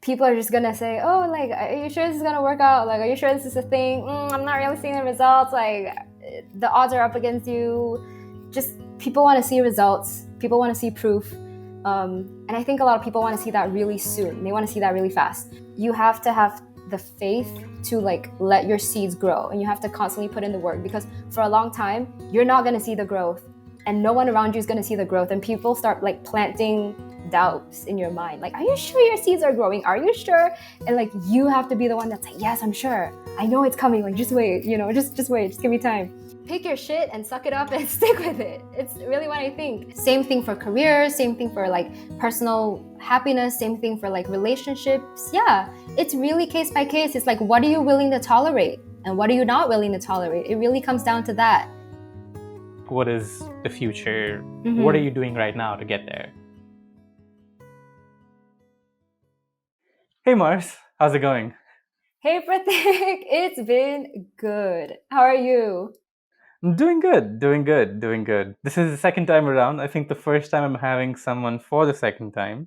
people are just gonna say, oh, like, are you sure this is gonna work out? Like, are you sure this is a thing? I'm not really seeing the results. Like, the odds are up against you. Just people want to see results. People want to see proof. And I think a lot of people want to see that really soon. They want to see that really fast. You have to have the faith to like let your seeds grow, and you have to constantly put in the work, because for a long time you're not going to see the growth, and no one around you is going to see the growth, and people start like planting doubts in your mind, like, are you sure your seeds are growing? Are you sure? And like, you have to be the one that's like, yes, I'm sure, I know it's coming, like, just wait, just wait, just give me time. Pick your shit and suck it up and stick with it. It's really what I think. Same thing for careers, same thing for like personal happiness, same thing for like relationships. Yeah, it's really case by case. It's like, what are you willing to tolerate and what are you not willing to tolerate? It really comes down to that. What is the future? What are you doing right now to get there? Hey Mars, how's it going? Hey Pratik, it's been good. How are you? I'm doing good. This is the second time around. I think the first time I'm having someone for the second time.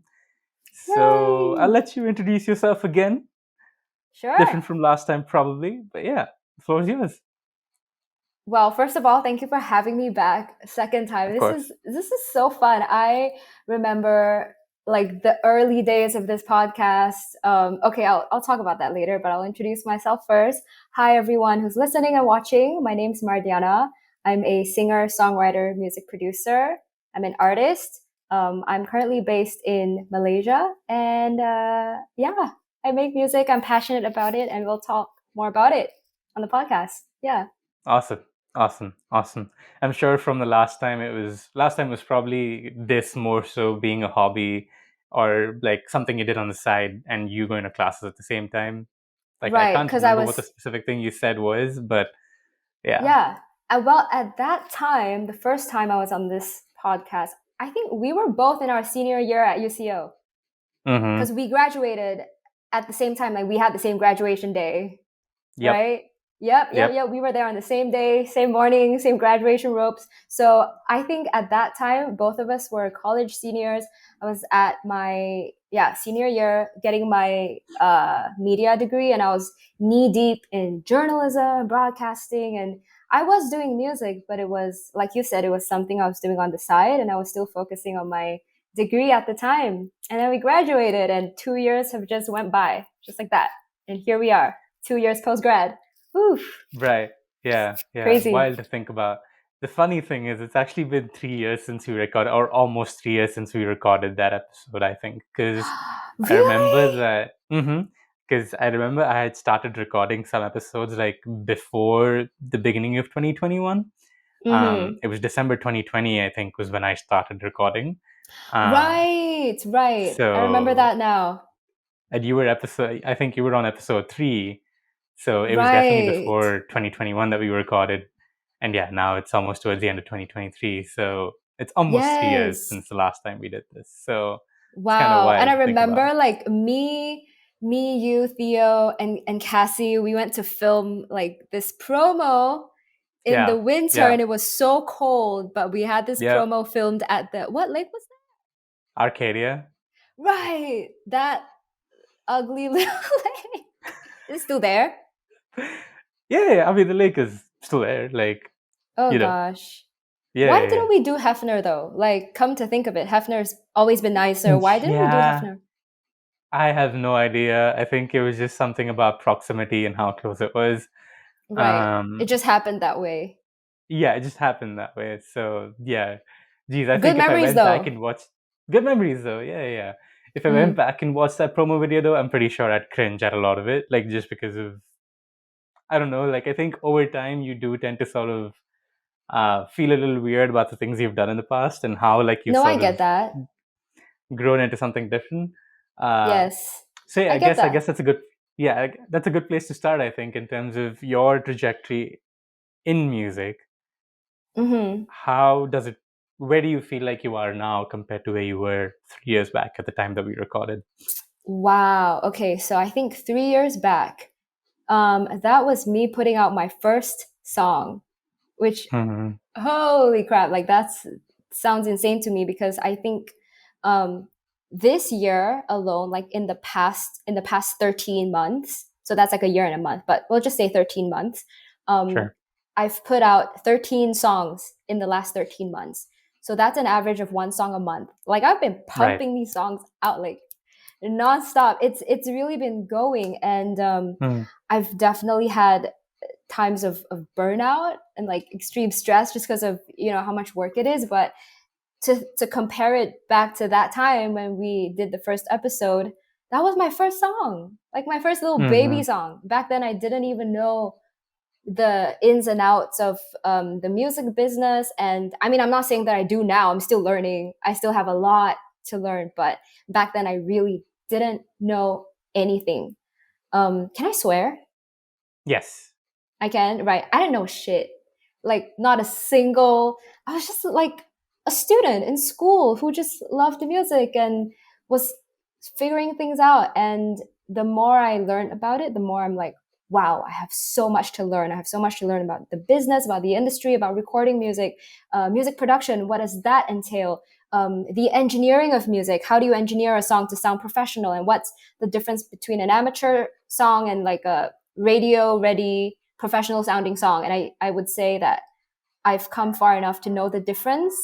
So Yay! I'll let you introduce yourself again. Sure. Different from last time, probably. But yeah, the floor is yours. Well, first of all, thank you for having me back a second time. Of course. This is so fun. I remember like the early days of this podcast. Okay, I'll talk about that later, but I'll introduce myself first. Hi, everyone who's listening and watching. My name's Mardiana. I'm a singer, songwriter, music producer. I'm an artist. I'm currently based in Malaysia, and yeah, I make music. I'm passionate about it, and we'll talk more about it on the podcast. Yeah. Awesome. I'm sure from the last time was probably this more so being a hobby or like something you did on the side and you going to classes at the same time. Like, Right, I can't because I remember what the was, specific thing you said was, but yeah. yeah. Well, at that time, the first time I was on this podcast, I think we were both in our senior year at UCO, because we graduated at the same time. Like, we had the same graduation day, Yep. right? Yep. We were there on the same day, same morning, same graduation ropes. So I think at that time, both of us were college seniors. I was at my senior year getting my media degree, and I was knee deep in journalism, broadcasting, and I was doing music, but it was, like you said, it was something I was doing on the side, and I was still focusing on my degree at the time. And then we graduated, and 2 years have just went by, just like that. And here we are, 2 years post-grad. Oof. Right. Yeah. Crazy. Wild to think about. The funny thing is, it's actually been 3 years since we recorded, or almost 3 years since we recorded that episode, I think. Because Really? I remember that. Because I remember I had started recording some episodes like before the beginning of 2021. It was December 2020, I think, was when I started recording. Right. So, I remember that now. And I think you were on episode 3. So it was definitely before 2021 that we recorded. And yeah, now it's almost towards the end of 2023. So it's almost 3 years since the last time we did this. So wow. It's kind of wild and I to think about. remember like me, you, Theo, and Cassie, we went to film like this promo in the winter, and it was so cold, but we had this promo filmed at the, what lake was that? Arcadia. Right. That ugly little lake. It's still there? Yeah. I mean, the lake is still there. Like, oh gosh. Why didn't we do Hefner though? Like, come to think of it, Hefner's always been nicer. Why didn't we do Hefner? I have no idea. I think it was just something about proximity and how close it was. Right. It just happened that way. Yeah, it just happened that way. So yeah. Geez, I Good think if I memories went though. back and watched good memories though, yeah. If I went back and watched that promo video though, I'm pretty sure I'd cringe at a lot of it. Like, just because of, I don't know, like, I think over time you do tend to sort of feel a little weird about the things you've done in the past and how, like, you've I get that. grown into something different. Yes. So yeah, I guess that's a good place to start, I think, in terms of your trajectory in music. Where do you feel like you are now compared to where you were 3 years back at the time that we recorded? Wow. Okay, so I think 3 years back, that was me putting out my first song, which holy crap, like, that sounds insane to me, because I think this year alone, like in the past 13 months, so that's like a year and a month, but we'll just say 13 months. Sure. I've put out 13 songs in the last 13 months. So that's an average of one song a month. Like I've been Right. pumping these songs out like nonstop. It's really been going, and Mm. I've definitely had times of burnout and like extreme stress just because of how much work it is. But to compare it back to that time when we did the first episode, that was my first song, like my first little baby Mm-hmm. song. Back then, I didn't even know the ins and outs of the music business. And I mean, I'm not saying that I do now. I'm still learning. I still have a lot to learn. But back then, I really didn't know anything. Can I swear? Yes. I can, right? I didn't know shit. Like, not a single. I was just like a student in school who just loved the music and was figuring things out. And the more I learned about it, the more I'm like, wow, I have so much to learn. I have so much to learn about the business, about the industry, about recording music, music production. What does that entail? The engineering of music. How do you engineer a song to sound professional? And what's the difference between an amateur song and like a radio ready professional sounding song? And I would say that I've come far enough to know the difference,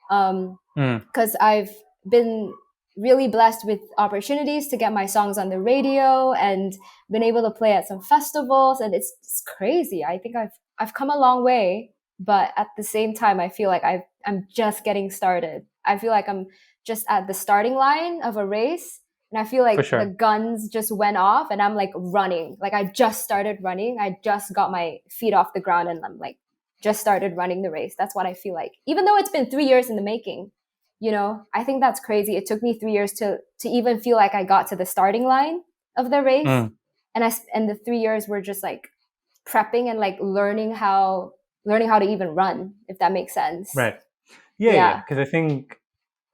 Mm. because I've been really blessed with opportunities to get my songs on the radio and been able to play at some festivals, and it's crazy. I think I've come a long way, but at the same time I feel like I'm just getting started. I feel like I'm just at the starting line of a race, and I feel For like the sure. guns just went off and I'm like running. Like I just started running. I just got my feet off the ground and I'm like just started running the race. That's what I feel like. Even though it's been 3 years in the making, I think that's crazy. It took me 3 years to even feel like I got to the starting line of the race, Mm. and the 3 years were just like prepping and like learning how to even run, if that makes sense. Right. Yeah, yeah. Yeah. Because I think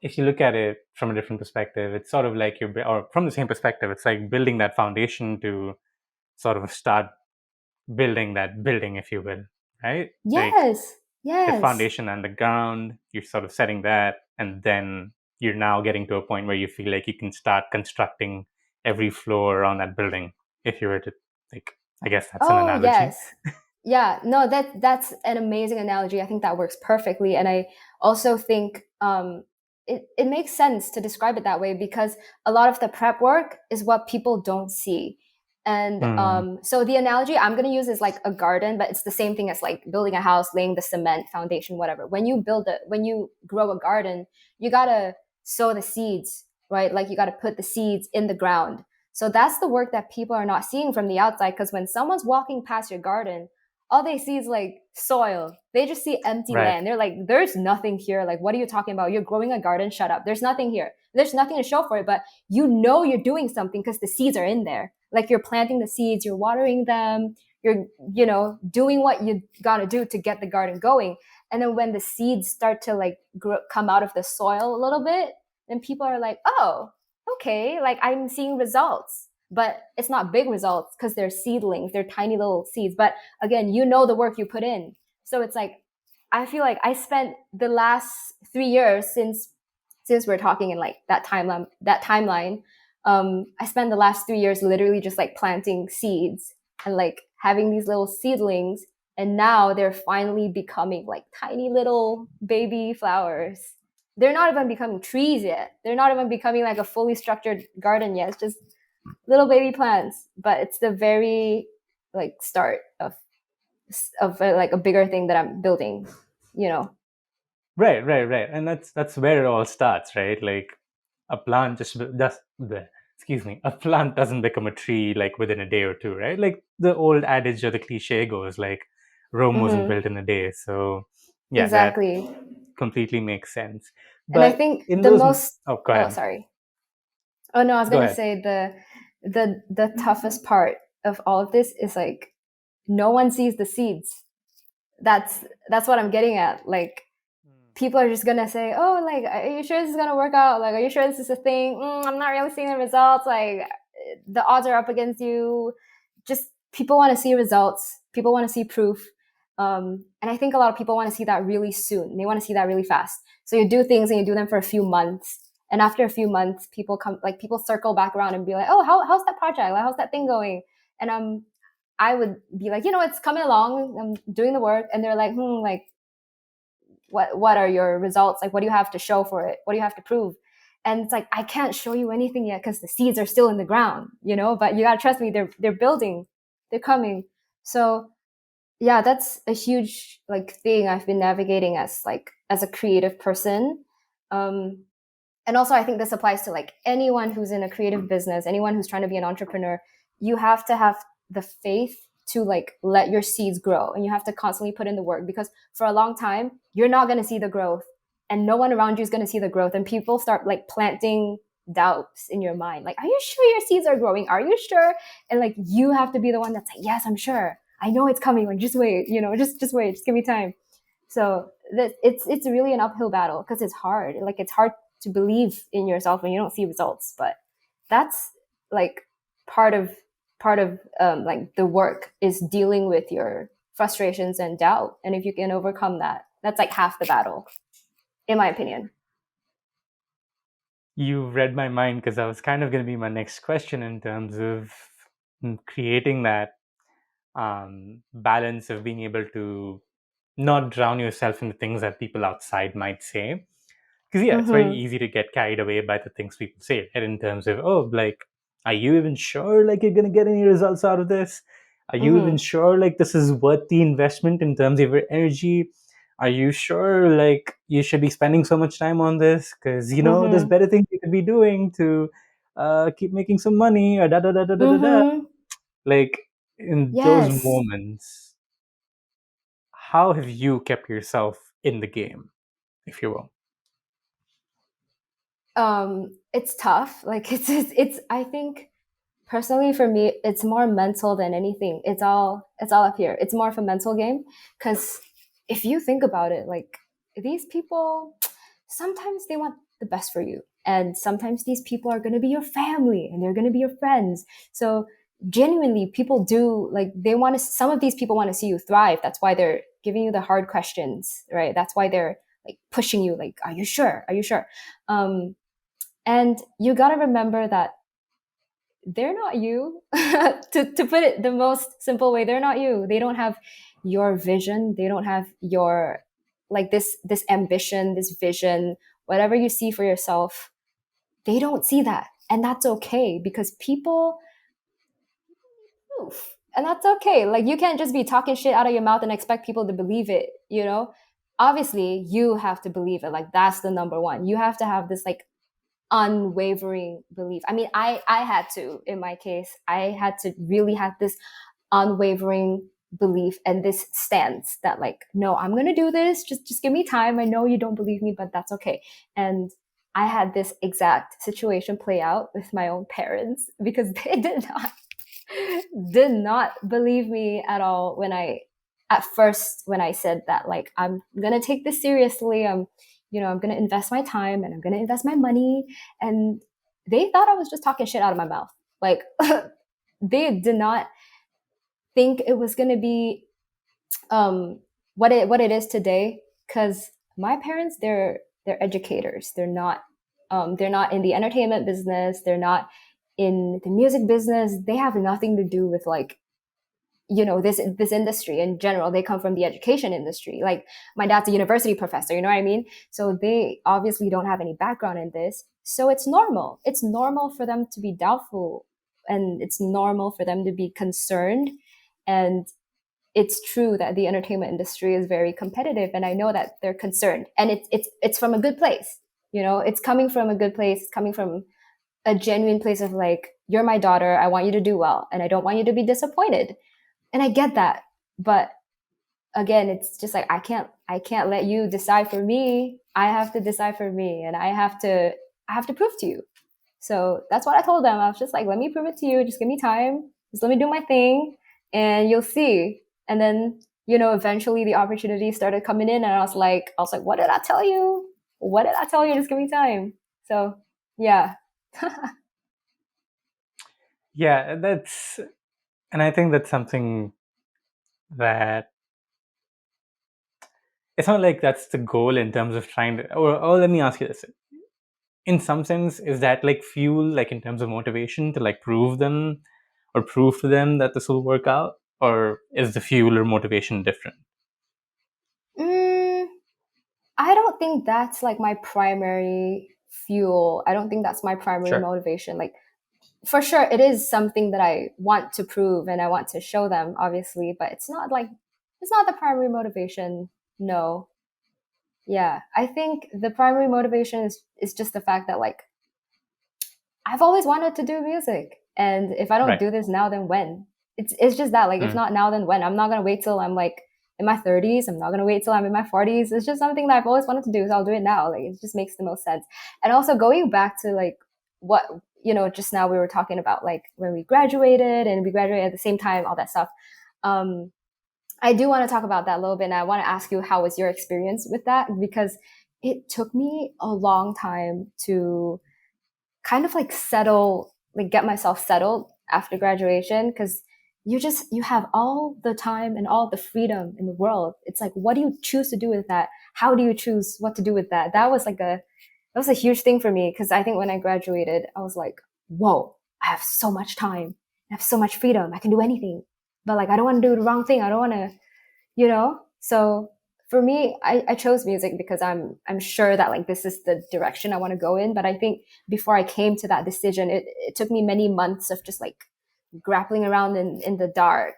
if you look at it from a different perspective, it's sort of like or from the same perspective, it's like building that foundation to sort of start building that building, if you will, right? Like Yes. the Yes. foundation and the ground, you're sort of setting that, and then you're now getting to a point where you feel like you can start constructing every floor around that building. If you were to, like, I guess that's an Oh analogy. yes. Yeah, no, that's an amazing analogy. I think that works perfectly. And I also think it makes sense to describe it that way because a lot of the prep work is what people don't see. And Mm. so the analogy I'm going to use is like a garden, but it's the same thing as like building a house, laying the cement foundation, whatever. When you grow a garden, you got to sow the seeds, right? Like you got to put the seeds in the ground. So that's the work that people are not seeing from the outside, because when someone's walking past your garden, all they see is like soil. They just see empty Right. land. They're like, there's nothing here. Like, what are you talking about? You're growing a garden. Shut up. There's nothing here. There's nothing to show for it, but you're doing something because the seeds are in there. Like you're planting the seeds, you're watering them, you're, doing what you got to do to get the garden going. And then when the seeds start to like come out of the soil a little bit, then people are like, oh, okay, like I'm seeing results. But it's not big results because they're seedlings, they're tiny little seeds. But again, the work you put in. So it's like I feel like I spent the last 3 years since we're talking in like that timeline. I spent the last 3 years literally just like planting seeds and like having these little seedlings, and now they're finally becoming like tiny little baby flowers. They're not even becoming trees yet. They're not even becoming like a fully structured garden yet. It's just little baby plants, but it's the very like start of like a bigger thing that I'm building, you know. Right, right, right. And that's where it all starts, right? Like a plant just excuse me, a plant doesn't become a tree like within a day or two, right? Like the old adage or the cliche goes, like Rome wasn't Mm-hmm. built in a day. So yeah, that Exactly. completely makes sense. And I But think in the those, most oh, go oh ahead, sorry. Oh no, I was go gonna ahead. say the toughest part of all of this is like no one sees the seeds. That's what I'm getting at. Like people are just gonna say, "Oh, like, are you sure this is gonna work out? Like, are you sure this is a thing? I'm not really seeing the results. Like, the odds are up against you." Just people want to see results. People want to see proof, and I think a lot of people want to see that really soon. They want to see that really fast. So you do things and you do them for a few months, And after a few months, people circle back around and be like, oh, how's that project, like how's that thing going? And I would be like, it's coming along, I'm doing the work. And they're like, like, what are your results, like what do you have to show for it, what do you have to prove? And it's like, I can't show you anything yet because the seeds are still in the ground, but you gotta trust me, they're building, they're coming. So yeah, that's a huge like thing I've been navigating as a creative person. um and also I think this applies to like anyone who's in a creative business, anyone who's trying to be an entrepreneur. You have to have the faith to like let your seeds grow, and you have to constantly put in the work, because for a long time you're not going to see the growth, and no one around you is going to see the growth, and people start like planting doubts in your mind, like, are you sure your seeds are growing, are you sure? And like you have to be the one that's like, yes, I'm sure, I know it's coming, like just wait, just wait, just give me time. So that it's really an uphill battle, because it's hard. Like it's hard to believe in yourself when you don't see results. But that's like part of like the work is dealing with your frustrations and doubt. And if you can overcome that, that's like half the battle, in my opinion. You read my mind, because that was kind of going to be my next question in terms of creating that balance of being able to not drown yourself in the things that people outside might say. Because yeah, it's very Mm-hmm. easy to get carried away by the things people say, right? In terms of, oh, like, are you even sure like you're gonna get any results out of this? Are you even Mm-hmm. sure like this is worth the investment in terms of your energy? Are you sure like you should be spending so much time on this? Because there's Mm-hmm. better things you could be doing to keep making some money, or da da da da da da da. Mm-hmm. Like, in those Yes. moments, how have you kept yourself in the game, if you will? It's tough. Like it's I think personally for me it's more mental than anything. It's all up here. It's more of a mental game, because if you think about it, like these people, sometimes they want the best for you, and sometimes these people are going to be your family and they're going to be your friends. So genuinely people do, like, they want to, some of these people want to see you thrive. That's why they're giving you the hard questions, right? That's why they're like pushing you, like, are you sure, are you sure? And you got to remember that they're not you. To put it the most simple way, they're not you. They don't have your vision, they don't have your, like, this ambition, this vision, whatever you see for yourself. They don't see that, and that's okay, because people move, and that's okay. Like, you can't just be talking shit out of your mouth and expect people to believe it. Obviously you have to believe it, like that's the number one. You have to have this like unwavering belief. I mean, I had to, in my case, I had to really have this unwavering belief and this stance that, like, no, I'm gonna do this. Just give me time. I know you don't believe me, but that's okay. And I had this exact situation play out with my own parents, because they did not believe me at all when I at first when I said that, like, I'm gonna take this seriously. I'm gonna invest my time and I'm gonna invest my money. And they thought I was just talking shit out of my mouth. Like, they did not think it was gonna be what it is today. Because my parents, they're educators. They're not in the entertainment business. They're not in the music business. They have nothing to do with, like, this industry in general. They come from the education industry. Like, my dad's a university professor, you know what I mean? So they obviously don't have any background in this. So it's normal for them to be doubtful, and it's normal for them to be concerned. And it's true that the entertainment industry is very competitive, and I know that they're concerned, and it's from a good place. It's coming from a good place. It's coming from a genuine place of, like, you're my daughter, I want you to do well, and I don't want you to be disappointed. And I get that. But again, it's just like, I can't let you decide for me. I have to decide for me, and I have to prove to you. So that's what I told them. I was just like, let me prove it to you. Just give me time. Just let me do my thing, and you'll see. And then, eventually the opportunity started coming in, and I was like, what did I tell you? What did I tell you? Just give me time. So yeah. Yeah, and I think that's something that it's not like that's the goal in terms of trying to, or let me ask you this. in some sense, is that like fuel, like in terms of motivation to like prove them or prove to them that this will work out, or is the fuel or motivation different? Mm, I don't think that's like my primary fuel. I don't think that's my primary Sure. motivation. Like, for sure, it is something that I want to prove and I want to show them, obviously, but it's not the primary motivation. No. Yeah. I think the primary motivation is just the fact that, like, I've always wanted to do music. And if I don't Right. do this now, then when? It's just that, like, if Mm. not now, then when? I'm not gonna wait till I'm like in my 30s. I'm not gonna wait till I'm in my 40s. It's just something that I've always wanted to do, so I'll do it now. Like, it just makes the most sense. And also going back to like what just now we were talking about, like when we graduated and we graduated at the same time, all that stuff. Um, I do want to talk about that a little bit, and I want to ask you, how was your experience with that? Because it took me a long time to kind of like settle, like get myself settled after graduation, because you have all the time and all the freedom in the world. It's like, what do you choose to do with that? How do you choose what to do with that? That was a huge thing for me, because I think when I graduated, I was like, whoa, I have so much time. I have so much freedom. I can do anything. But like, I don't want to do the wrong thing. I don't want to, So for me, I chose music because I'm sure that like this is the direction I want to go in. But I think before I came to that decision, it took me many months of just like grappling around in the dark.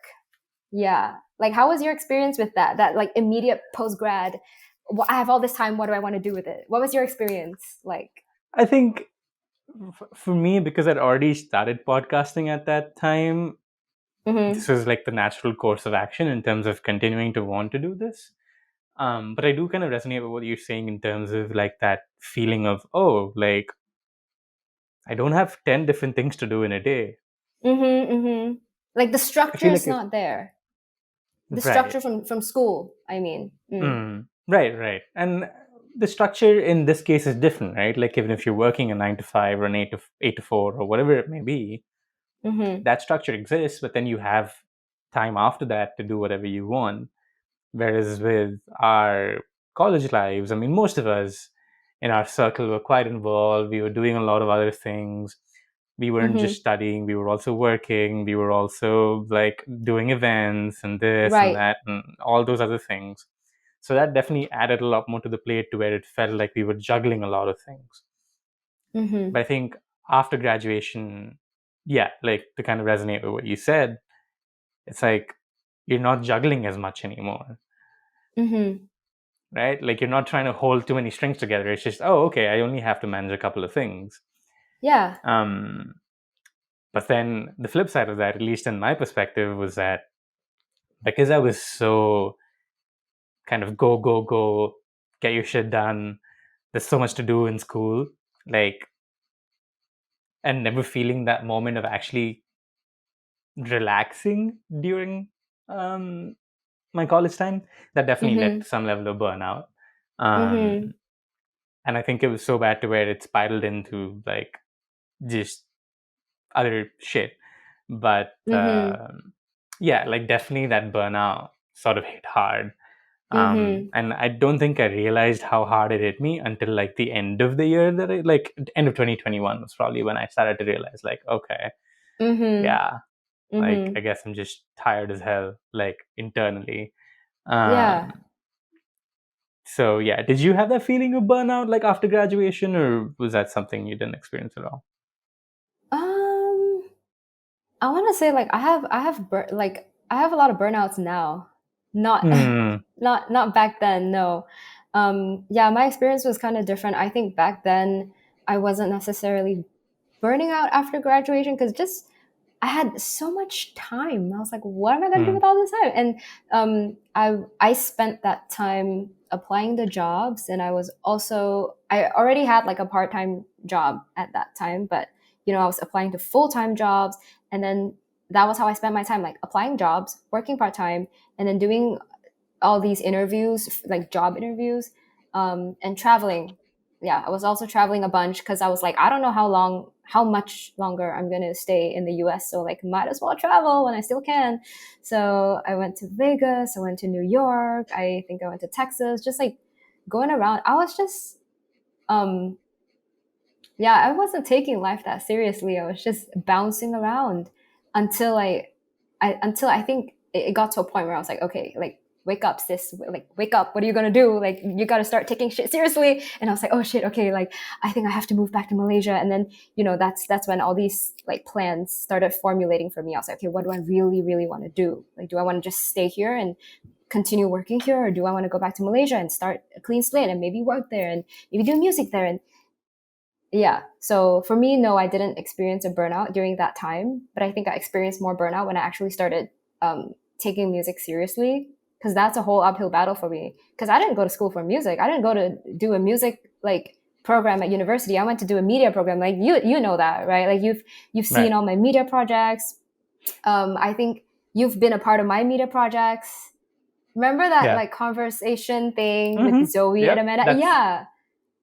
Yeah. Like, how was your experience with that? That like immediate post grad, I have all this time. What do I want to do with it? What was your experience like? I think for me, because I'd already started podcasting at that time, this Mm-hmm. was like the natural course of action in terms of continuing to want to do this. But I do kind of resonate with what you're saying in terms of like that feeling of, oh, like I don't have 10 different things to do in a day. Mm-hmm. Mm-hmm. Like the I structure feel is like if, not there. The right. structure from school, I mean. Right, right. And the structure in this case is different, right? Like even if you're working a 9 to 5 or an 8 to 4 or whatever it may be, Mm-hmm. that structure exists, but then you have time after that to do whatever you want. Whereas with our college lives, I mean, most of us in our circle were quite involved. We were doing a lot of other things. We weren't just Mm-hmm. studying, we were also working. We were also like doing events and this and Right. that and all those other things. So that definitely added a lot more to the plate to where it felt like we were juggling a lot of things. Mm-hmm. But I think after graduation, yeah, like to kind of resonate with what you said, it's like you're not juggling as much anymore, Mm-hmm. right? Like you're not trying to hold too many strings together. It's just, oh, okay, I only have to manage a couple of things. Yeah. Um, but then the flip side of that, at least in my perspective, was that because I was so kind of go, go, go, get your shit done, there's so much to do in school, like, and never feeling that moment of actually relaxing during um, my college time, that definitely led Mm-hmm. to some level of burnout. Mm-hmm. Um, and I think it was so bad to where it spiraled into like just other shit. But Mm-hmm. yeah, like definitely that burnout sort of hit hard. Mm-hmm. And I don't think I realized how hard it hit me until like the end of the year, that I like end of 2021 was probably when I started to realize like, okay, Mm-hmm. yeah, like I Mm-hmm. guess I'm just tired as hell, like internally. Yeah. Um, so yeah, did you have that feeling of burnout like after graduation, or was that something you didn't experience at all? Um, I want to say like I have a lot of burnouts now. Not Hmm. not back then, no. Yeah, my experience was kind of different. I think back then I wasn't necessarily burning out after graduation, because just I had so much time. I was like, what am I going to do Hmm. with all this time? And I spent that time applying to jobs, and I already had like a part time job at that time, but I was applying to full time jobs, and then that was how I spent my time, like applying jobs, working part time, and then doing all these interviews, like job interviews, and traveling. Yeah, I was also traveling a bunch because I was like, I don't know how much longer I'm gonna stay in the U.S. So like, might as well travel when I still can. So I went to Vegas. I went to New York. I think I went to Texas. Just like going around. I was just um Yeah, I wasn't taking life that seriously. I was just bouncing around until until I think it got to a point where I was like, okay, like wake up, sis, like wake up. What are you gonna do? Like you got to start taking shit seriously. And I was like, oh shit, okay, like I think I have to move back to Malaysia. And then that's when all these like plans started formulating for me. I was like, okay, what do I really really want to do? Like, do I want to just stay here and continue working here, or do I want to go back to Malaysia and start a clean slate and maybe work there and maybe do music there? And yeah. So for me, no, I didn't experience a burnout during that time, but I think I experienced more burnout when I actually started taking music seriously, because that's a whole uphill battle for me. Because I didn't go to school for music. I didn't go to do a music like program at university. I went to do a media program. Like you know that, right? Like you've seen Right. all my media projects. I think you've been a part of my media projects. Remember that Yeah. like conversation thing with Mm-hmm. Zoe and Yep. Amanda? That's Yeah.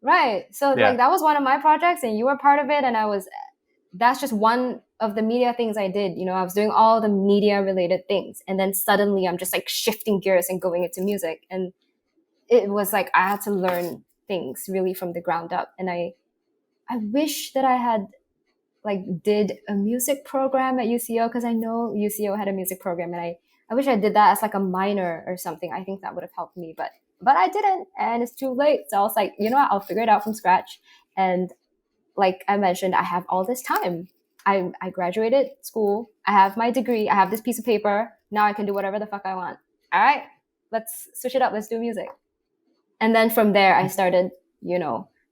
Right. So like yeah. that was one of my projects and you were part of it, and that's just one of the media things I did. I was doing all the media related things, and then suddenly I'm just like shifting gears and going into music, and it was like I had to learn things really from the ground up. And I wish that I had like did a music program at UCO, because I know UCO had a music program, and I wish I did that as like a minor or something. I think that would have helped me, but I didn't, and it's too late. So I was like, you know what, I'll figure it out from scratch. And like I mentioned, I have all this time. I graduated school, I have my degree, I have this piece of paper. Now I can do whatever the fuck I want. All right, let's switch it up, let's do music. And then from there I started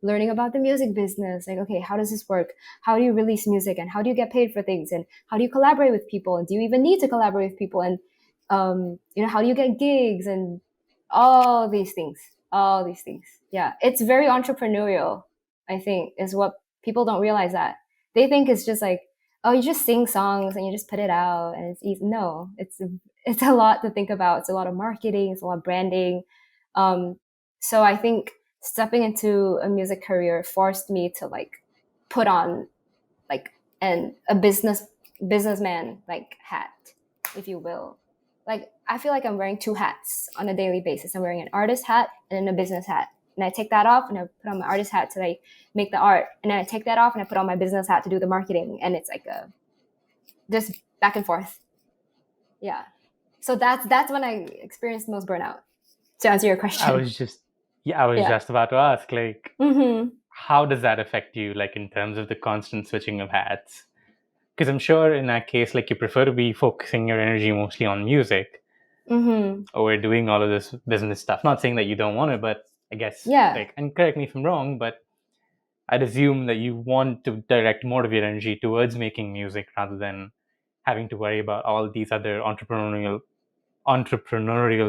learning about the music business. Like, okay, how does this work? How do you release music, and how do you get paid for things, and how do you collaborate with people, and do you even need to collaborate with people, and how do you get gigs, and all these things. Yeah, it's very entrepreneurial, I think, is what people don't realize. That they think it's just like, oh, you just sing songs and you just put it out and it's easy. No, it's a lot to think about. It's a lot of marketing, it's a lot of branding. Um, so I think stepping into a music career forced me to like put on like a businessman like hat, if you will. Like I feel like I'm wearing two hats on a daily basis. I'm wearing an artist hat and a business hat. And I take that off and I put on my artist hat to like make the art. And then I take that off and I put on my business hat to do the marketing. And it's like a just back and forth. Yeah. So that's when I experienced most burnout. To answer your I question. was just yeah, I was Yeah. just about to ask, like, Mm-hmm. how does that affect you, like in terms of the constant switching of hats? Because I'm sure in that case, like you prefer to be focusing your energy mostly on music Mm-hmm. or doing all of this business stuff. Not saying that you don't want it, but I guess Yeah. like, and correct me if I'm wrong, but I'd assume that you want to direct more of your energy towards making music rather than having to worry about all these other entrepreneurial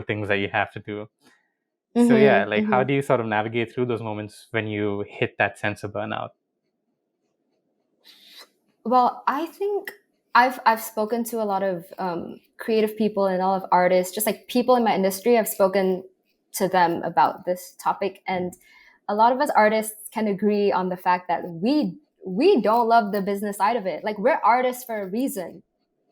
things that you have to do. So yeah, Mm-hmm. like how Mm-hmm. do you sort of navigate through those moments when you hit that sense of burnout? Well, I think I've spoken to a lot of creative people and a lot of artists, just like people in my industry. I've spoken to them about this topic, and a lot of us artists can agree on the fact that we don't love the business side of it. Like we're artists for a reason,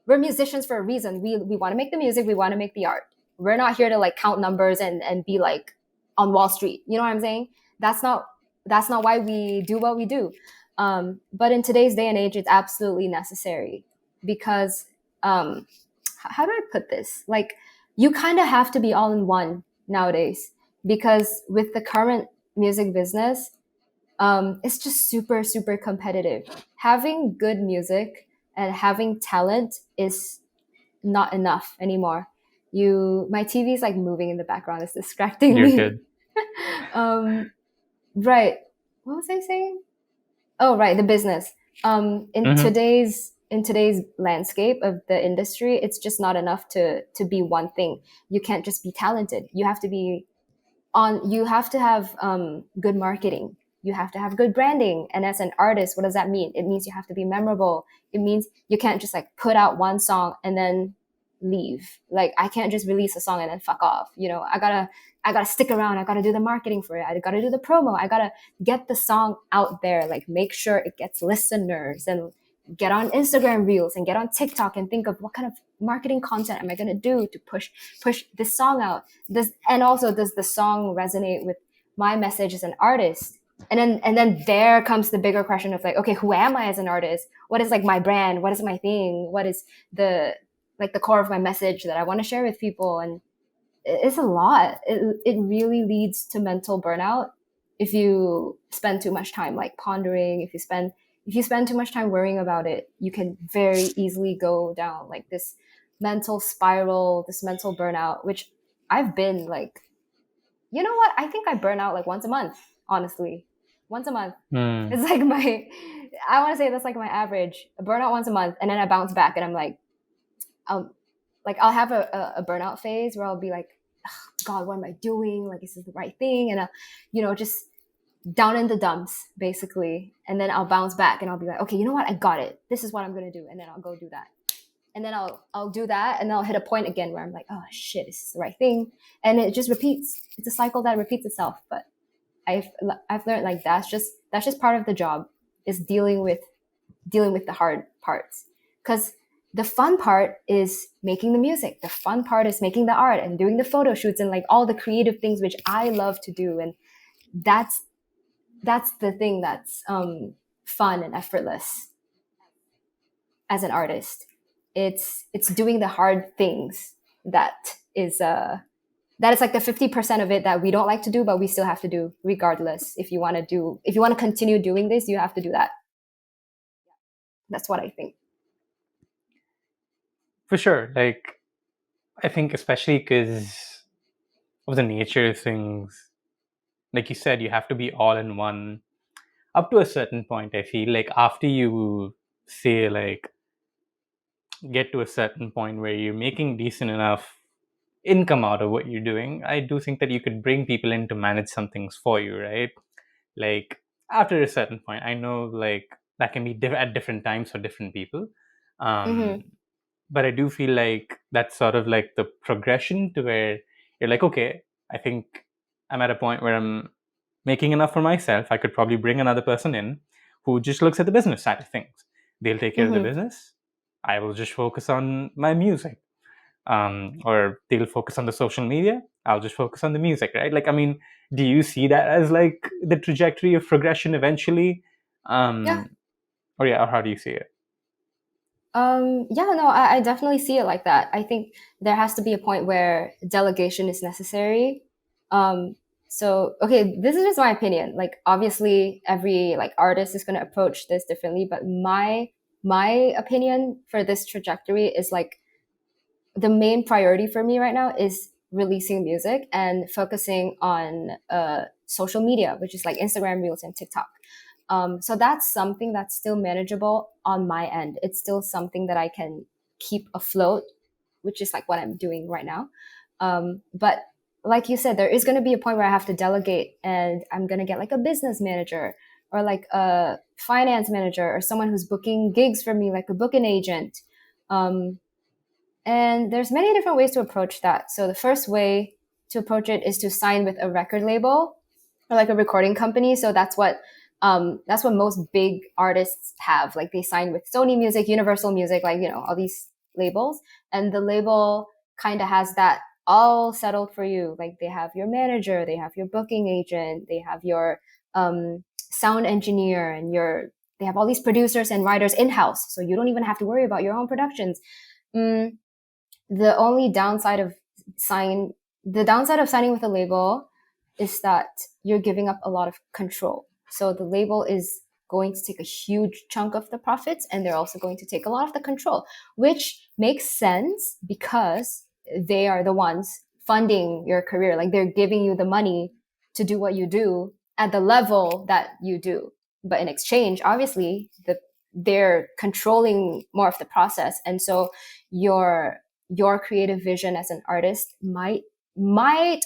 we're musicians for a reason. We want to make the music, we want to make the art. We're not here to like count numbers and be like on Wall Street. You know what I'm saying? That's not that's not why we do what we do. But in today's day and age, it's absolutely necessary because how do I put this? Like you kind of have to be all in one nowadays, because with the current music business, it's just super super competitive. Having good music and having talent is not enough anymore. My TV is like moving in the background. It's distracting You're me. good. um, right. What was I saying? Oh, right. The business. In Mm-hmm. today's landscape of the industry, it's just not enough to be one thing. You can't just be talented. You have to have good marketing, you have to have good branding. And as an artist, what does that mean? It means you have to be memorable. It means you can't just like put out one song and then leave. Like I can't just release a song and then fuck off. I gotta stick around. I gotta do the marketing for it. I gotta do the promo. I gotta get the song out there, like make sure it gets listeners, and get on Instagram reels and get on TikTok and think of what kind of marketing content am I gonna do to push this song out. Does the song resonate with my message as an artist? And then there comes the bigger question of like, okay, who am I as an artist? What is like my brand? What is my thing? What is the like the core of my message that I want to share with people? And it's a lot. It really leads to mental burnout if you spend too much time like pondering. If you spend too much time worrying about it, you can very easily go down like this mental spiral, this mental burnout, which I've been like, you know what? I think I burn out like once a month, honestly. Once a month. Hmm. It's like I want to say that's like my average. I burn out once a month and then I bounce back and I'm um, I'll have a burnout phase where I'll be like, God, what am I doing? Like, is this the right thing? And just down in the dumps, basically. And then I'll bounce back and I'll be like, okay, you know what? I got it. This is what I'm gonna do. And then I'll go do that. And then I'll do that, and then I'll hit a point again where I'm like, oh shit, this is the right thing, and it just repeats. It's a cycle that repeats itself. But I've I've learned like that's just part of the job, is dealing with the hard parts, because the fun part is making the music. The fun part is making the art and doing the photo shoots and like all the creative things which I love to do, and that's the thing that's fun and effortless as an artist. It's doing the hard things that is like the 50% of it that we don't like to do, but we still have to do regardless. If you want to continue doing this, you have to do that. That's what I think. For sure. Like, I think especially because of the nature of things, like you said, you have to be all in one up to a certain point. I feel like after you say like get to a certain point where you're making decent enough income out of what you're doing, I do think that you could bring people in to manage some things for you, right? Like after a certain point, I know like that can be at different times for different people. Mm-hmm. Um, but I do feel like that's sort of like the progression to where you're like, okay, I think I'm at a point where I'm making enough for myself. I could probably bring another person in who just looks at the business side of things. They'll take care of the Mm-hmm. business. I will just focus on my music. Or they'll focus on the social media. I'll just focus on the music, right? Like, I mean, do you see that as like the trajectory of progression eventually? Yeah. Or yeah, or how do you see it? Yeah, no, I definitely see it like that. I think there has to be a point where delegation is necessary. Um, so, okay, this is just my opinion. Like, obviously, every like artist is going to approach this differently, but my opinion for this trajectory is like the main priority for me right now is releasing music and focusing on social media, which is like Instagram Reels and TikTok. So that's something that's still manageable on my end. It's still something that I can keep afloat, which is like what I'm doing right now. But like you said, there is going to be a point where I have to delegate, and I'm going to get like a business manager or like a finance manager or someone who's booking gigs for me, like a booking agent. Um, and there's many different ways to approach that. So the first way to approach it is to sign with a record label or like a recording company. So that's what most big artists have. Like they sign with Sony Music, Universal Music, like all these labels, and the label kind of has that all settled for you. Like they have your manager, they have your booking agent, they have your sound engineer, and they have all these producers and writers in house. So you don't even have to worry about your own productions. Mm, the only downside of sign the downside of signing with a label is that you're giving up a lot of control. So the label is going to take a huge chunk of the profits, and they're also going to take a lot of the control, which makes sense because they are the ones funding your career. Like they're giving you the money to do what you do at the level that you do. But in exchange, obviously, they're controlling more of the process. And so your your creative vision as an artist might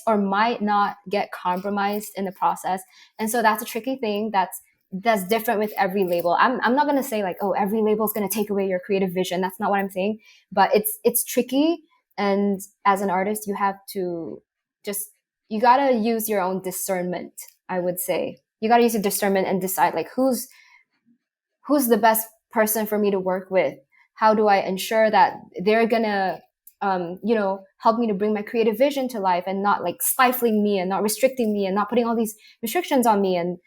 or might not get compromised in the process. And so that's a tricky thing that's different with every label. I'm not going to say like, oh, every label is going to take away your creative vision. That's not what I'm saying, but it's tricky. And as an artist, you have to just you got to use your own discernment. I would say you got to use your discernment and decide like who's the best person for me to work with. How do I ensure that they're gonna help me to bring my creative vision to life, and not like stifling me and not restricting me and not putting all these restrictions on me. And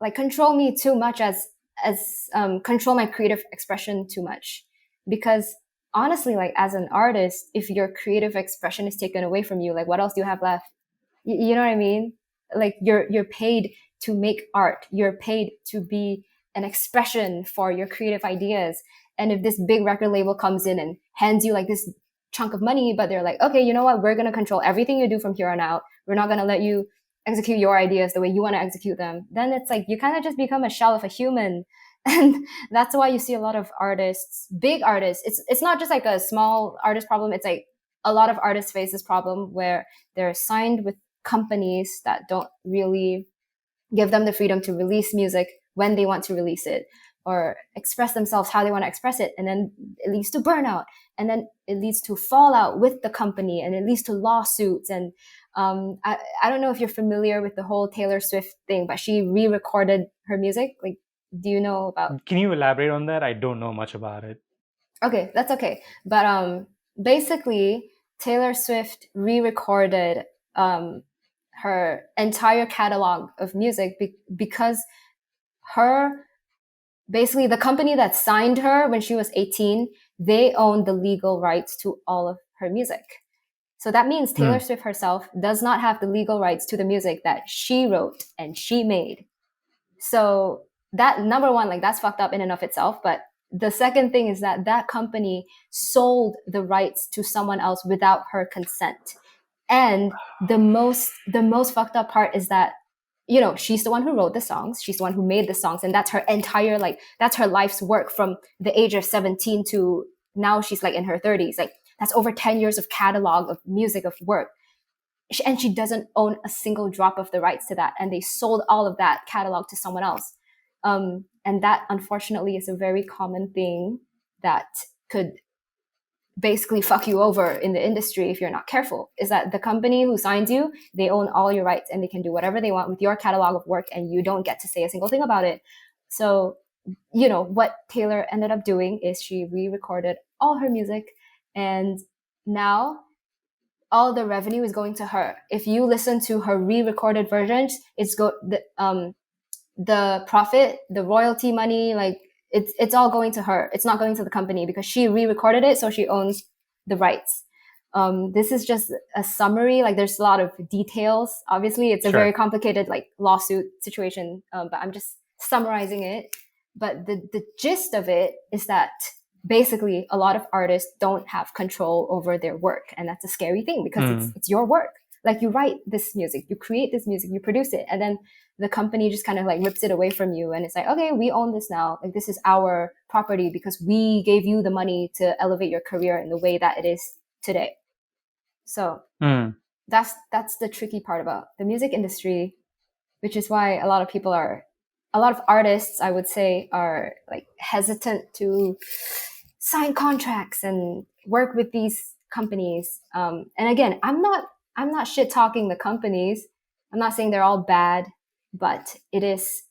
like control me too much as control my creative expression too much. Because honestly, like as an artist, if your creative expression is taken away from you, like what else do you have left? You know what I mean? Like you're paid to make art. You're paid to be an expression for your creative ideas. And if this big record label comes in and hands you like this chunk of money, but they're like, okay, you know what? We're going to control everything you do from here on out. We're not going to let you execute your ideas the way you want to execute them. Then it's like you kind of just become a shell of a human. And that's why you see a lot of artists, big artists. It's not just like a small artist problem. It's like a lot of artists face this problem where they're signed with companies that don't really give them the freedom to release music when they want to release it or express themselves how they want to express it. And then it leads to burnout. And then it leads to fallout with the company, and it leads to lawsuits. And I don't know if you're familiar with the whole Taylor Swift thing, but she re-recorded her music. Like, do you know about? Can you elaborate on that? I don't know much about it. Okay, that's okay. But basically, Taylor Swift re-recorded her entire catalog of music because her basically the company that signed her when she was 18, they own the legal rights to all of her music. So that means Taylor Swift herself does not have the legal rights to the music that she wrote and she made. So that, number one, like that's fucked up in and of itself. But the second thing is that that company sold the rights to someone else without her consent. And the most fucked up part is that, you know, she's the one who wrote the songs, she's the one who made the songs, and that's her entire, like, that's her life's work from the age of 17 to now she's like in her 30s. Like, that's over 10 years of catalog of music, of work. And she doesn't own a single drop of the rights to that. And they sold all of that catalog to someone else. And that, unfortunately, is a very common thing that could basically fuck you over in the industry if you're not careful. Is that the company who signs you, they own all your rights and they can do whatever they want with your catalog of work, and you don't get to say a single thing about it. So, you know, what Taylor ended up doing is she re-recorded all her music, and now all the revenue is going to her. If you listen to her re-recorded versions, it's the profit, the royalty money, like it's all going to her. It's not going to the company because she re-recorded it, so she owns the rights. This is just a summary. Like, there's a lot of details. Obviously, it's a very complicated like lawsuit situation, but I'm just summarizing it. But the gist of it is that basically a lot of artists don't have control over their work, and that's a scary thing because it's your work. Like, you write this music, you create this music, you produce it, and then the company just kind of like rips it away from you, and it's like, okay, we own this now. Like, this is our property because we gave you the money to elevate your career in the way that it is today. So that's the tricky part about the music industry, which is why a lot of artists, I would say, are like hesitant to sign contracts and work with these companies. And again, I'm not shit talking the companies. I'm not saying they're all bad, but it is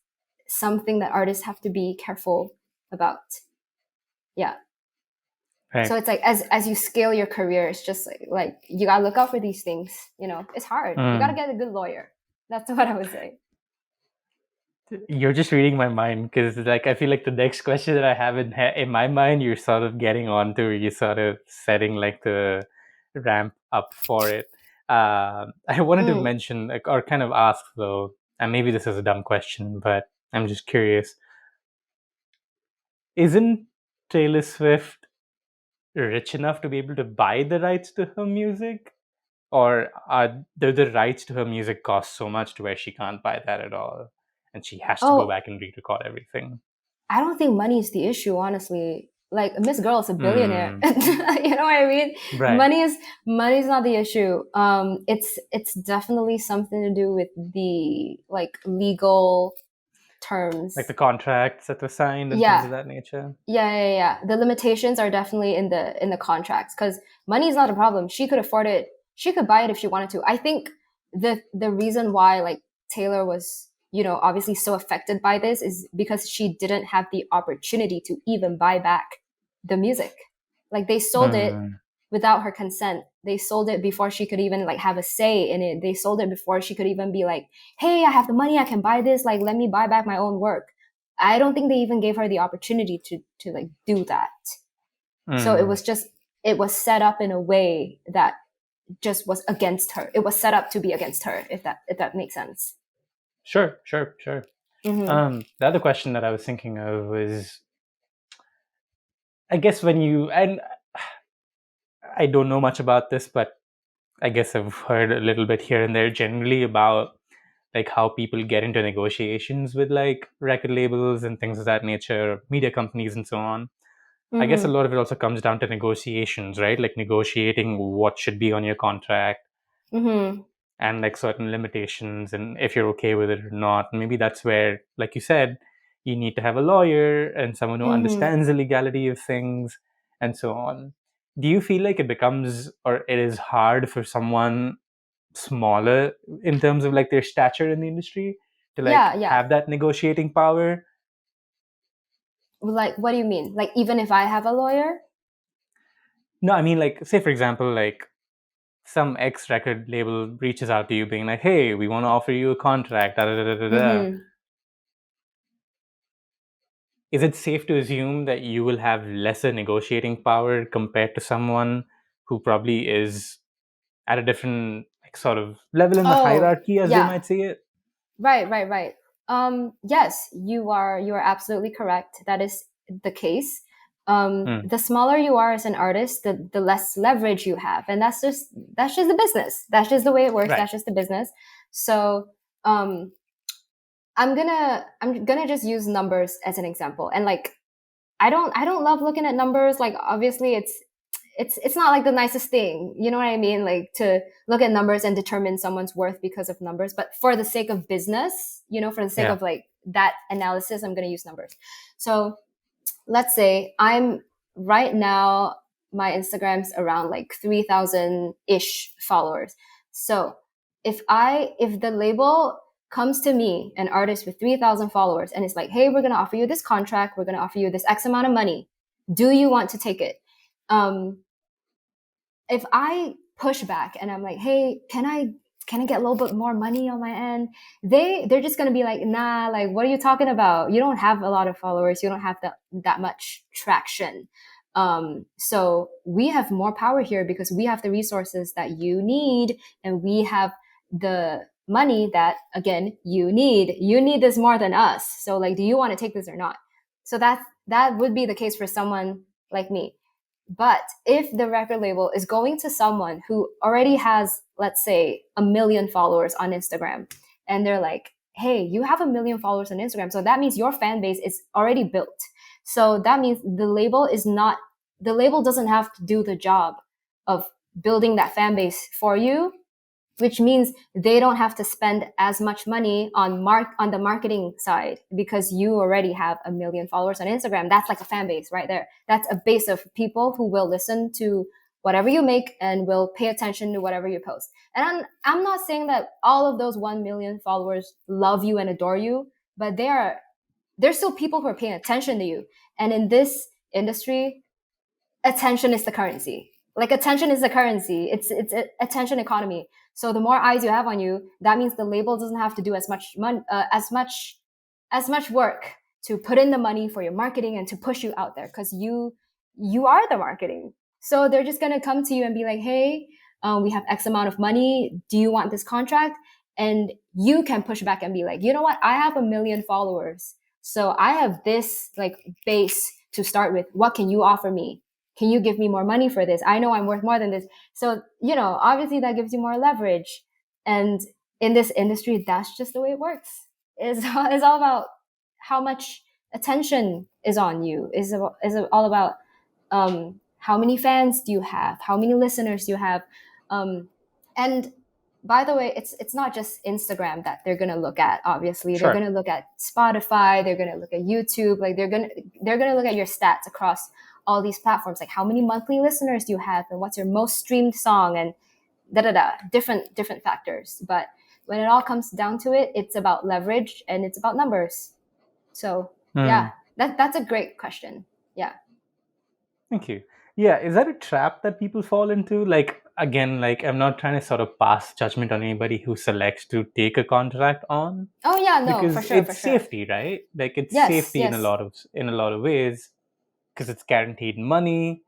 something that artists have to be careful about. Yeah. Right. So it's like as you scale your career, it's just like you gotta look out for these things. You know, it's hard. You gotta get a good lawyer. That's what I would say. You're just reading my mind, because like I feel like the next question that I have in my mind, you're sort of getting onto, you're sort of setting like the ramp up for it. I wanted to mention, like, or kind of ask though, and maybe this is a dumb question, but I'm just curious. Isn't Taylor Swift rich enough to be able to buy the rights to her music? Or are the rights to her music cost so much to where she can't buy that at all, and she has to go back and re-record everything? I don't think money is the issue, honestly. Like, Miss Girl is a billionaire. You know what I mean? Right. Money is not the issue. It's definitely something to do with the like legal terms, like the contracts that were signed and things of that nature. Yeah. The limitations are definitely in the contracts, because money is not a problem. She could afford it. She could buy it if she wanted to. I think the reason why like Taylor was, you know, obviously so affected by this is because she didn't have the opportunity to even buy back the music. Like, they sold it without her consent. They sold it before she could even like have a say in it. They sold it before she could even be like, hey, I have the money, I can buy this, like let me buy back my own work. I don't think they even gave her the opportunity to like do that. So it was set up in a way that just was against her. It was set up to be against her, if that makes sense. Sure. Mm-hmm. The other question that I was thinking of was, I guess when you, and I don't know much about this, but I guess I've heard a little bit here and there generally about like how people get into negotiations with like record labels and things of that nature, media companies and so on. I guess a Mm-hmm. lot of it also comes down to negotiations, right? Like negotiating what should be on your contract Mm-hmm. and like certain limitations and if you're okay with it or not. Maybe that's where, like you said, you need to have a lawyer and someone who Mm-hmm. understands the legality of things and so on. Do you feel like it becomes or it is hard for someone smaller in terms of like their stature in the industry to like Yeah, yeah. have that negotiating power? Like, what do you mean? Like, even if I have a lawyer? No, I mean, like, say for example, like some ex record label reaches out to you being like, hey, we want to offer you a contract, da, da, da, da, da, da. Mm-hmm. Is it safe to assume that you will have lesser negotiating power compared to someone who probably is at a different like, sort of level in the Oh, hierarchy, as they yeah. might say it? Right, right, right. Yes, you are absolutely correct. That is the case. Hmm. The smaller you are as an artist, the less leverage you have, and that's just the business. That's just the way it works. Right. That's just the business. So, um, I'm gonna just use numbers as an example, and like I don't love looking at numbers. Like obviously, it's not like the nicest thing. You know what I mean? Like to look at numbers and determine someone's worth because of numbers. But for the sake of business, you know, for the sake Yeah. of like that analysis, I'm going to use numbers. So let's say I'm right now, my Instagram's around like 3,000 ish followers. So if the label comes to me, an artist with 3,000 followers, and it's like, hey, we're going to offer you this contract, we're going to offer you this X amount of money. Do you want to take it? If I push back and I'm like, hey, can I get a little bit more money on my end? They're just gonna be like, nah, like what are you talking about? You don't have a lot of followers, you don't have that much traction. So we have more power here because we have the resources that you need, and we have the money that again you need. You need this more than us. So like, do you want to take this or not? So that would be the case for someone like me. But if the record label is going to someone who already has, let's say, 1 million followers on Instagram, and they're like, hey, you have 1 million followers on Instagram. So that means your fan base is already built. So that means the label doesn't have to do the job of building that fan base for you, which means they don't have to spend as much money on the marketing side because you already have 1 million followers on Instagram. That's like a fan base right there. That's a base of people who will listen to whatever you make and will pay attention to whatever you post. And I'm not saying that all of those 1 million followers love you and adore you, but there's still people who are paying attention to you. And in this industry, attention is the currency. Like attention is the currency. It's a attention economy. So the more eyes you have on you, that means the label doesn't have to do as much as much work to put in the money for your marketing and to push you out there because you are the marketing. So they're just gonna come to you and be like, hey, we have X amount of money. Do you want this contract? And you can push back and be like, you know what? I have 1 million followers, so I have this like base to start with. What can you offer me? Can you give me more money for this? I know I'm worth more than this. So, you know, obviously that gives you more leverage. And in this industry, that's just the way it works. It's all about how much attention is on you. Is all about how many fans do you have? How many listeners do you have? And by the way, it's not just Instagram that they're gonna look at. Obviously, they're Sure. gonna look at Spotify. They're gonna look at YouTube. Like they're gonna look at your stats across all these platforms. Like how many monthly listeners do you have, and what's your most streamed song, and da da da. Different factors. But when it all comes down to it, it's about leverage and it's about numbers. So Hmm. yeah, that's a great question. Yeah. Thank you. Yeah, is that a trap that people fall into? Like, again, like, I'm not trying to sort of pass judgment on anybody who selects to take a contract on, Oh yeah, no, for because sure, for it's sure. safety, right? Like, it's Yes, safety yes. in a lot of ways, because it's guaranteed money.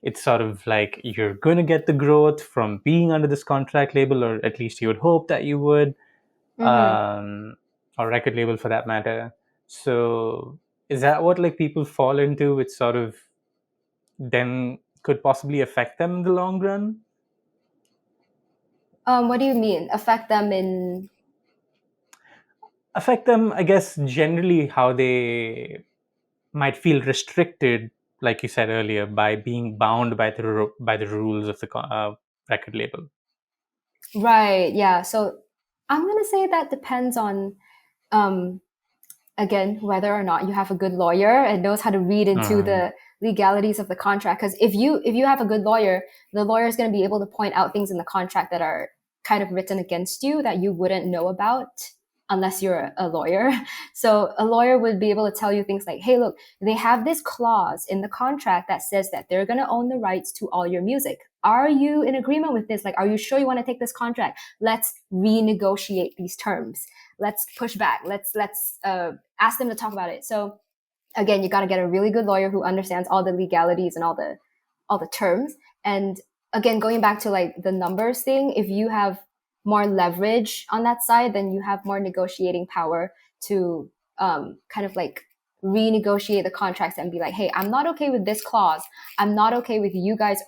It's sort of like you're going to get the growth from being under this contract label, or at least you would hope that you would, Mm-hmm. or record label for that matter. So is that what like people fall into, which sort of then could possibly affect them in the long run? What do you mean? Affect them in? Affect them, I guess, generally how they might feel restricted, like you said earlier, by being bound by by the rules of the record label. Right, yeah. So I'm gonna say that depends on um again whether or not you have a good lawyer and knows how to read into Mm-hmm. the legalities of the contract. Because if you have a good lawyer, the lawyer is going to be able to point out things in the contract that are kind of written against you that you wouldn't know about unless you're a lawyer. So a lawyer would be able to tell you things like, hey, look, they have this clause in the contract that says that they're going to own the rights to all your music. Are you in agreement with this? Like, are you sure you want to take this contract? Let's renegotiate these terms. Let's push back. Let's ask them to talk about it. So again, you got to get a really good lawyer who understands all the legalities and all the terms. And again, going back to like the numbers thing, if you have more leverage on that side, then you have more negotiating power to kind of like renegotiate the contracts and be like, hey, I'm not okay with this clause. I'm not okay with you guys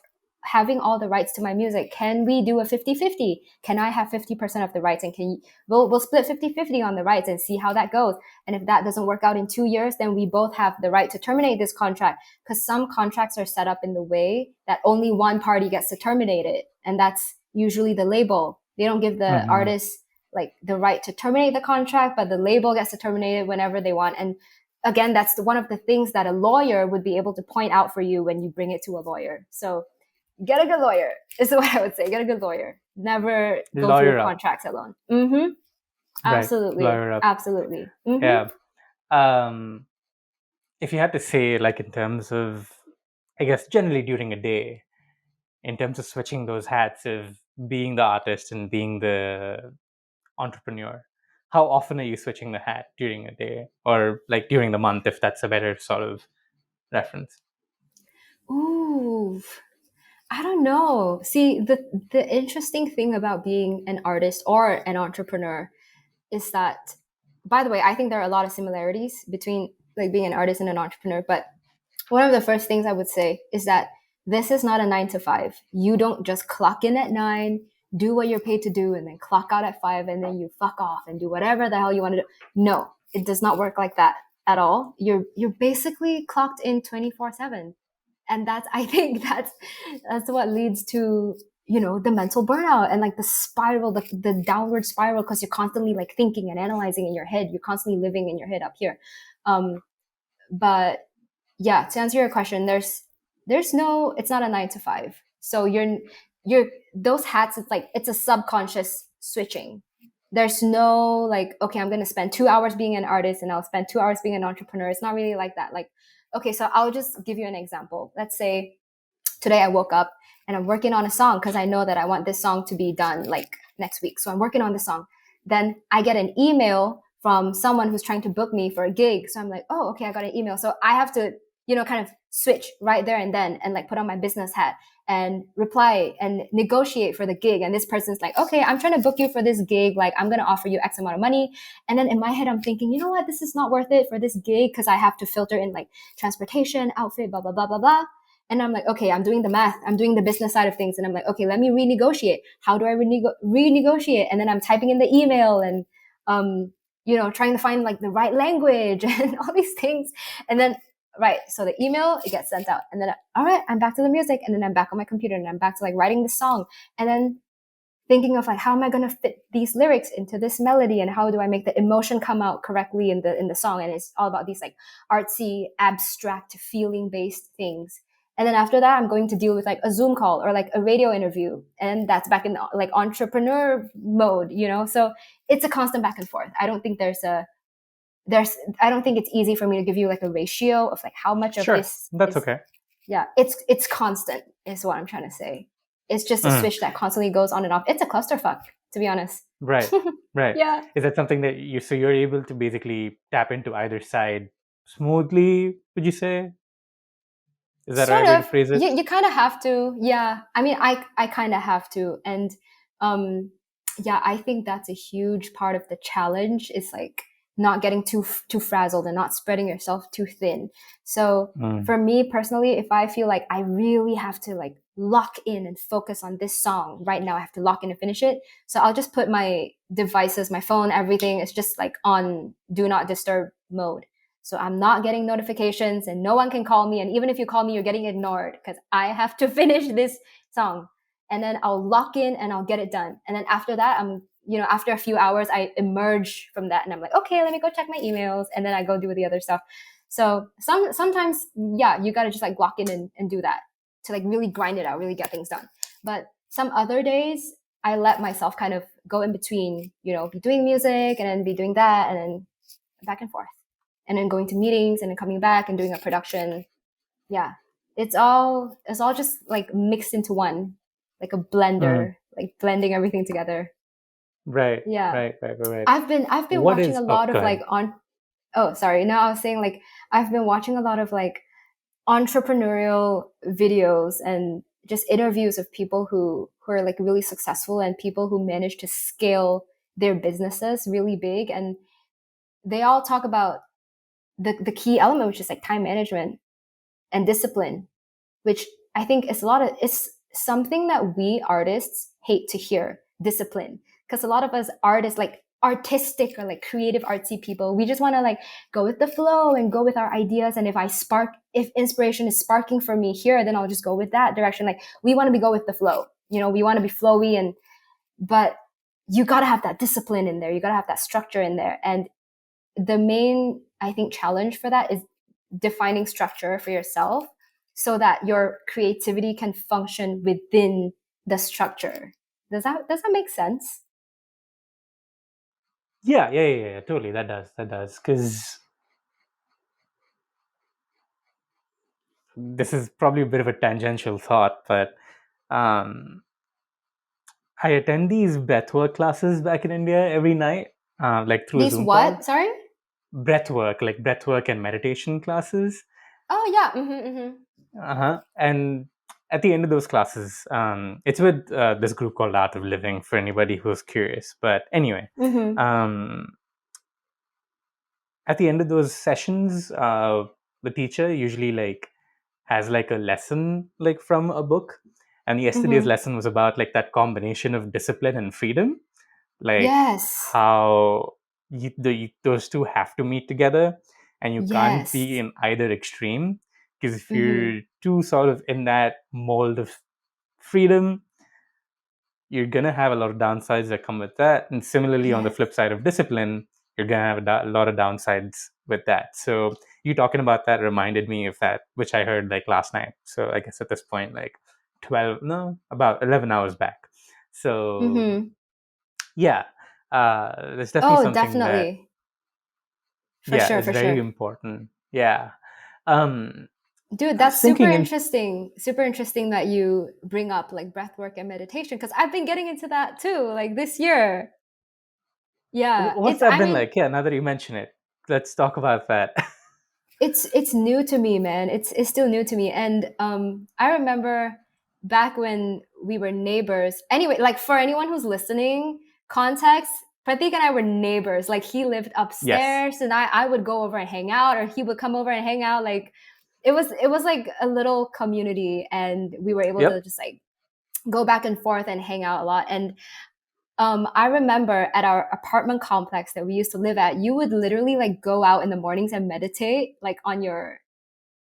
having all the rights to my music. Can we do a 50-50? Can I have 50% of the rights? And we'll split 50-50 on the rights and see how that goes. And if that doesn't work out in 2 years, then we both have the right to terminate this contract, because some contracts are set up in the way that only one party gets to terminate it. And that's usually the label. They don't give the Mm-hmm. artist like the right to terminate the contract, but the label gets to terminate it whenever they want. And again, that's one of the things that a lawyer would be able to point out for you when you bring it to a lawyer. So get a good lawyer is what I would say. Get a good lawyer. Never go through Lawyer up, contracts alone. Mm-hmm. right? Absolutely. Lawyer up. Absolutely. Mm-hmm. Yeah. Um, if you had to say, like, in terms of, I guess, generally during a day, in terms of switching those hats of being the artist and being the entrepreneur, how often are you switching the hat during a day, or like during the month, if that's a better sort of reference? Ooh, I don't know. See, the interesting thing about being an artist or an entrepreneur is that, by the way, I think there are a lot of similarities between like being an artist and an entrepreneur. But one of the first things I would say is that this is not a 9 to 5. You don't just clock in at 9, do what you're paid to do, and then clock out at 5, and then you fuck off and do whatever the hell you want to do. No, it does not work like that at all. You're basically clocked in 24/7, and that's I think that's what leads to the mental burnout and like the spiral, the downward spiral, because you're constantly like thinking and analyzing in your head. You're constantly living in your head up here. But yeah, to answer your question, there's no, it's not a 9 to 5. So you're those hats, it's like it's a subconscious switching. There's no like, okay, I'm gonna spend 2 hours being an artist and I'll spend 2 hours being an entrepreneur. It's not really like that. Like, okay, so I'll just give you an example. Let's say today I woke up and I'm working on a song because I know that I want this song to be done like next week. So I'm working on the song. Then I get an email from someone who's trying to book me for a gig. So I'm like, oh, okay, I got an email. So I have to, kind of switch right there and then and like put on my business hat and reply and negotiate for the gig. And this person's like, okay, I'm trying to book you for this gig. Like, I'm going to offer you X amount of money. And then in my head, I'm thinking, you know what? This is not worth it for this gig because I have to filter in like transportation, outfit, blah, blah, blah, blah, blah. And I'm like, okay, I'm doing the math. I'm doing the business side of things. And I'm like, okay, let me renegotiate. How do I renegotiate? And then I'm typing in the email and, trying to find like the right language and all these things. And then, right. So the email, it gets sent out. And then, all right, I'm back to the music. And then I'm back on my computer and I'm back to like writing the song. And then thinking of like, how am I going to fit these lyrics into this melody? And how do I make the emotion come out correctly in the song? And it's all about these like artsy, abstract, feeling based things. And then after that, I'm going to deal with like a Zoom call or like a radio interview. And that's back in like entrepreneur mode. So it's a constant back and forth. I don't think I don't think it's easy for me to give you like a ratio of like how much of Sure, this that's is, okay. yeah, it's constant is what I'm trying to say. It's just a switch that constantly goes on and off. It's a clusterfuck, to be honest. Right, right. Yeah. Is that something that you're able to basically tap into either side smoothly, would you say? Is that the Sort right way to of. phrase it? You kind of have to. Yeah. I mean, I kind of have to. And um yeah, I think that's a huge part of the challenge is like not getting too frazzled and not spreading yourself too thin. So Mm. for me personally, if I feel like I really have to like lock in and focus on this song right now, I have to lock in and finish it. So I'll just put my devices, my phone, everything is just like on do not disturb mode. So I'm not getting notifications and no one can call me. And even if you call me, you're getting ignored because I have to finish this song. And then I'll lock in and I'll get it done. And then after that, after a few hours, I emerge from that and I'm like, okay, let me go check my emails. And then I go do the other stuff. So sometimes, yeah, you got to just like lock in and do that to like really grind it out, really get things done. But some other days, I let myself kind of go in between, be doing music and then be doing that and then back and forth and then going to meetings and then coming back and doing a production. Yeah. It's all just like mixed into one, like a Mm. blender, like blending everything together. Right, Yeah. right, right, right, right. I've been What watching a is? Oh, lot go of like ahead. on oh sorry, no, I was saying like I've been watching a lot of like entrepreneurial videos and just interviews of people who are like really successful and people who manage to scale their businesses really big, and they all talk about the key element, which is like time management and discipline, which I think is it's something that we artists hate to hear, discipline. Because a lot of us artists, like artistic or like creative artsy people, we just want to like go with the flow and go with our ideas. And if inspiration is sparking for me here, then I'll just go with that direction. Like we want to go with the flow, we want to be flowy but you got to have that discipline in there. You got to have that structure in there. And the main, I think, challenge for that is defining structure for yourself so that your creativity can function within the structure. Does that make sense? Yeah, yeah, yeah, yeah, totally. That does. Because this is probably a bit of a tangential thought, but um, I attend these breathwork classes back in India every night, like through a These Zoom call. what? Sorry? Breathwork and meditation classes. Oh yeah. Mm-hmm, Uh-huh. And at the end of those classes, it's with this group called Art of Living for anybody who's curious. But anyway, mm-hmm. um, at the end of those sessions, the teacher usually like has like a lesson like from a book. And yesterday's Mm-hmm. lesson was about like that combination of discipline and freedom, like Yes. how those two have to meet together, and you can't be Yes. in either extreme. Because if Mm-hmm. you're too sort of in that mold of freedom, you're gonna have a lot of downsides that come with that. And similarly, on the Yes. flip side of discipline, you're gonna have a lot of downsides with that. So you talking about that reminded me of that, which I heard like last night. So I guess at this point, like 12, no, about 11 hours back. So Mm-hmm. yeah, there's definitely Oh, something that, definitely. For yeah, sure, is for very sure. important. Yeah. um Dude, I was that's super thinking in interesting. Super interesting that you bring up like breath work and meditation because I've been getting into that too, like this year. Yeah, what's that been like? Yeah, now that you mention it, let's talk about that. it's new to me, man. It's still new to me. And I remember back when we were neighbors. Anyway, like for anyone who's listening, context, Pratik and I were neighbors. Like he lived Yes. upstairs and I would go over and hang out or he would come over and hang out. Like it was like a little community and we were able to Yep. just like go back and forth and hang out a lot. And I remember at our apartment complex that we used to live at, you would literally like go out in the mornings and meditate like on your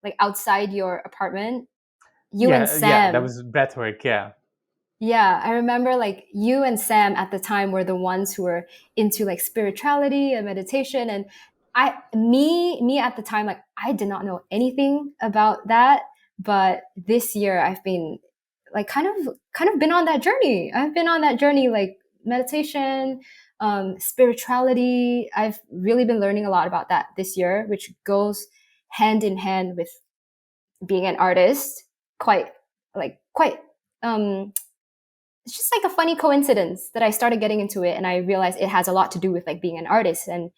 like outside your apartment. You and Yeah, yeah, that Sam. was breathwork. Yeah. Yeah, I remember like you and Sam at the time were the ones who were into like spirituality and meditation. And me at the time, like I did not know anything about that. But this year I've been like kind of been on that journey. I've been on that journey, like meditation, spirituality. I've really been learning a lot about that this year, which goes hand in hand with being an artist, quite quite it's just like a funny coincidence that I started getting into it, and I realized it has a lot to do with like being an artist and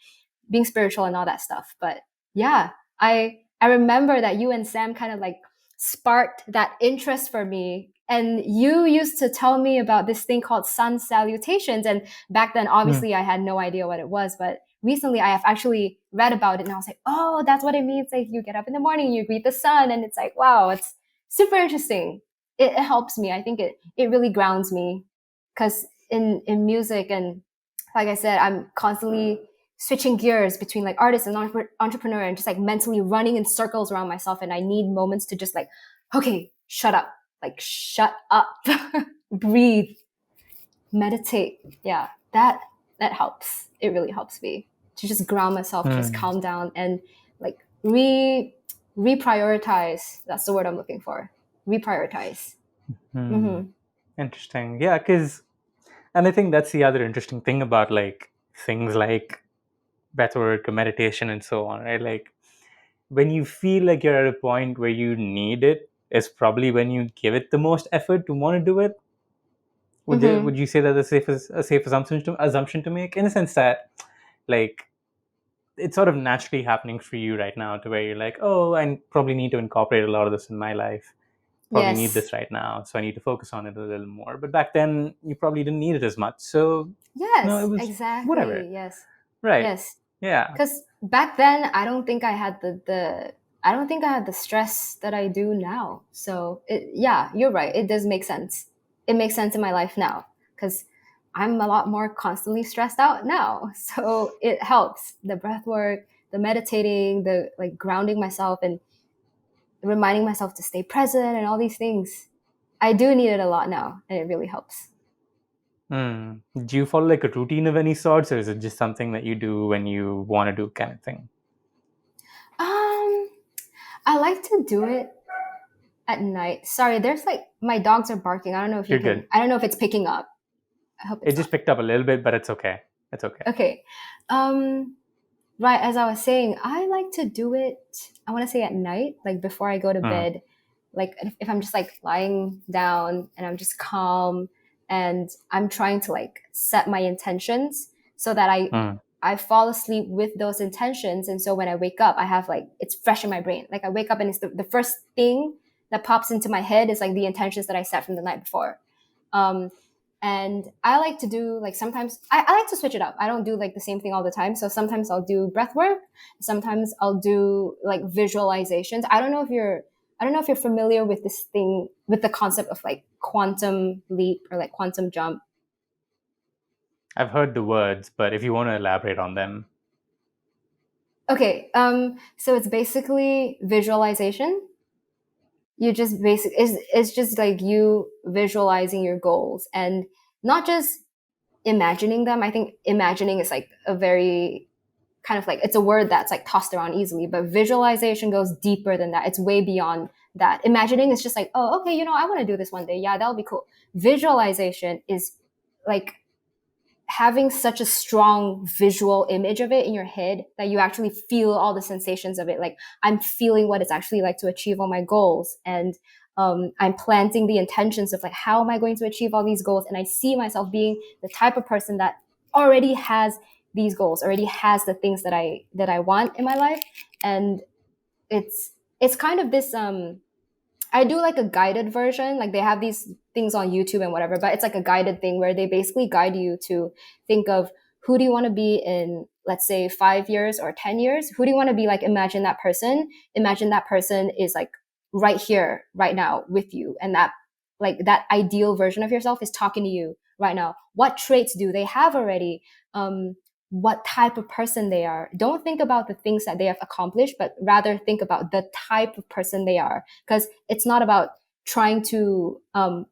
being spiritual and all that stuff. But yeah, I remember that you and Sam kind of like sparked that interest for me. And you used to tell me about this thing called sun salutations. And back then, Hmm. obviously, I had no idea what it was. But recently, I have actually read about it, and I was like, oh, that's what it means. Like, you get up in the morning, you greet the sun, and it's like, wow, it's super interesting. It helps me. I think it really grounds me because in music, and like I said, I'm constantly switching gears between like artist and entrepreneur, and just like mentally running in circles around myself. And I need moments to just like, okay, shut up, like shut up, breathe, meditate. Yeah, that helps. It really helps me to just ground myself, to just Hmm. calm down and like reprioritize. That's the word I'm looking for. Reprioritize. Hmm. Mm-hmm. Interesting. Yeah, and I think that's the other interesting thing about like things like breathwork or meditation and so on, right? Like when you feel like you're at a point where you need it, is probably when you give it the most effort to want to do it. Mm-hmm. Would you say that a safe assumption to make, in the sense that like it's sort of naturally happening for you right now, to where you're like, oh, I probably need to incorporate a lot of this in my life. Probably need Yes. this right now, so I need to focus on it a little more. But back then, you probably didn't need it as much, so no, it Yes. was whatever. Exactly. Yes. Right? Yes. Yeah. Because back then I don't think I had the I don't think I had the stress that I do now. So yeah, you're right. It does make sense. It makes sense in my life now because I'm a lot more constantly stressed out now. So it helps. The breath work, the meditating, the like grounding myself and reminding myself to stay present and all these things. I do need it a lot now, and it really helps. Do you follow like a routine of any sorts, or is it just something that you do when you want to do, kind of thing? Um, I like to do it at night. Sorry, there's like my dogs are barking. I don't know if you You're can. good. I don't know if it's picking up. I hope It it's just not. picked up a little bit, but it's okay. It's okay. Okay. Um, right. As I was saying, I like to do it. I want to say at night, like before I go to Mm, bed. Like if I'm just like lying down and I'm just calm and I'm trying to like set my intentions so that mm, I fall asleep with those intentions. And so when I wake up, I have like, it's fresh in my brain. Like I wake up and it's the first thing that pops into my head is like the intentions that I set from the night before. Um, and I like to do like sometimes I like to switch it up. I don't do like the same thing all the time. So sometimes I'll do breath work. Sometimes I'll do like visualizations. I don't know if you're familiar with this thing with the concept of like quantum leap or like quantum jump. I've heard the words, but if you want to elaborate on them. Okay, so it's basically visualization. You just it's just like you visualizing your goals and not just imagining them. I think imagining is like a very kind of like it's a word that's like tossed around easily, but visualization goes deeper than that. It's way beyond that. Imagining is just like, oh, okay, I want to do this one day. Yeah, that'll be cool. Visualization is like having such a strong visual image of it in your head that you actually feel all the sensations of it. Like I'm feeling what it's actually like to achieve all my goals, and I'm planting the intentions of like how am I going to achieve all these goals, and I see myself being the type of person that already has these goals, already has the things that I want in my life, and it's kind of this I do like a guided version. Like they have these things on YouTube and whatever, but it's like a guided thing where they basically guide you to think of who do you want to be in, let's say 5 years or 10 years? Who do you want to be like? Imagine that person. Imagine that person is like right here, right now with you. And that like that ideal version of yourself is talking to you right now. What traits do they have already? What type of person they are. Don't think about the things that they have accomplished, but rather think about the type of person they are. Because it's not about trying to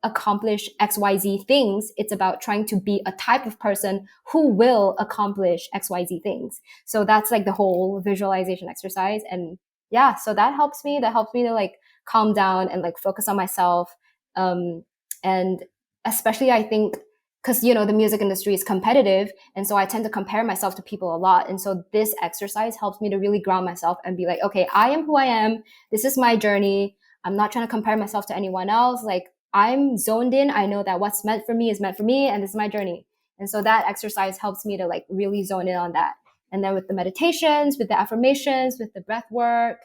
accomplish XYZ things. It's about trying to be a type of person who will accomplish XYZ things. So that's like the whole visualization exercise. And yeah, so that helps me. That helps me to like calm down and like focus on myself. Um, and especially, I think, because the music industry is competitive, and so I tend to compare myself to people a lot, and so this exercise helps me to really ground myself and be like, okay, I am who I am, this is my journey, I'm not trying to compare myself to anyone else, like I'm zoned in, I know that what's meant for me is meant for me, and this is my journey. And so that exercise helps me to like really zone in on that. And then with the meditations, with the affirmations, with the breath work,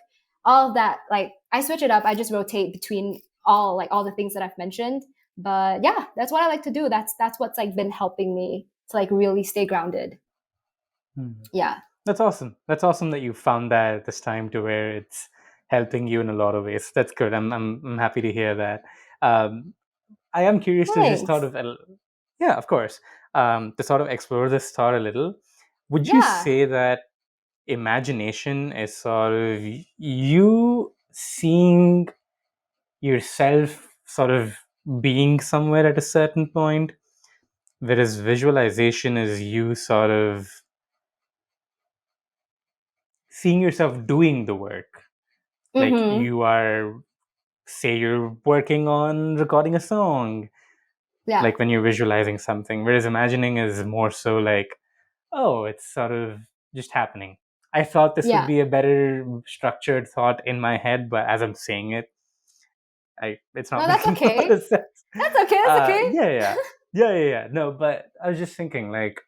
all of that, like I switch it up. I just rotate between all the things that I've mentioned. But yeah, that's what I like to do. That's what's like been helping me to like really stay grounded. Hmm. Yeah. That's awesome. That's awesome that you found that at this time to where it's helping you in a lot of ways. That's good. I'm happy to hear that. Um, I am curious to just sort Thanks. of, yeah, of course, to sort of explore this thought a little. Would you Yeah. say that imagination is sort of you seeing yourself sort of being somewhere at a certain point, whereas visualization is you sort of seeing yourself doing the work? Like Mm-hmm. you are, say, you're working on recording a song, Yeah. like when you're visualizing something, whereas imagining is more so like, oh, it's sort of just happening. I thought this would Yeah. be a better structured thought in my head, but as I'm saying it, it's not No, that's making a lot okay. of sense. That's okay. That's okay. Yeah. No, but I was just thinking, like,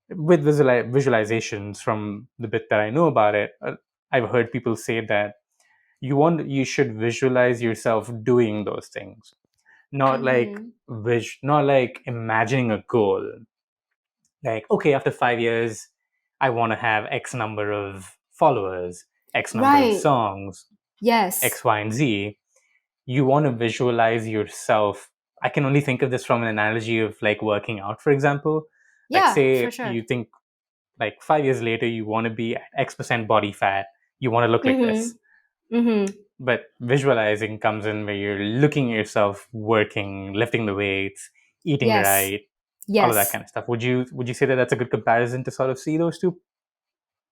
with visualizations, from the bit that I know about it, I've heard people say that you should visualize yourself doing those things, not like Mm-hmm. not like imagining a goal. Like, okay, after 5 years, I want to have X number of followers, X number of Right. songs, Yes. X, Y, and Z. You want to visualize yourself. I can only think of this from an analogy of like working out, for example. Like, Yeah, for say sure. you think like 5 years later, you want to be at X% body fat, you want to look like this. Mm-hmm. Mm-hmm. But visualizing comes in where you're looking at yourself working, lifting the weights, eating Yes. right, all of that Yes. kind of stuff. Would you say that that's a good comparison to sort of see those two?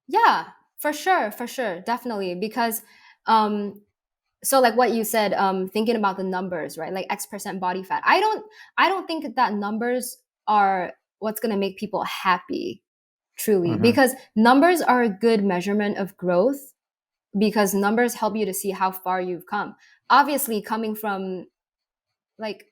Yeah, for sure, for sure, definitely. Because um so like what you said, thinking about the numbers, right? Like X% body fat. I don't think that numbers are what's gonna make people happy, truly. Mm-hmm. Because numbers are a good measurement of growth, because numbers help you to see how far you've come. Obviously, coming from like,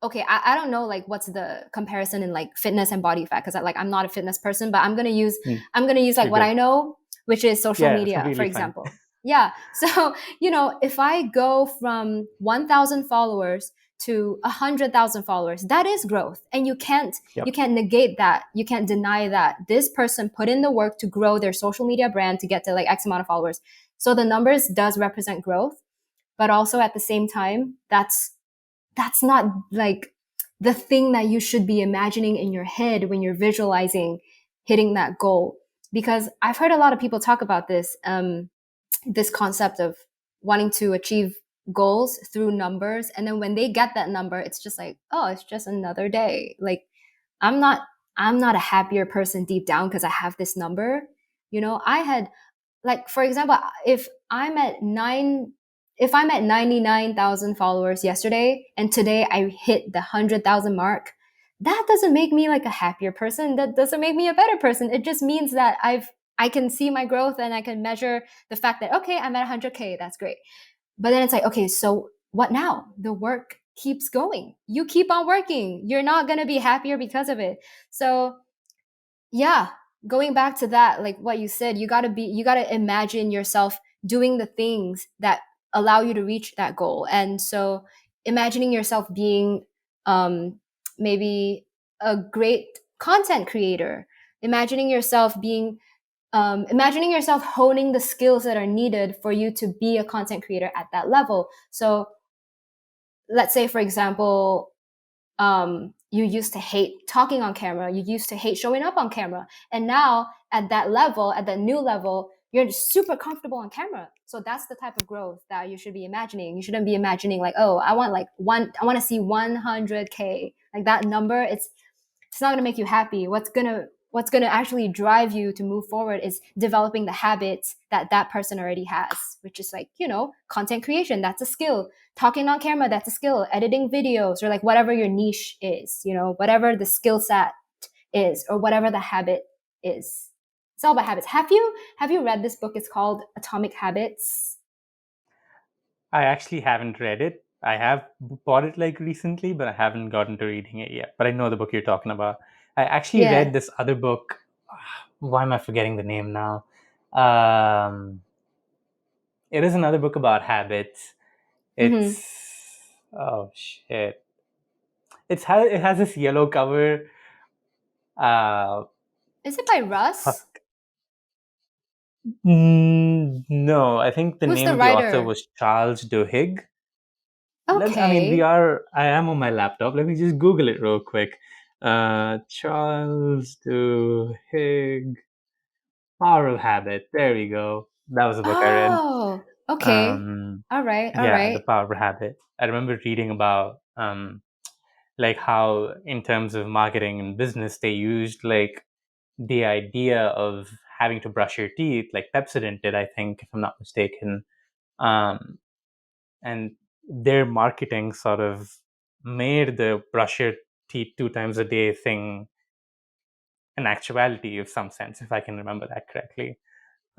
okay, I don't know like what's the comparison in like fitness and body fat, because like I'm not a fitness person, but I'm gonna use like You're what good. I know, which is social Yeah, it's media, for completely fine. example. Yeah. So if I go from 1,000 followers to 100,000 followers, that is growth, and you Yep. can't negate that. You can't deny that this person put in the work to grow their social media brand to get to like X amount of followers. So the numbers does represent growth, but also at the same time, that's not like the thing that you should be imagining in your head when you're visualizing hitting that goal. Because I've heard a lot of people talk about this concept of wanting to achieve goals through numbers, and then when they get that number, it's just like, oh, it's just another day. Like i'm not I'm not a happier person deep down because I have this number. I had, like, for example, if I'm at 99,000 followers yesterday and today I hit the 100,000 mark, that doesn't make me like a happier person. That doesn't make me a better person. It just means that I can see my growth and I can measure the fact that, okay, I'm at 100K. That's great. But then it's like, okay, so what now? The work keeps going. You keep on working. You're not going to be happier because of it. So yeah, going back to that, like what you said, you got to imagine yourself doing the things that allow you to reach that goal. And so imagining yourself being um maybe a great content creator, imagining yourself honing the skills that are needed for you to be a content creator at that level. So let's say, for example, you used to hate talking on camera, you used to hate showing up on camera, and now at that level, at that new level, you're super comfortable on camera. So that's the type of growth that you should be imagining. You shouldn't be imagining like, oh, I want to see 100K, like that number. It's not going to make you happy. What's going to actually drive you to move forward is developing the habits that that person already has, which is like, content creation. That's a skill. Talking on camera, that's a skill. Editing videos, or like whatever your niche is, whatever the skill set is, or whatever the habit is. It's all about habits. Have you read this book? It's called Atomic Habits. I actually haven't read it, I have bought it like recently, but I haven't gotten to reading it yet. But I know the book you're talking about. I actually Yeah. read this other book. Why am I forgetting the name now? Um, it is another book about habits. Mm-hmm. It's oh shit. It has this yellow cover. Uh, Is it by Russ? fuck. No, I think the Who's name the of the author writer? was Charles Duhigg. I mean, Okay. I am on my laptop. Let me just Google it real quick. Charles Duhigg, Power of Habit. There we go. That was the book I read. Oh, okay. Um, All right. All yeah, The right. Power of Habit. I remember reading about like how in terms of marketing and business they used like the idea of having to brush your teeth, like Pepsodent did, I think, if I'm not mistaken. Um, and their marketing sort of made the brush your teeth 2 times a day thing an actuality of some sense, if I can remember that correctly.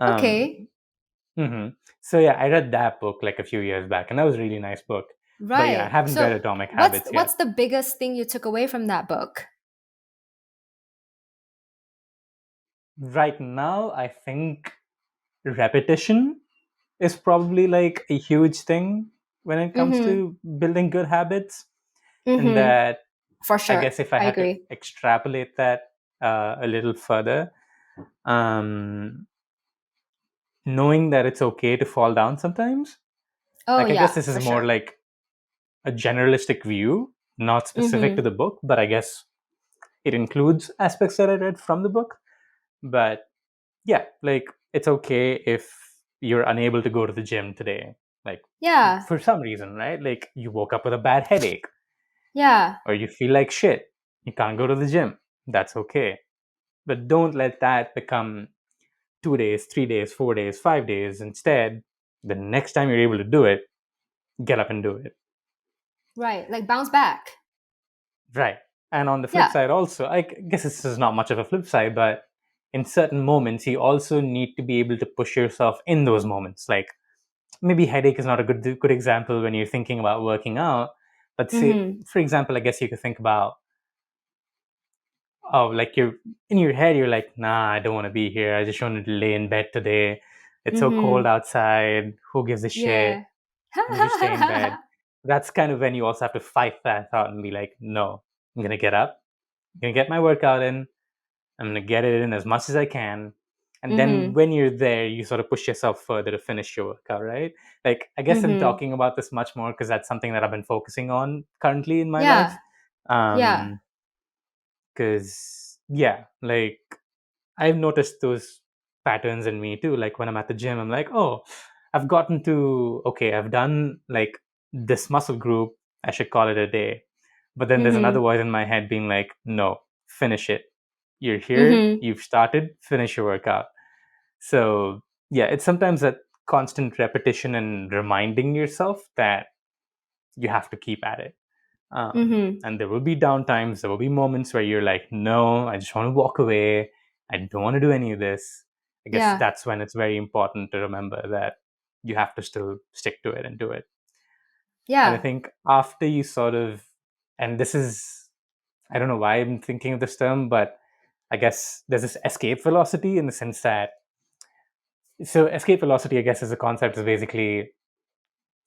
Okay. Um, mhm. So yeah, I read that book like a few years back, and that was a really nice book. But yeah, I Right. haven't read So, Atomic what's Habits yet. what's the biggest thing you took away from that book? Right now, I think repetition is probably like a huge thing when it comes Mm-hmm. to building good habits. And Mm-hmm. that, For I sure. guess, if I I had to agree. extrapolate that a little further, um, knowing that it's okay to fall down sometimes. Oh Like, I guess yeah, this is for more sure. like a generalistic view, not specific to Mm-hmm. the book, but I guess it includes aspects that I read from the book. But yeah, like, it's okay if you're unable to go to the gym today. Like, Yeah. for some reason, right? Like, you woke up with a bad headache Yeah. or you feel like shit. You can't go to the gym. That's okay. But don't let that become 2 days, 3 days, 4 days, 5 days. Instead, the next time you're able to do it, get up and do it. Right. Like bounce back. Right. And on the flip Yeah. side, also, I guess this is not much of a flip side, but in certain moments, you also need to be able to push yourself in those moments. Like maybe headache is not a good example when you're thinking about working out, but say, Mm-hmm. for example, I guess you could think about, oh, like you're in your head, you're like, nah, I don't want to be here. I just want to lay in bed today. It's so cold Mm-hmm. outside. Who gives a shit? Yeah. Let me just stay in bed. That's kind of when you also have to fight that thought and be like, no, I'm gonna get up. I'm gonna get my workout in. I'm gonna get it in as much as I can. And then Mm-hmm. when you're there, you sort of push yourself further to finish your workout, right? Like I guess I'm Mm-hmm. talking about this much more because that's something that I've been focusing on currently in my life. Yeah. Yeah. Um, because yeah, like I've noticed those patterns in me too. Like when I'm at the gym, I'm like, oh, I've gotten to, okay, I've done like this muscle group. I should call it a day. But then there's another Mm-hmm. voice in my head being like, no, finish it. You're here, Mm-hmm. you've started, finish your workout. So yeah, it's sometimes that constant repetition and reminding yourself that you have to keep at it. Mm-hmm. And there will be downtimes, there will be moments where you're like, no, I just want to walk away. I don't want to do any of this. I guess Yeah. that's when it's very important to remember that you have to still stick to it and do it. And I Yeah. think after you sort of, and this is, I don't know why I'm thinking of this term, but I guess there's this escape velocity in the sense that, so escape velocity, I guess, is a concept is basically,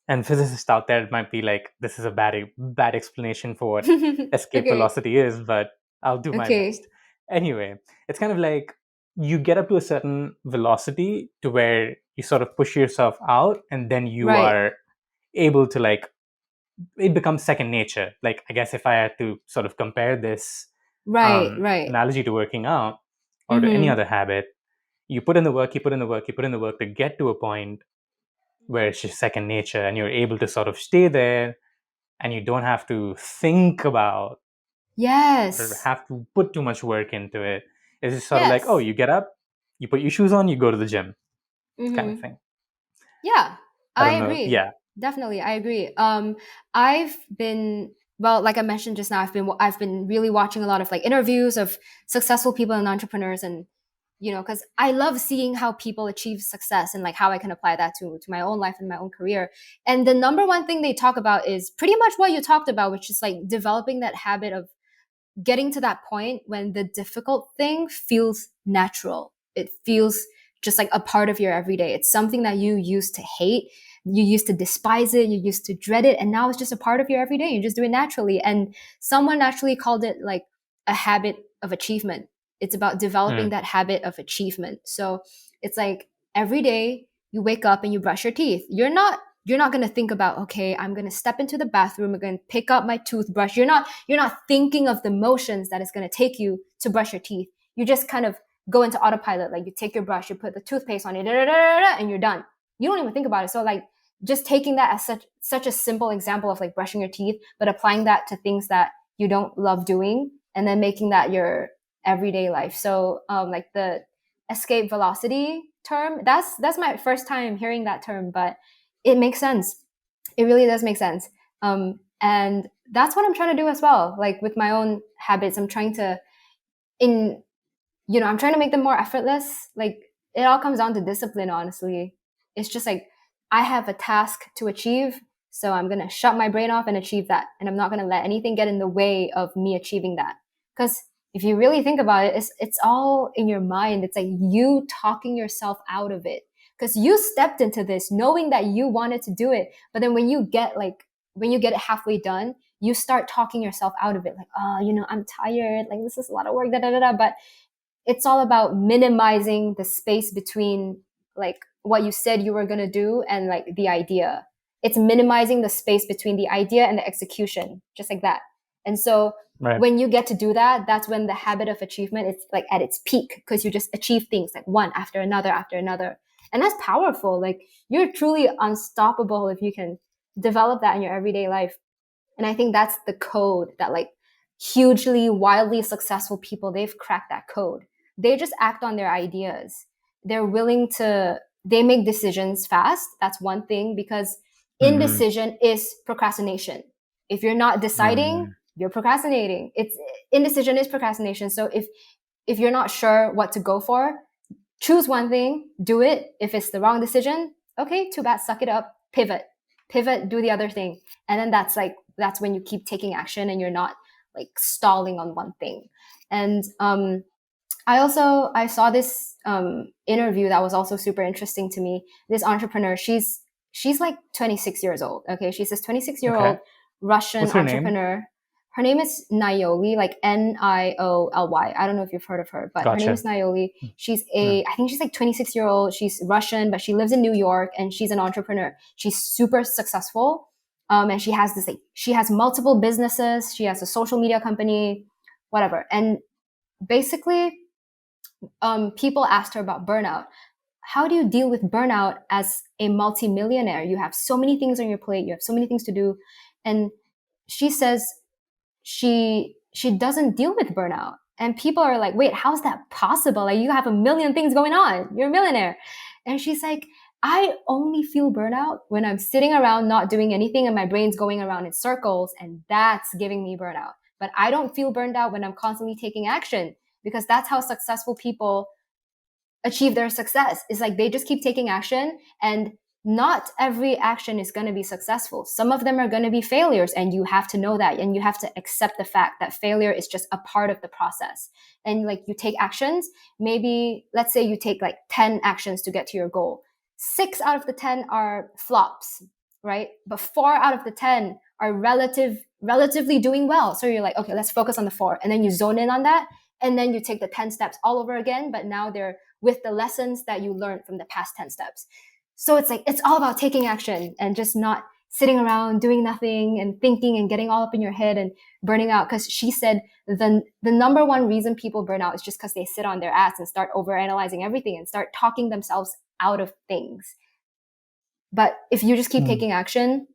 and physicists out there might be like, this is a bad explanation for what escape Okay. velocity is, but I'll do my best. Okay. Anyway, it's kind of like you get up to a certain velocity to where you sort of push yourself out and then you Right. are able to like, it becomes second nature. Like I guess if I had to sort of compare this Right. Right. analogy to working out or to any Mm-hmm. other habit, you put in the work, you put in the work, you put in the work to get to a point where it's just second nature and you're able to sort of stay there and you don't have to think about or Yes. have to put too much work into it. It's just sort of like, oh, Yes. you get up, you put your shoes on, you go to the gym kind of Mm-hmm. thing. Yeah, I I don't know. agree. Yeah. Definitely, I agree. I've been well, like I mentioned just now, I've been really watching a lot of like interviews of successful people and entrepreneurs, and because I love seeing how people achieve success and like how I can apply that to my own life and my own career. And the number one thing they talk about is pretty much what you talked about, which is like developing that habit of getting to that point when the difficult thing feels natural. It feels just like a part of your everyday. It's something that you used to hate, you used to despise it, you used to dread it, and now it's just a part of your everyday. You just do it naturally. And someone actually called it like a habit of achievement. It's about developing that habit of achievement. So it's like every day you wake up and you brush your teeth. You're not going to think about, okay, I'm going to step into the bathroom, I'm going to pick up my toothbrush. You're not thinking of the motions that it's going to take you to brush your teeth. You just kind of go into autopilot. Like you take your brush, you put the toothpaste on it, and you're done. You don't even think about it. So like just taking that as such a simple example of like brushing your teeth, but applying that to things that you don't love doing, and then making that your everyday life. So like the escape velocity term, that's my first time hearing that term, but it makes sense. It really does make sense. And that's what I'm trying to do as well. Like with my own habits, I'm trying to I'm trying to make them more effortless. Like it all comes down to discipline, honestly. It's just like I have a task to achieve, so I'm going to shut my brain off and achieve that. And I'm not going to let anything get in the way of me achieving that. Because if you really think about it, it's all in your mind. It's like you talking yourself out of it. Because you stepped into this knowing that you wanted to do it. But then when you get it halfway done, you start talking yourself out of it. Like, oh, I'm tired. Like, this is a lot of work, da da da da. But it's all about minimizing the space between like what you said you were going to do and like the idea. It's minimizing the space between the idea and the execution, just like that. And so when you get to do that, that's when the habit of achievement is like at its peak, because you just achieve things like one after another after another. And that's powerful. Like you're truly unstoppable if you can develop that in your everyday life. And I think that's the code that like hugely, wildly successful people, they've cracked that code. They just act on their ideas. They make decisions fast. That's one thing, because indecision is procrastination. If you're not deciding, you're procrastinating. Indecision is procrastination. So if you're not sure what to go for, choose one thing, do it. If it's the wrong decision, okay, too bad, suck it up, pivot, do the other thing. And then that's when you keep taking action and you're not like stalling on one thing. And I saw this interview that was also super interesting to me. This entrepreneur, she's like 26 years old. Okay, she's this 26-year-old Russian What's her entrepreneur. Name? Her name is Naoly, like Nioly. I don't know if you've heard of her, but Her name is Naoly. I think she's like 26-year-old. She's Russian, but she lives in New York, and she's an entrepreneur. She's super successful. And she has multiple businesses. She has a social media company, whatever. And basically, people asked her about burnout. How do you deal with burnout as a multimillionaire? You have so many things on your plate. You have so many things to do. And she says she doesn't deal with burnout. And people are like, wait, how's that possible? Like, you have a million things going on. You're a millionaire. And she's like, I only feel burnout when I'm sitting around not doing anything and my brain's going around in circles, and that's giving me burnout. But I don't feel burned out when I'm constantly taking action, because that's how successful people achieve their success. It's like they just keep taking action, and not every action is going to be successful. Some of them are going to be failures, and you have to know that, and you have to accept the fact that failure is just a part of the process. And like you take actions, maybe let's say you take like 10 actions to get to your goal. 6 out of the 10 are flops, right? But 4 out of the 10 are relatively doing well. So you're like, okay, let's focus on the 4. And then you zone in on that. And then you take the 10 steps all over again, but now they're with the lessons that you learned from the past 10 steps. So it's like, it's all about taking action and just not sitting around doing nothing and thinking and getting all up in your head and burning out. Because she said the number one reason people burn out is just because they sit on their ass and start overanalyzing everything and start talking themselves out of things. But if you just keep taking action,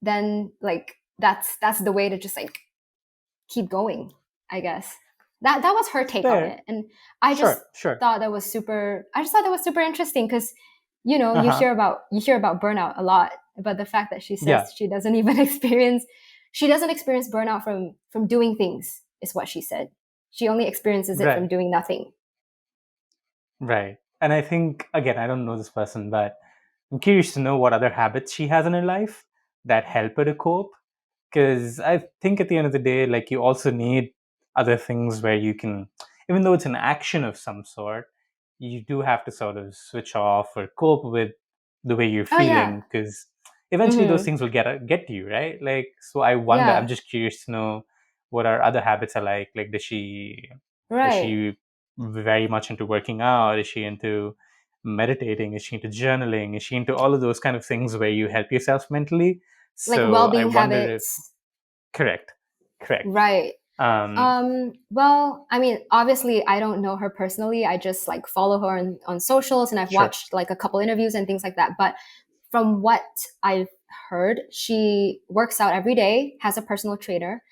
then like that's the way to just like keep going, I guess. That was her take on it. And I just thought that was super interesting, because you hear about burnout a lot, but the fact that she says she doesn't experience burnout from doing things is what she said. She only experiences it from doing nothing. Right. And I think, again, I don't know this person, but I'm curious to know what other habits she has in her life that help her to cope. Because I think at the end of the day, like, you also need other things where you can, even though it's an action of some sort, you do have to sort of switch off or cope with the way you're Oh yeah. feeling, because eventually those Mm-hmm. things will get to you, right? Like, so I wonder, I'm Yeah. just curious to know what our other habits are like. Like, is Right. she very much into working out? Is she into meditating? Is she into journaling? Is she into all of those kind of things where you help yourself mentally? Like So I well-being wonder if habits. correct, correct. Right. Um, Well, I mean, obviously I don't know her personally. I just like follow her on socials and I've sure. watched like a couple interviews and things like that. But from what I've heard, she works out every day, has a personal trainer.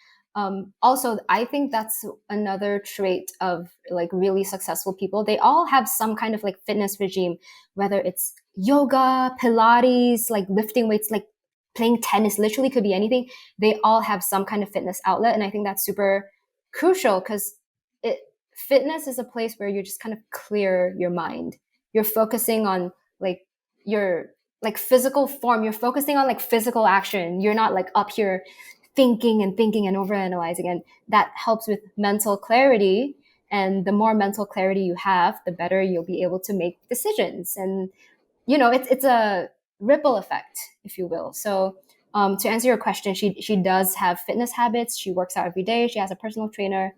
Also, I think that's another trait of like really successful people. They all have some kind of like fitness regime, whether it's yoga, Pilates, like lifting weights, like playing tennis, literally could be anything. They all have some kind of fitness outlet. And I think that's super crucial because it fitness is a place where you just kind of clear your mind. You're focusing on like your like physical form. You're focusing on like physical action. You're not like up here thinking and overanalyzing. And that helps with mental clarity. And the more mental clarity you have, the better you'll be able to make decisions. And it's a ripple effect, if you will. So to answer your question, she does have fitness habits. She works out every day. She has a personal trainer,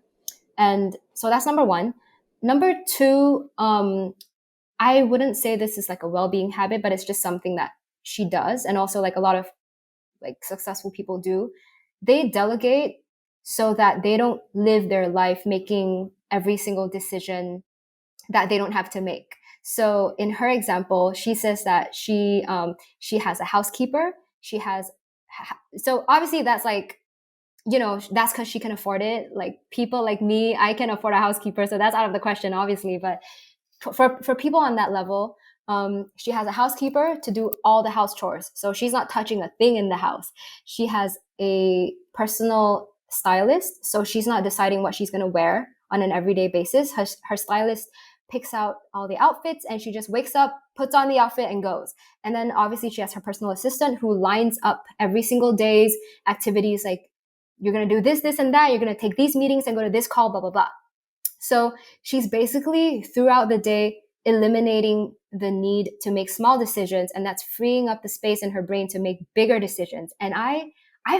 and so that's number one. Number two, I wouldn't say this is like a well-being habit, but it's just something that she does, and also like a lot of like successful people do. They delegate so that they don't live their life making every single decision that they don't have to make. So in her example, she says that she has a housekeeper. She has so obviously that's like that's because she can afford it. Like people like me, I can afford a housekeeper, so that's out of the question, obviously. But for people on that level, she has a housekeeper to do all the house chores, so she's not touching a thing in the house. She has a personal stylist, so she's not deciding what she's going to wear on an everyday basis. Her stylist picks out all the outfits and she just wakes up, puts on the outfit and goes. And then obviously she has her personal assistant who lines up every single day's activities, like you're going to do this and that, you're going to take these meetings and go to this call, blah blah blah. So she's basically throughout the day eliminating the need to make small decisions, and that's freeing up the space in her brain to make bigger decisions. And I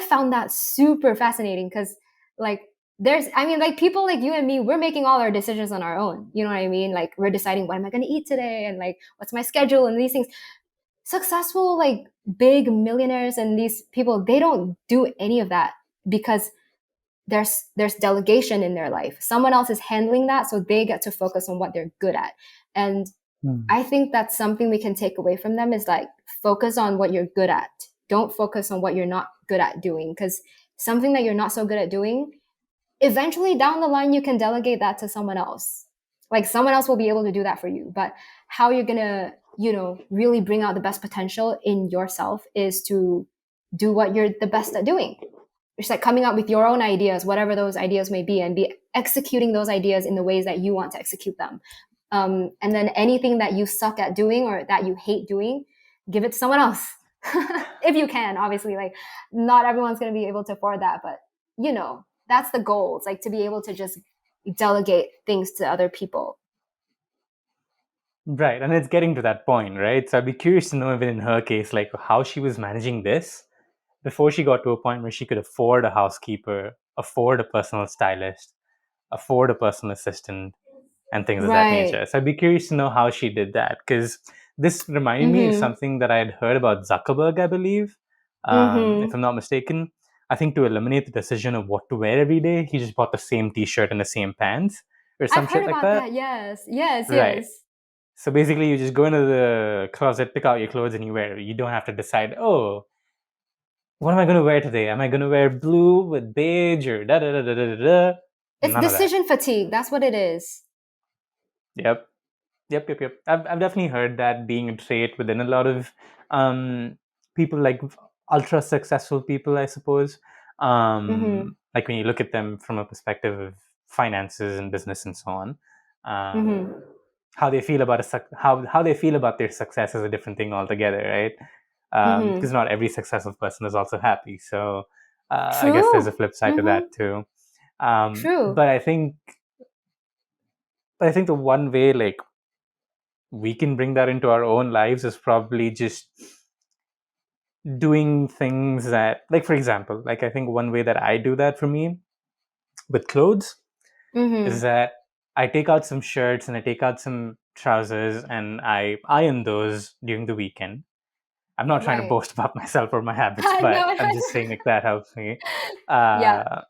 found that super fascinating because like like people like you and me, we're making all our decisions on our own. You know what I mean? Like we're deciding what am I going to eat today and like what's my schedule and these things. Successful like big millionaires and these people, they don't do any of that because there's delegation in their life. Someone else is handling that, so they get to focus on what they're good at. And Hmm. I think that's something we can take away from them is like focus on what you're good at. Don't focus on what you're not good at doing, because something that you're not so good at doing, eventually down the line you can delegate that to someone else. Like someone else will be able to do that for you. But how you're going to, really bring out the best potential in yourself is to do what you're the best at doing. It's like coming up with your own ideas, whatever those ideas may be, and be executing those ideas in the ways that you want to execute them. And then anything that you suck at doing or that you hate doing, give it to someone else. If you can, obviously, like not everyone's going to be able to afford that, but that's the goal. It's like to be able to just delegate things to other people. Right, and it's getting to that point, right? So I'd be curious to know, even in her case, like how she was managing this before she got to a point where she could afford a housekeeper, afford a personal stylist, afford a personal assistant, and things of that Right. nature. So I'd be curious to know how she did that, because this reminded me of Mm-hmm. something that I had heard about Zuckerberg, I believe, if Mm-hmm. I'm not mistaken. I think to eliminate the decision of what to wear every day, he just bought the same T-shirt and the same pants or I've some heard shit like about that. that. Yes. Yes. Right. Yes. So basically, you just go into the closet, pick out your clothes, and you wear it. You don't have to decide, oh, what am I going to wear today? Am I going to wear blue with beige or da da da da da da? It's None of that. decision fatigue. That's what it is. Yep. Yep. I've definitely heard that being a trait within a lot of people, like ultra successful people, I suppose. Mm-hmm. Like when you look at them from a perspective of finances and business and so on. Um, Mm-hmm. how they feel about how they feel about their success is a different thing altogether, right? Because not every successful person is also happy. So I guess there's a True. flip side to that too. True. But I think the one way like we can bring that into our own lives is probably just doing things that, like for example, like I think one way that I do that for me with clothes is that I take out some shirts and I take out some trousers and I iron those during the weekend. I'm not trying to Right. boast about myself or my habits, I but know. I'm just saying like that helps me. Yeah. Uh,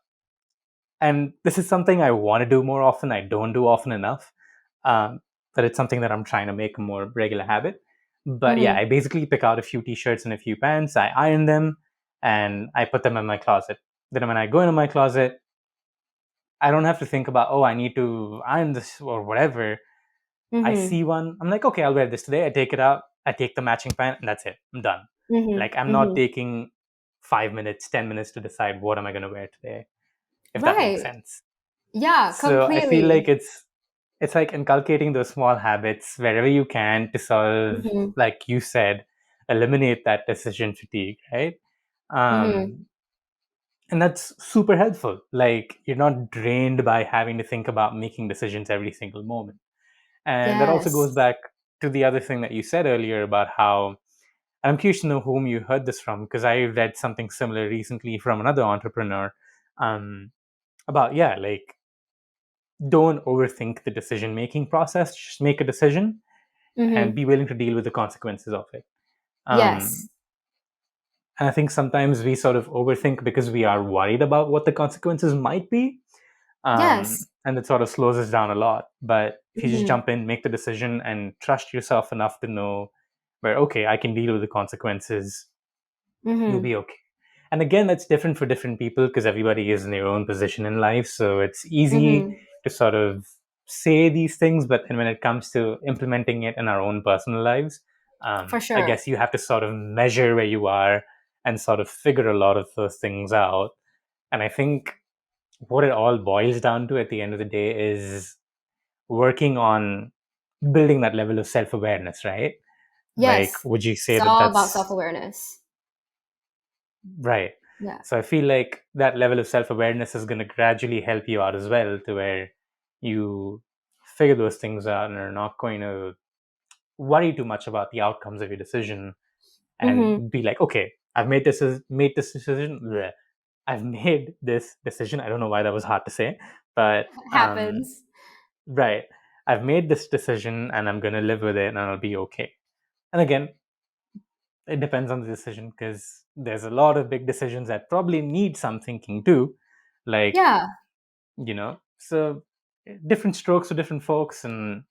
and this is something I want to do more often. I don't do often enough, um, but it's something that I'm trying to make a more regular habit. But yeah, I basically pick out a few t-shirts and a few pants. I iron them, and I put them in my closet. Then when I go into my closet, I don't have to think about, oh, I need to iron this or whatever. I see one, I'm like, okay, I'll wear this today. I take it out, I take the matching pant, and that's it. I'm done. Like I'm not taking 5 minutes, 10 minutes to decide what am I going to wear today, if that makes Right. sense. Yeah, So I feel like completely. it's like inculcating those small habits wherever you can to sort of, Mm-hmm. like you said, eliminate that decision fatigue, right? Mm-hmm. Um, and that's super helpful. Like you're not drained by having to think about making decisions every single moment. And that also goes Yes. back to the other thing that you said earlier about how, I'm curious to know whom you heard this from, because I read something similar recently from another entrepreneur, um, about, yeah, like don't overthink the decision making process. Just make a decision and Mm-hmm. be willing to deal with the consequences of it. Yes. Um, and I think sometimes we sort of overthink because we are worried about what the consequences might be. Yes. And it sort of slows us down a lot. But if you just Mm-hmm. jump in, make the decision, and trust yourself enough to know where, okay, I can deal with the consequences, you'll Mm-hmm. be okay. And again, that's different for different people because everybody is in their own position in life. So it's easy Mm-hmm. to sort of say these things, but then when it comes to implementing it in our own personal lives, For I sure. guess you have to sort of measure where you are and sort of figure a lot of those things out. And I think what it all boils down to at the end of the day is working on building that level of self awareness, right? Like, Yes. would you say It's that all about that's self-awareness. right? Yeah. So I feel like that level of self awareness is going to gradually help you out as well, to where you figure those things out and are not going to worry too much about the outcomes of your decision Mm-hmm. and be like, okay, made this decision. Bleh. I've made this decision. I don't know why that was hard to say, but Happens. right. I've made this decision and I'm going to live with it and I'll be okay. And again, it depends on the decision because there's a lot of big decisions that probably need some thinking too. Like, Yeah. so different strokes for different folks and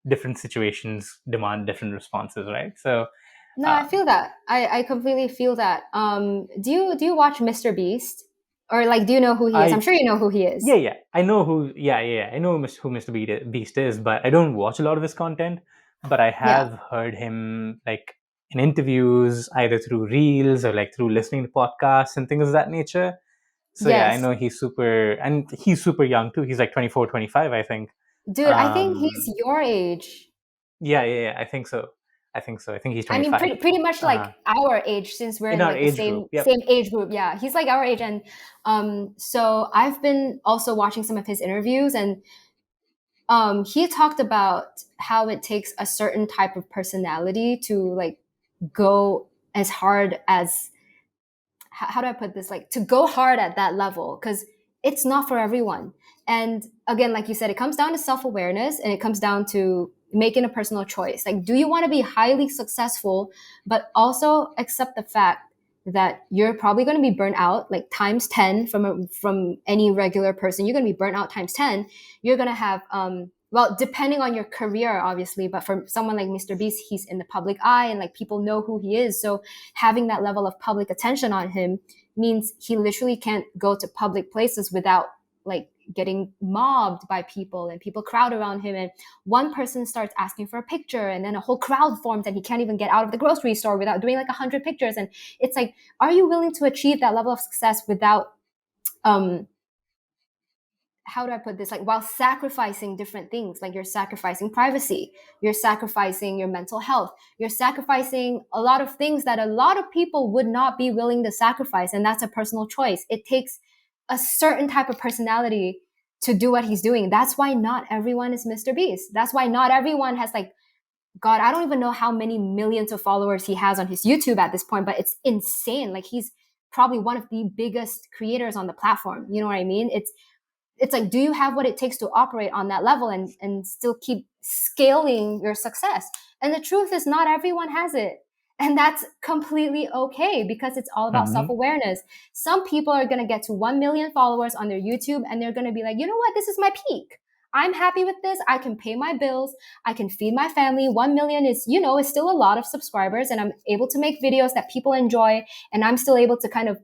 different situations demand different responses, right? So, No, I um, feel that. I completely feel that. Do you watch Mr. Beast? Or like do you know who he is? I'm I sure you know who he Yeah, is. yeah. I know who. Yeah. I know who Mr. Beast is, but I don't watch a lot of his content. But I Yeah. have heard him like in interviews, either through reels or like through listening to podcasts and things of that nature. So yeah, I Yes. know he's super young too. He's like 24, 25, I think. Dude, I think Um, he's your age. yeah. I think so. I think he's I mean, 25. pretty much like Uh, our age since we're in in our like the age group. same Yep. same age group. Yeah, he's like our age, and so I've been also watching some of his interviews, and he talked about how it takes a certain type of personality to like go as hard as how do I put this? Like to go hard at that level because it's not for everyone. And again, like you said, it comes down to self awareness and it comes down to making a personal choice. Like, do you want to be highly successful, but also accept the fact that you're probably going to be burnt out like times 10 from any regular person. You're going to be burnt out times 10. You're going to have well, depending on your career obviously, but for someone like Mr. Beast, he's in the public eye and like people know who he is. So having that level of public attention on him means he literally can't go to public places without like getting mobbed by people and people crowd around him, and one person starts asking for a picture and then a whole crowd forms and he can't even get out of the grocery store without doing like 100 pictures. And it's like, are you willing to achieve that level of success without um how do I put this? Like, while sacrificing different things, like you're sacrificing privacy, you're sacrificing your mental health, you're sacrificing a lot of things that a lot of people would not be willing to sacrifice. And that's a personal choice. It takes a certain type of personality to do what he's doing. That's why not everyone is Mr. Beast. That's why not everyone has, like, God, I don't even know how many millions of followers he has on his YouTube at this point, but it's insane. Like, he's probably one of the biggest creators on the platform. You know what I mean? It's like, do you have what it takes to operate on that level and still keep scaling your success? And the truth is, not everyone has it. And that's completely okay, because it's all about Mm-hmm. self-awareness. Some people are going to get to 1 million followers on their YouTube and they're going to be like, you know what? This is my peak. I'm happy with this. I can pay my bills. I can feed my family. 1 million is, is still a lot of subscribers, and I'm able to make videos that people enjoy. And I'm still able to kind of,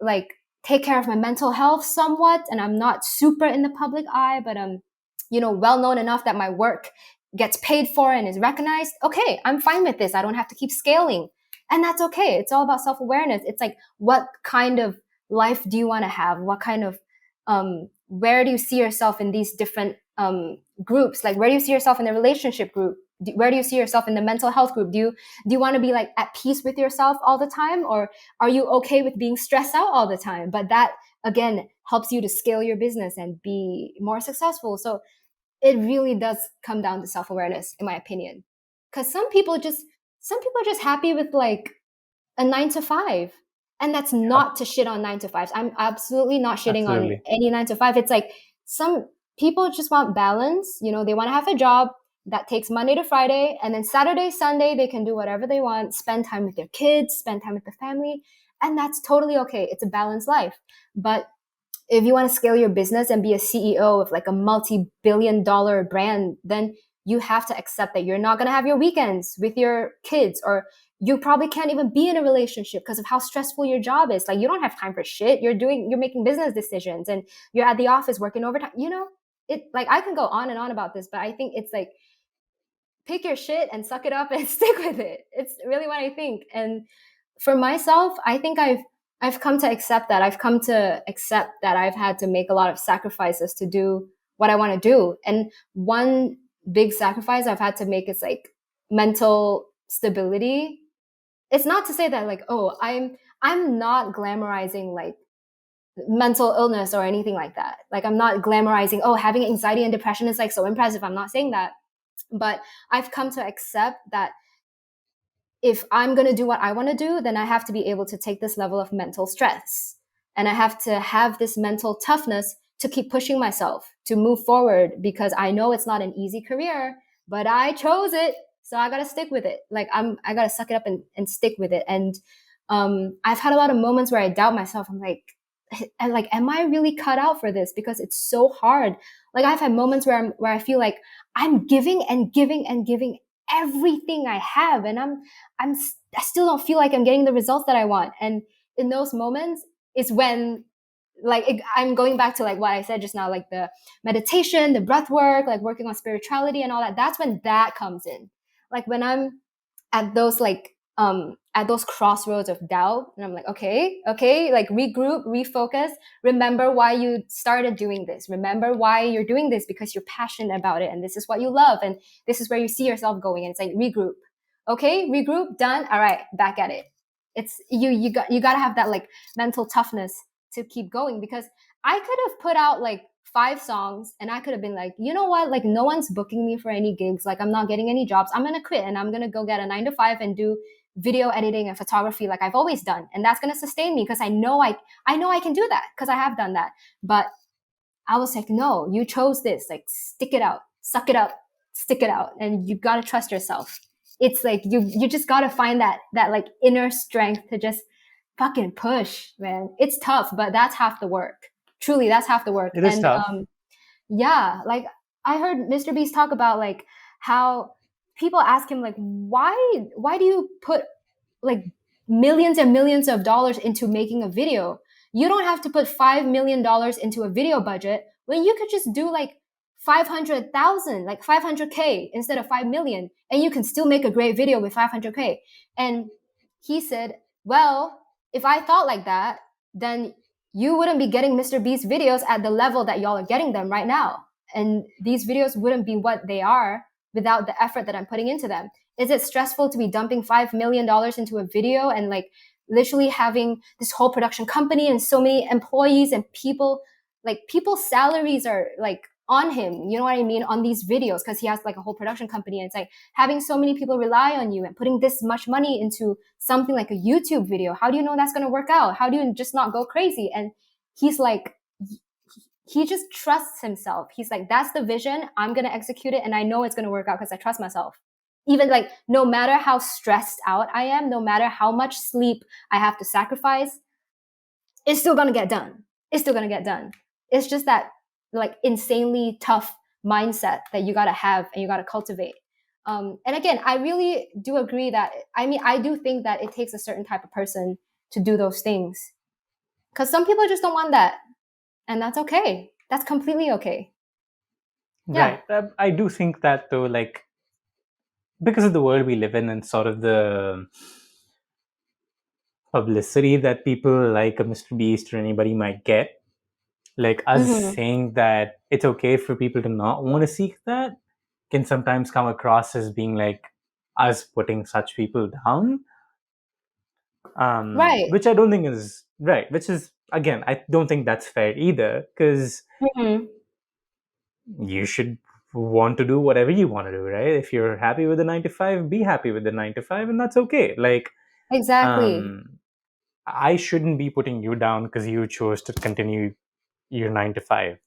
like, take care of my mental health somewhat, and I'm not super in the public eye, but I'm, well known enough that my work gets paid for and is recognized. Okay, I'm fine with this. I don't have to keep scaling. And that's okay. It's all about self-awareness. It's like, what kind of life do you want to have? What kind of where do you see yourself in these different groups? Like, where do you see yourself in the relationship group? Where do you see yourself in the mental health group? Do you want to be, like, at peace with yourself all the time, or are you okay with being stressed out all the time? But that, again, helps you to scale your business and be more successful. So it really does come down to self-awareness, in my opinion. Because some people are just happy with, like, a 9 to 5. And that's Yeah, not to shit on 9 to 5s. I'm absolutely not shitting on absolutely. any 9 to 5. It's like, some people just want balance. They want to have a job that takes Monday to Friday, and then Saturday, Sunday, they can do whatever they want, spend time with their kids, spend time with the family. And that's totally okay. It's a balanced life. But if you want to scale your business and be a CEO of, like, a multi-billion-dollar brand, then you have to accept that you're not going to have your weekends with your kids, or you probably can't even be in a relationship because of how stressful your job is. Like, you don't have time for shit. You're making business decisions, and you're at the office working overtime. It, like, I can go on and on about this, but I think it's like, pick your shit and suck it up and stick with it. It's really what I think. And for myself, I think I've come to accept that. I've come to accept that I've had to make a lot of sacrifices to do what I want to do. And one big sacrifice I've had to make is, like, mental stability. It's not to say that, like, oh, I'm not glamorizing, like, mental illness or anything like that. Like, I'm not glamorizing, oh, having anxiety and depression is, like, so impressive. I'm not saying that. But I've come to accept that if I'm going to do what I want to do, then I have to be able to take this level of mental stress. And I have to have this mental toughness to keep pushing myself to move forward, because I know it's not an easy career, but I chose it. So I got to stick with it. Like, I got to suck it up and stick with it. And I've had a lot of moments where I doubt myself. I'm like, am I really cut out for this? Because it's so hard. Like, I've had moments where I feel like I'm giving and giving and giving everything I have, and I still don't feel like I'm getting the results that I want. And in those moments is when, like, I'm going back to, like, what I said just now, like the meditation, the breath work, like working on spirituality and all that. That's when that comes in. Like, when I'm at those, like, at those crossroads of doubt, and I'm like, okay, like, regroup, refocus, remember why you started doing this, remember why you're doing this, because you're passionate about it, and this is what you love, and this is where you see yourself going. And it's like, regroup. Okay, regroup, done. All right, back at it. It's you got to have that, like, mental toughness to keep going, because I could have put out, like, 5 songs, and I could have been like, you know what, like, no one's booking me for any gigs, like, I'm not getting any jobs, I'm gonna quit and I'm gonna go get a 9 to 5 and do video editing and photography like I've always done, and that's gonna sustain me, because I know I can do that, because I have done that. But I was like, no, you chose this, like, stick it out, suck it up, stick it out, and you gotta trust yourself. It's like, you just gotta find that, like, inner strength to just fucking push, man. It's tough, but that's half the work. Truly, that's half the work. It is And tough. yeah, like, I heard Mr. Beast talk about, like, how people ask him, like, why do you put, like, millions and millions of dollars into making a video? You don't have to put $5 million into a video budget when you could just do, like, 500,000, like 500K instead of 5 million, and you can still make a great video with 500K. And he said, well, if I thought like that, then you wouldn't be getting Mr. Beast videos at the level that y'all are getting them right now. And these videos wouldn't be what they are without the effort that I'm putting into them. Is it stressful to be dumping $5 million into a video and like literally having this whole production company and so many employees and people, like people's salaries are like on him, you know what I mean, on these videos, because he has like a whole production company, and it's like having so many people rely on you and putting this much money into something like a YouTube video. How do you know that's going to work out? How do you just not go crazy? And he's like, he just trusts himself. He's like, that's the vision. I'm going to execute it. And I know it's going to work out because I trust myself. Even like, no matter how stressed out I am, no matter how much sleep I have to sacrifice, it's still going to get done. It's still going to get done. It's just that like insanely tough mindset that you got to have and you got to cultivate. And again, I really do agree that, I mean, I do think that it takes a certain type of person to do those things, because some people just don't want that. And that's okay. That's completely okay. Yeah. Right. I do think that though, like, because of the world we live in and sort of the publicity that people like a Mr. Beast or anybody might get, like us Mm-hmm. saying that it's okay for people to not want to seek that can sometimes come across as being like us putting such people down, Right. which I don't think is right. Which is, again, I don't think that's fair either, because Mm-hmm. you should want to do whatever you want to do, right? If you're happy with the 9 to 5, be happy with the 9 to 5, and that's okay. Like, Exactly. um, I shouldn't be putting you down because you chose to continue your 9 to 5. Fuck,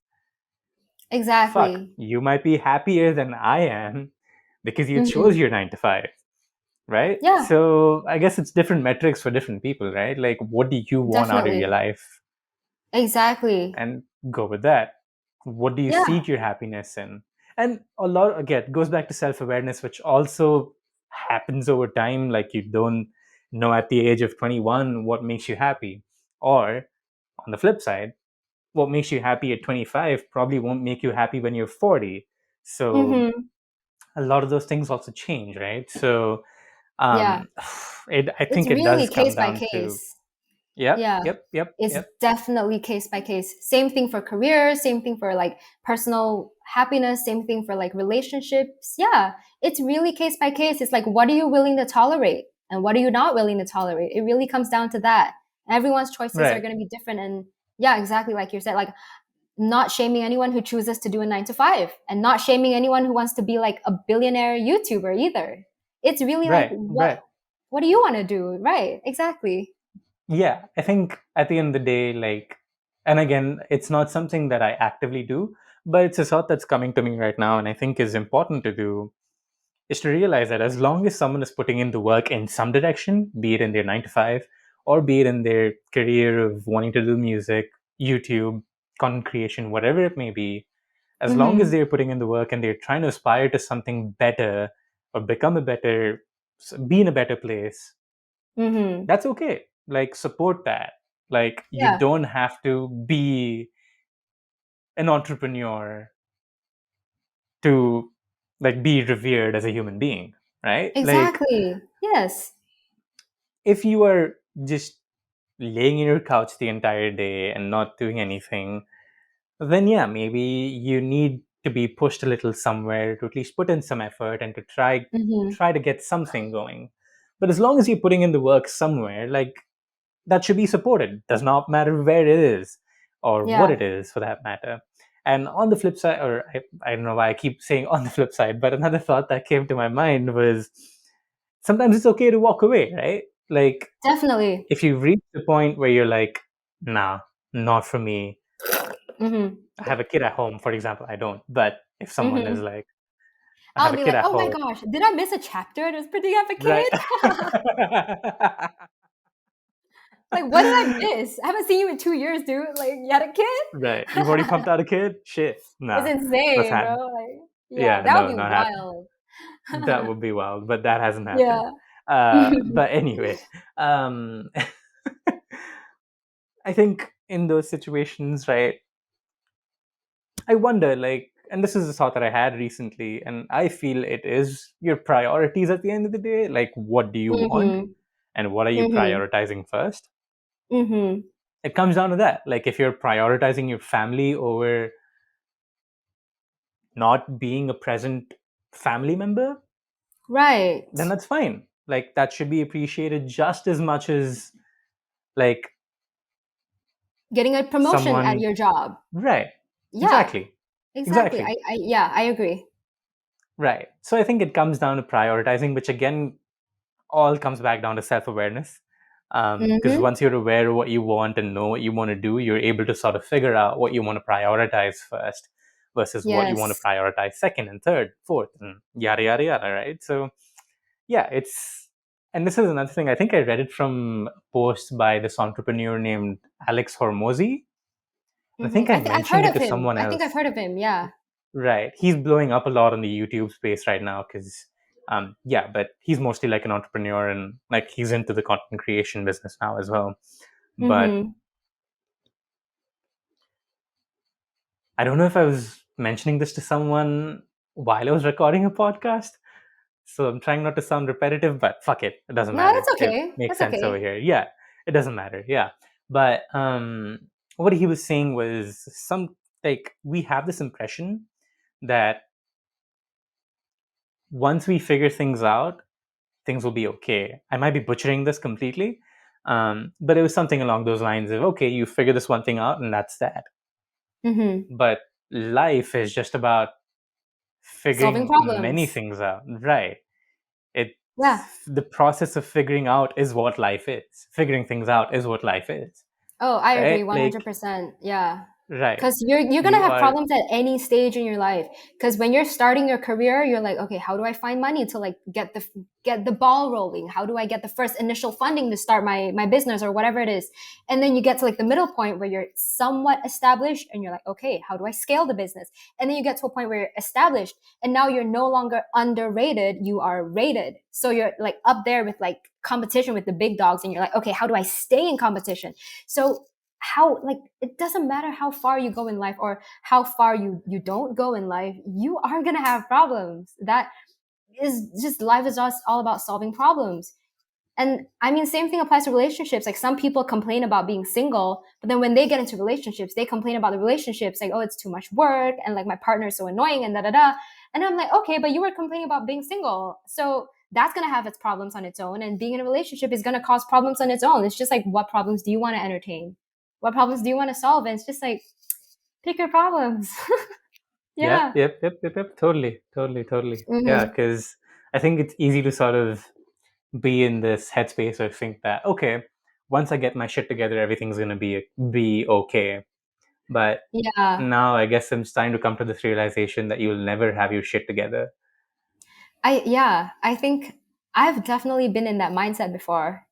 Exactly. you might be happier than I am because you chose Mm-hmm. your 9 to 5, right? Yeah, So I guess it's different metrics for different people, right? Like, what do you want out of your definitely. life? Exactly. And go with that. What do you Yeah. seek your happiness in? And a lot, again, goes back to self awareness, which also happens over time. Like, you don't know at the age of 21 what makes you happy. Or on the flip side, what makes you happy at 25 probably won't make you happy when you're 40. So Mm-hmm. a lot of those things also change, right? So Yeah. um, I It's think it really does case come by down to, case. yep, Yeah. yep, yep, It's yep, definitely case by case. Same thing for career, same thing for like personal happiness, same thing for like relationships. Yeah. It's really case by case. It's like, what are you willing to tolerate and what are you not willing to tolerate? It really comes down to that. Everyone's choices are right, going to be different. And yeah, exactly like you said, like not shaming anyone who chooses to do a 9 to 5 and not shaming anyone who wants to be like a billionaire YouTuber either. It's really like, right, right. what do you want to do? Right. Exactly. Yeah, I think at the end of the day, like, and again, it's not something that I actively do, but it's a thought that's coming to me right now, and I think is important to do, is to realize that as long as someone is putting in the work in some direction, be it in their 9 to 5, or be it in their career of wanting to do music, YouTube, content creation, whatever it may be, as long as Mm-hmm. they're putting in the work and they're trying to aspire to something better or become a better, be in a better place, Mm-hmm. that's okay. Like, support that. Like, you Yeah. don't have to be an entrepreneur to like be revered as a human being, right? Like, Exactly. Yes. if you are just laying in your couch the entire day and not doing anything, then yeah, maybe you need to be pushed a little somewhere to at least put in some effort and to Mm-hmm. try to get something going. But as long as you're putting in the work somewhere, like, that should be supported. Does not matter where it is or what Yeah. it is for that matter. And on the flip side, or I don't know why I keep saying on the flip side, but another thought that came to my mind was sometimes it's okay to walk away, right? Like, Definitely. if you reach the point where you're like, nah, not for me. Mm-hmm. I have a kid at home, for example. I don't. But if someone is Mm-hmm. like, I have I'll a be kid like, at oh my home, gosh, did I miss a chapter? Does Pretty have a right? kid? Like, what did I miss? I haven't seen you in 2 years, dude. Like, you had a kid? Right. You've already pumped out a kid? Shit. It's Nah. That's insane, bro. happened. Like, yeah, Yeah, that would no, be not happening. wild. That would be wild, but that hasn't happened. Yeah. But anyway, um, I think in those situations, right, I wonder, like, and this is a thought that I had recently, and I feel it is your priorities at the end of the day. Like, what do you want, Mm-hmm. and what are you Mm-hmm. prioritizing first? Mm-hmm. it comes down to that. Like, if you're prioritizing your family over not being a present family member, Right. then that's fine. Like, that should be appreciated just as much as, like, Getting a promotion at someone. your job. Right. Yeah, Exactly. exactly. Exactly. Yeah, I agree. Right. So I think it comes down to prioritizing, which again all comes back down to self-awareness. Because Mm-hmm. once you're aware of what you want and know what you want to do, you're able to sort of figure out what you want to prioritize first versus what you want to Yes. prioritize second and third, fourth, and yada yada yada. Right. So yeah, it's, and this is another thing. I think I read it from a post by this entrepreneur named Alex Hormozy. I Mm-hmm. think I I've heard mentioned it of to him. someone I think I've else. heard of him. Yeah. Right. He's blowing up a lot on the YouTube space right now because, yeah, but he's mostly like an entrepreneur and like he's into the content creation business now as well. But Mm-hmm. I don't know if I was mentioning this to someone while I was recording a podcast. So I'm trying not to sound repetitive, but fuck it. It doesn't No, matter. that's It okay. makes That's sense over okay. here. Yeah, it doesn't matter. Yeah. But what he was saying was some, like, we have this impression that once we figure things out, things will be okay. I might be butchering this completely, but it was something along those lines of, okay, you figure this one thing out and that's that. Mm-hmm. But life is just about Solving figuring many problems. things out, right? It's Yeah. the process of figuring out is what life is. Figuring things out is what life is, Oh, I agree right? Like, 100%. Yeah. right. Because you're gonna You have are, problems at any stage in your life. Because when you're starting your career, you're like, okay, how do I find money to like get the ball rolling? How do I get the first initial funding to start my business or whatever it is? And then you get to like the middle point where you're somewhat established, and you're like, okay, how do I scale the business? And then you get to a point where you're established, and now you're no longer underrated, you are rated. So you're like up there with like competition with the big dogs, and you're like, okay, how do I stay in competition? So how, like, it doesn't matter how far you go in life or how far you don't go in life, you are going to have problems. That is just, life is just all about solving problems. And I mean, same thing applies to relationships. Like, some people complain about being single, but then when they get into relationships, they complain about the relationships, like, oh, it's too much work, and like my partner is so annoying, and da da da. And I'm like, okay, but you were complaining about being single, so that's going to have its problems on its own, and being in a relationship is going to cause problems on its own. It's just like, what problems do you want to entertain? What problems do you want to solve? And it's just like, pick your problems. yep, Yeah. yep, yep, yep, yep. Totally, totally, totally. Yeah, Mm-hmm. because I think it's easy to sort of be in this headspace or think that, okay, once I get my shit together, everything's gonna be okay. But Yeah. now I guess I'm starting to come to this realization that you'll never have your shit together. I think I've definitely been in that mindset before.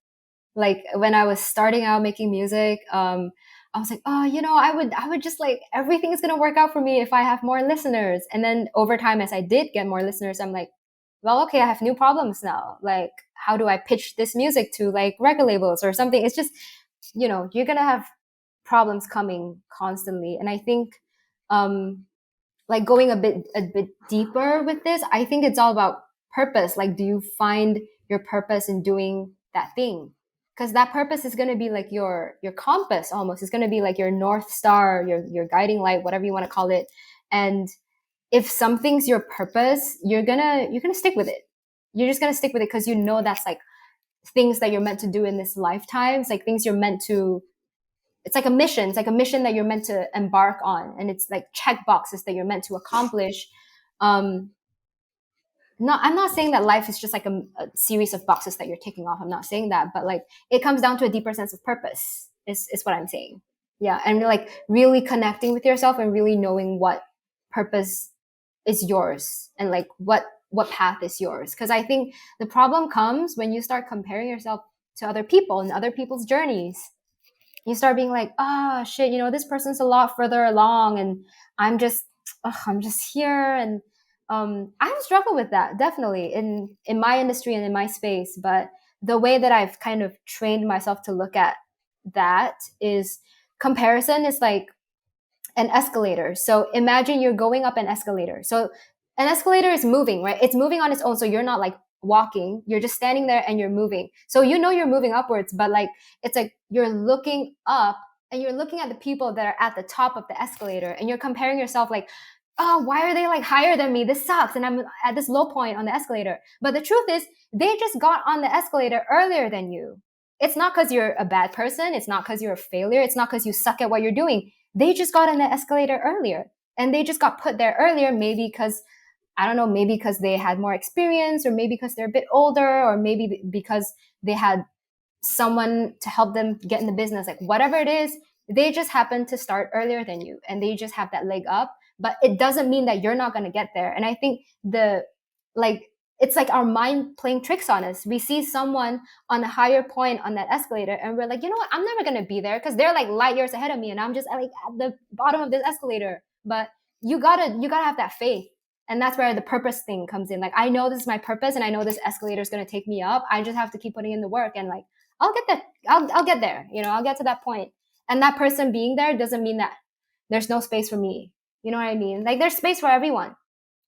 Like, when I was starting out making music, I was like, oh, I would just like, everything is gonna work out for me if I have more listeners. And then over time, as I did get more listeners, I'm like, well, okay, I have new problems now. Like, how do I pitch this music to like record labels or something? It's just, you're gonna have problems coming constantly. And I think, um, like, going a bit deeper with this, I think it's all about purpose. Like, do you find your purpose in doing that thing? Because that purpose is going to be like your compass, almost. It's going to be like your north star, your guiding light, whatever you want to call it. And if something's your purpose, you're gonna stick with it. You're just gonna stick with it because you know that's like things that you're meant to do in this lifetime. It's like things you're meant to, it's like a mission. It's like a mission that you're meant to embark on, and it's like check boxes that you're meant to accomplish. Um, I'm not saying that life is just like a series of boxes that you're ticking off. I'm not saying that, but like, it comes down to a deeper sense of purpose. Is what I'm saying. Yeah, and like really connecting with yourself and really knowing what purpose is yours, and like what path is yours. Because I think the problem comes when you start comparing yourself to other people and other people's journeys. You start being like, oh shit, this person's a lot further along, and I'm just, I'm just here. And I struggle with that, definitely, in my industry and in my space. But the way that I've kind of trained myself to look at that is, comparison is like an escalator. So imagine you're going up an escalator. So an escalator is moving, right? It's moving on its own. So you're not like walking, you're just standing there and you're moving. So you're moving upwards, but like, it's like you're looking up and you're looking at the people that are at the top of the escalator, and you're comparing yourself like, oh, why are they like higher than me? This sucks. And I'm at this low point on the escalator. But the truth is, they just got on the escalator earlier than you. It's not because you're a bad person. It's not because you're a failure. It's not because you suck at what you're doing. They just got on the escalator earlier. And they just got put there earlier, maybe because, I don't know, maybe because they had more experience, or maybe because they're a bit older, or maybe because they had someone to help them get in the business. Like whatever it is, they just happen to start earlier than you, and they just have that leg up. But it doesn't mean that you're not going to get there. And I think like it's like our mind playing tricks on us. We see someone on a higher point on that escalator, and we're like, you know what, I'm never going to be there because they're like light years ahead of me, and I'm just like at the bottom of this escalator. But you gotta have that faith. And that's where the purpose thing comes in. Like, I know this is my purpose, and I know this escalator is going to take me up. I just have to keep putting in the work, and like I'll get that. I'll get there. I'll get to that point. And that person being there doesn't mean that there's no space for me. You know what I mean? Like, there's space for everyone.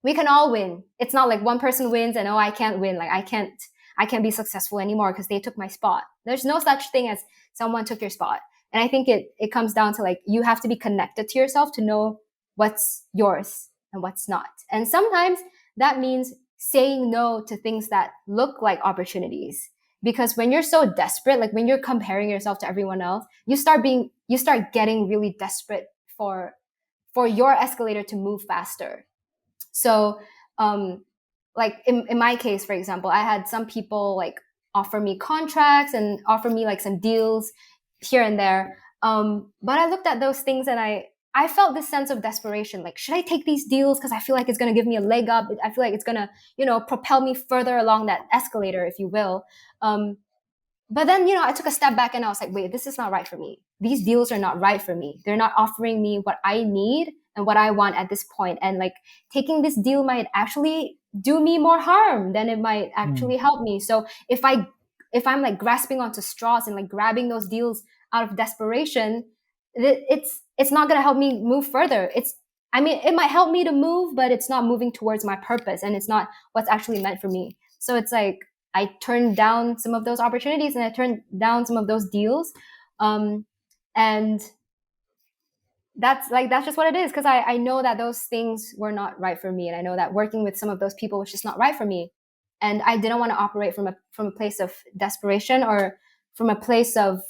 We can all win. It's not like one person wins and, oh, I can't win. Like, I can't be successful anymore because they took my spot. There's no such thing as someone took your spot. And I think it comes down to, like, you have to be connected to yourself to know what's yours and what's not. And sometimes that means saying no to things that look like opportunities. Because when you're so desperate, like when you're comparing yourself to everyone else, you start getting really desperate for your escalator to move faster. So, like in my case, for example, I had some people like offer me contracts and offer me like some deals here and there. But I looked at those things, and I felt this sense of desperation. Like, should I take these deals? Because I feel like it's going to give me a leg up. I feel like it's going to, propel me further along that escalator, if you will. But then, I took a step back, and I was like, wait, this is not right for me. These deals are not right for me. They're not offering me what I need and what I want at this point. And like, taking this deal might actually do me more harm than it might actually help me. So if I'm like grasping onto straws and like grabbing those deals out of desperation, it's not going to help me move further. It might help me to move, but it's not moving towards my purpose, and it's not what's actually meant for me. So it's like, I turned down some of those opportunities, and I turned down some of those deals. And that's just what it is. Cause I know that those things were not right for me. And I know that working with some of those people was just not right for me. And I didn't want to operate from a place of desperation, or from a place of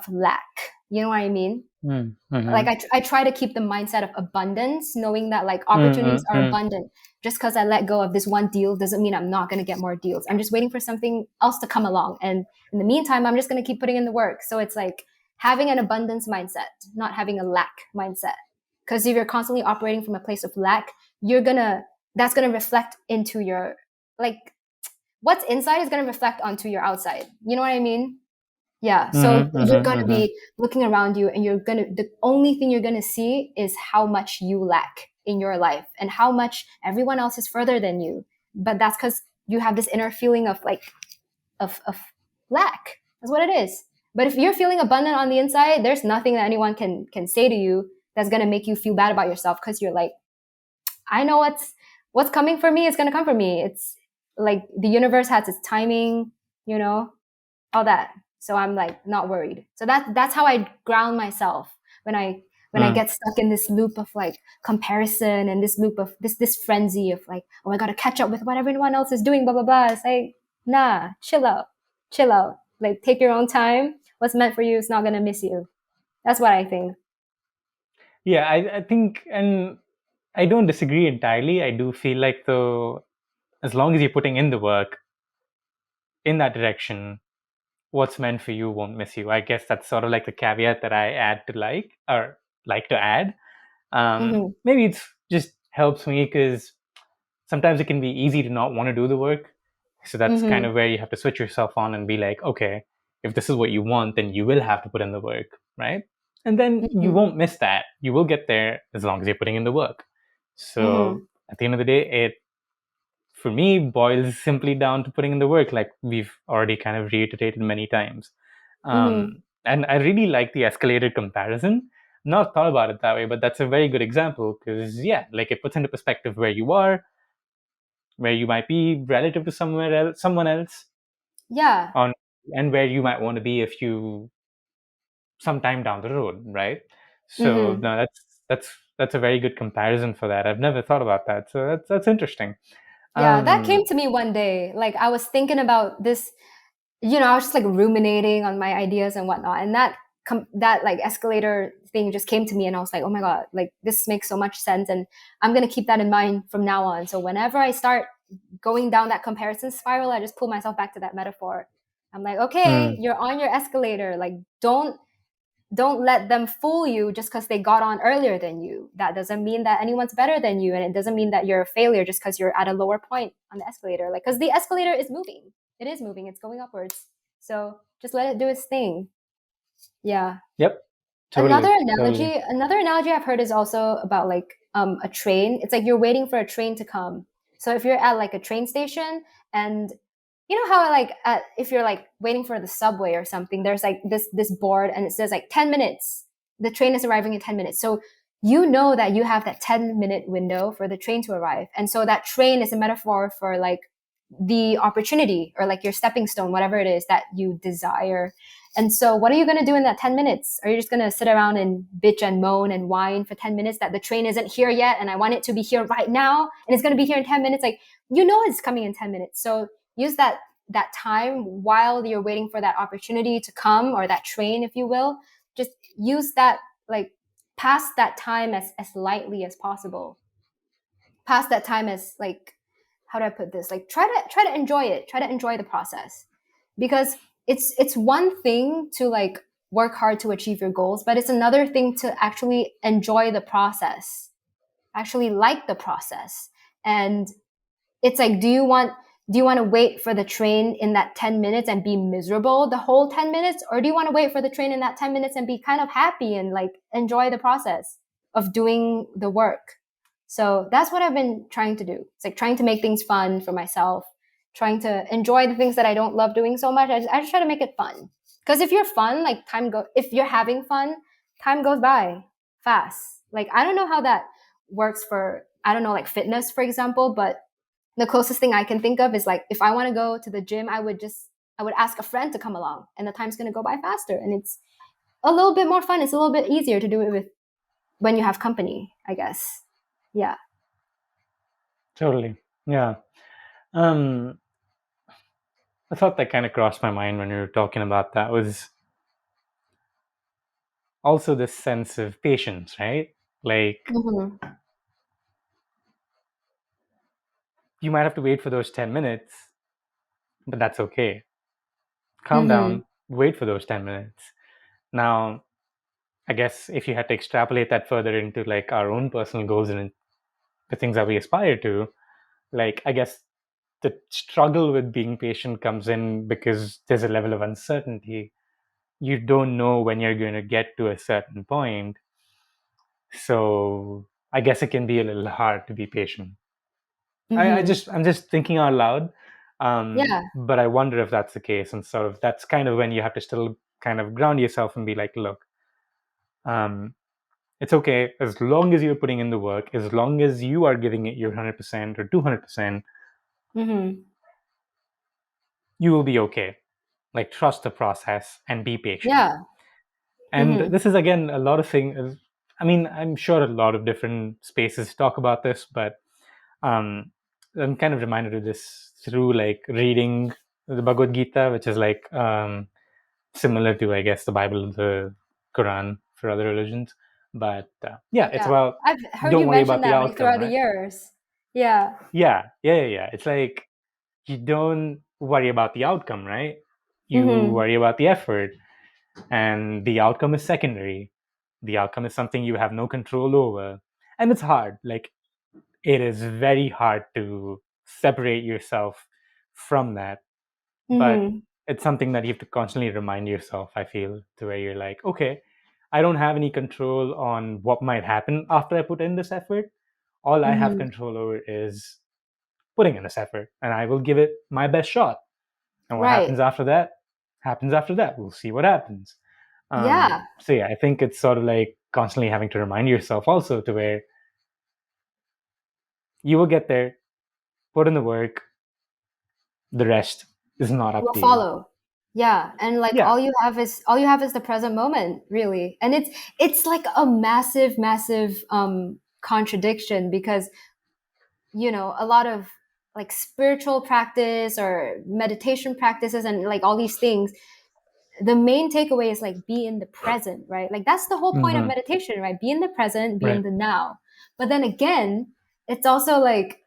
lack. You know what I mean? Mm-hmm. Like I try to keep the mindset of abundance, knowing that like opportunities are abundant. Just because I let go of this one deal doesn't mean I'm not going to get more deals. I'm just waiting for something else to come along. And in the meantime, I'm just going to keep putting in the work. So it's like having an abundance mindset, not having a lack mindset. Because if you're constantly operating from a place of lack, that's going to reflect into your, like, what's inside is going to reflect onto your outside. You know what I mean? Yeah. So you're going to be looking around you, and the only thing you're going to see is how much you lack in your life and how much everyone else is further than you. But that's because you have this inner feeling of like, of lack. That's what it is. But if you're feeling abundant on the inside, there's nothing that anyone can say to you that's going to make you feel bad about yourself, because you're like, I know what's coming for me is going to come for me. It's like the universe has its timing, all that. So I'm like not worried. So that's how I ground myself when I get stuck in this loop of like comparison, and this loop of this frenzy of like, oh, I gotta catch up with what everyone else is doing, blah blah blah. It's like, nah, chill out. Like, take your own time. What's meant for you is not gonna miss you. That's what I think. Yeah, I think, and I don't disagree entirely. I do feel like, though, as long as you're putting in the work in that direction, what's meant for you won't miss you. I guess that's sort of like the caveat that I add to like to add. Maybe it's just helps me because sometimes it can be easy to not want to do the work. So that's kind of where you have to switch yourself on and be like, okay, if this is what you want, then you will have to put in the work, right? And then you won't miss that. You will get there as long as you're putting in the work. So at the end of the day, it, for me, boils simply down to putting in the work, like we've already kind of reiterated many times. And I really like the escalated comparison. Not thought about it that way, but that's a very good example because, yeah, like it puts into perspective where you are, where you might be relative to someone else. Yeah. And where you might want to be if you sometime down the road, right? So Mm-hmm. no, that's a very good comparison for that. I've never thought about that, so that's interesting. Yeah, that Um, came to me one day. Like I was thinking about this, I was just like ruminating on my ideas and whatnot, and that like escalator thing just came to me, and I was like, oh my god, like this makes so much sense, and I'm gonna keep that in mind from now on. So whenever I start going down that comparison spiral, I just pull myself back to that metaphor. I'm like, okay, mm, you're on your escalator. Like don't let them fool you just because they got on earlier than you. That doesn't mean that anyone's better than you, and it doesn't mean that you're a failure just because you're at a lower point on the escalator. Like, because the escalator is moving, it is moving, it's going upwards. So just let it do its thing. Yeah. yep, Another totally, totally. analogy, another analogy I've heard is also about like a train. It's like you're waiting for a train to come. So if you're at like a train station, and you know how like if you're like waiting for the subway or something, there's like this board and it says like 10 minutes. The train is arriving in 10 minutes. So you know that you have that 10-minute window for the train to arrive. And so that train is a metaphor for like the opportunity or like your stepping stone, whatever it is that you desire. And so, what are you going to do in that 10 minutes? Are you just going to sit around and bitch and moan and whine for 10 minutes that the train isn't here yet and I want it to be here right now and it's going to be here in 10 minutes? Like, it's coming in 10 minutes. So, use that time while you're waiting for that opportunity to come, or that train, if you will. Just use that, like, pass that time as lightly as possible. Pass that time as like, how do I put this? Like try to enjoy it. Try to enjoy the process, because it's one thing to like work hard to achieve your goals, but it's another thing to actually enjoy the process, actually like the process. And it's like, do you want to wait for the train in that 10 minutes and be miserable the whole 10 minutes, or do you want to wait for the train in that 10 minutes and be kind of happy and like enjoy the process of doing the work? So that's what I've been trying to do. It's like trying to make things fun for myself, trying to enjoy the things that I don't love doing so much. I just try to make it fun, because if you're fun, like if you're having fun, time goes by fast. Like I don't know how that works for, I don't know, like fitness, for example, but the closest thing I can think of is like, if I want to go to the gym, I would ask a friend to come along, and the time's going to go by faster, and it's a little bit more fun. It's a little bit easier to do it with when you have company, I guess. Yeah. Totally, yeah. um a thought that kind of crossed my mind when you were talking about that was also this sense of patience, right? Like, Mm-hmm. you might have to wait for those 10 minutes, but that's okay. Calm Mm-hmm. down, wait for those 10 minutes. Now, I guess if you had to extrapolate that further into like our own personal goals and the things that we aspire to, like, I guess the struggle with being patient comes in because there's a level of uncertainty. You don't know when you're going to get to a certain point. So I guess it can be a little hard to be patient. Mm-hmm. I'm just thinking out loud. Yeah. But I wonder if that's the case. And sort of that's kind of when you have to still kind of ground yourself and be like, look, um, it's okay as long as you're putting in the work, as long as you are giving it your 100% or 200%, Mm-hmm. you will be okay. Like, trust the process and be patient. Yeah. And Mm-hmm. this is, again, a lot of things. I mean, I'm sure a lot of different spaces talk about this, but um, I'm kind of reminded of this through like reading the Bhagavad Gita, which is like similar to, I guess, the Bible, the Quran for other religions. But yeah, it's Yeah. about I've heard don't you worry mention about the that like outcome, throughout the right? years. Yeah. Yeah. It's like you don't worry about the outcome, right? You Mm-hmm. worry about the effort, and the outcome is secondary. The outcome is something you have no control over. And it's hard. Like, it is very hard to separate yourself from that. But Mm-hmm. it's something that you have to constantly remind yourself, I feel, to where you're like, okay, I don't have any control on what might happen after I put in this effort. All I have Mm-hmm. control over is putting in this effort, and I will give it my best shot. And what Right. happens after that happens after that. We'll see what happens. Yeah. So yeah, I think it's sort of like constantly having to remind yourself also to where you will get there, put in the work, the rest is not up We'll to you. follow. Yeah, and like Yeah. all you have is the present moment, really. And it's like a massive contradiction because a lot of like spiritual practice or meditation practices and like all these things, the main takeaway is like be in the present, right? Like that's the whole point of Hmm. meditation, right? Be in the present, be in Right. the now. But then again, it's also like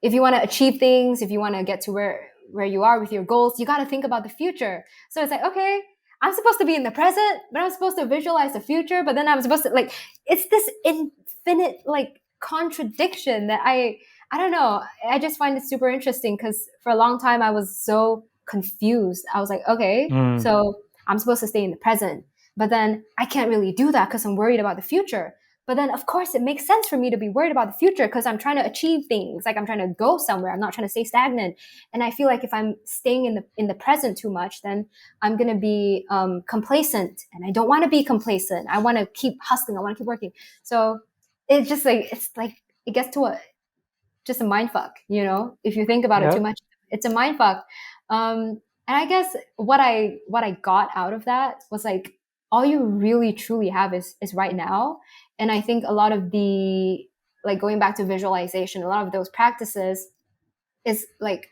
if you want to achieve things, if you want to get to where you are with your goals, you got to think about the future. So it's like, okay, I'm supposed to be in the present, but I'm supposed to visualize the future, but then I'm supposed to like it's this infinite like contradiction that I don't know. I just find it super interesting because for a long time I was so confused. I was like, okay, Mm. so I'm supposed to stay in the present, but then I can't really do that because I'm worried about the future. But then, of course, it makes sense for me to be worried about the future because I'm trying to achieve things. Like I'm trying to go somewhere. I'm not trying to stay stagnant. And I feel like if I'm staying in the present too much, then I'm gonna be complacent. And I don't want to be complacent. I want to keep hustling. I want to keep working. So it's like it gets to a just a mind fuck. If you think about it too Yeah. much, it's a mind fuck. And I guess what I got out of that was like all you really truly have is right now. And I think a lot of the like going back to visualization, a lot of those practices is like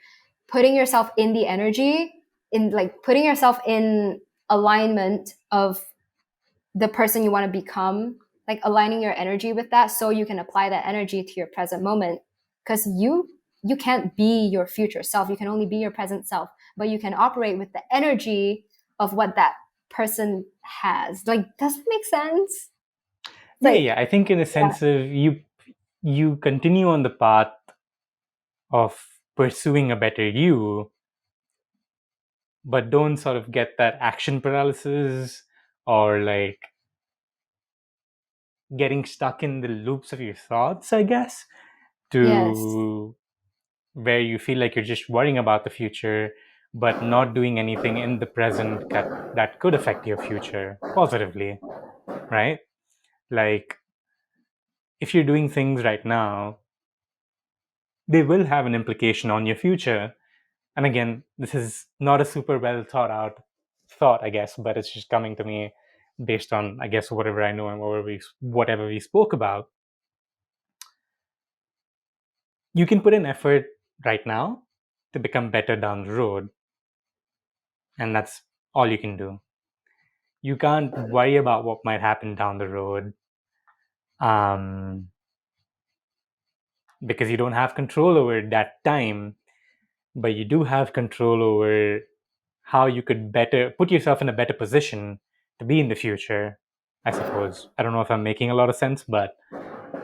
putting yourself in the energy, in like putting yourself in alignment of the person you want to become, like aligning your energy with that so you can apply that energy to your present moment. Because you can't be your future self, you can only be your present self, but you can operate with the energy of what that person has. Like, does it make sense? It's Yeah, like, yeah. I think in a yeah, sense of you continue on the path of pursuing a better you, but don't sort of get that action paralysis or like getting stuck in the loops of your thoughts, I guess, yes, to where you feel like you're just worrying about the future but not doing anything in the present that could affect your future positively, right? Like if you're doing things right now, they will have an implication on your future. And again, this is not a super well thought out thought, I guess, but it's just coming to me based on, I guess, whatever I know and whatever we spoke about. You can put in effort right now to become better down the road, and that's all you can do. You can't worry about what might happen down the road, um, because you don't have control over that time, but you do have control over how you could better put yourself in a better position to be in the future, I suppose. I don't know if I'm making a lot of sense, but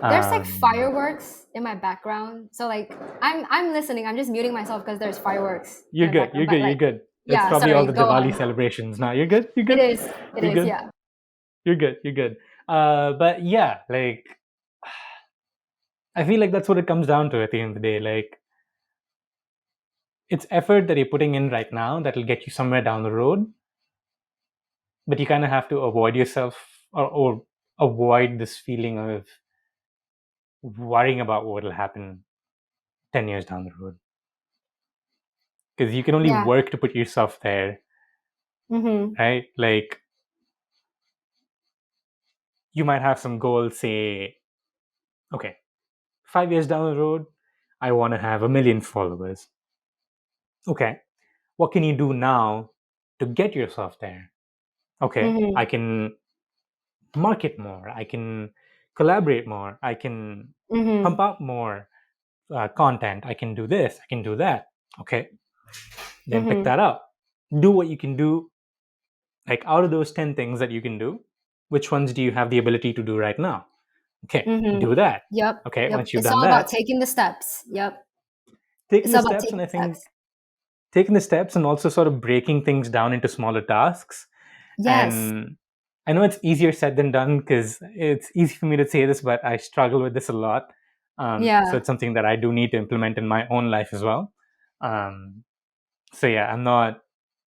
there's like um, fireworks in my background, so like I'm listening, I'm just muting myself because there's fireworks in you're my good. background, You're but good. You're like, good. It's yeah, probably all sorry, the go Diwali on. celebrations now. You're good. You're It good. is, it You're is, good. yeah. You're good. You're good. But yeah, like I feel like that's what it comes down to at the end of the day. Like it's effort that you're putting in right now that'll get you somewhere down the road, but you kind of have to avoid yourself or avoid this feeling of worrying about what will happen 10 years down the road, because you can only Yeah. work to put yourself there, Mm-hmm. right? Like you might have some goals, say, okay, 5 years down the road, I want to have 1 million followers. Okay, what can you do now to get yourself there? Okay, I Mm-hmm. can market more, I can collaborate more, I can pump Mm-hmm. out more content, I can do this, I can do that. Okay, then pick Mm-hmm. that up. Do what you can do. Like out of those 10 things that you can do, which ones do you have the ability to do right now? Okay, Mm-hmm. do that. Yep. Okay, Yep. once you've It's done all about that, taking the steps. Yep. taking It's the all about steps, and taking I steps. think taking the steps and also sort of breaking things down into smaller tasks. Yes. And I know it's easier said than done because it's easy for me to say this, but I struggle with this a lot. So Yeah. it's something that I do need to implement in my own life as well. Um, so yeah, I'm not.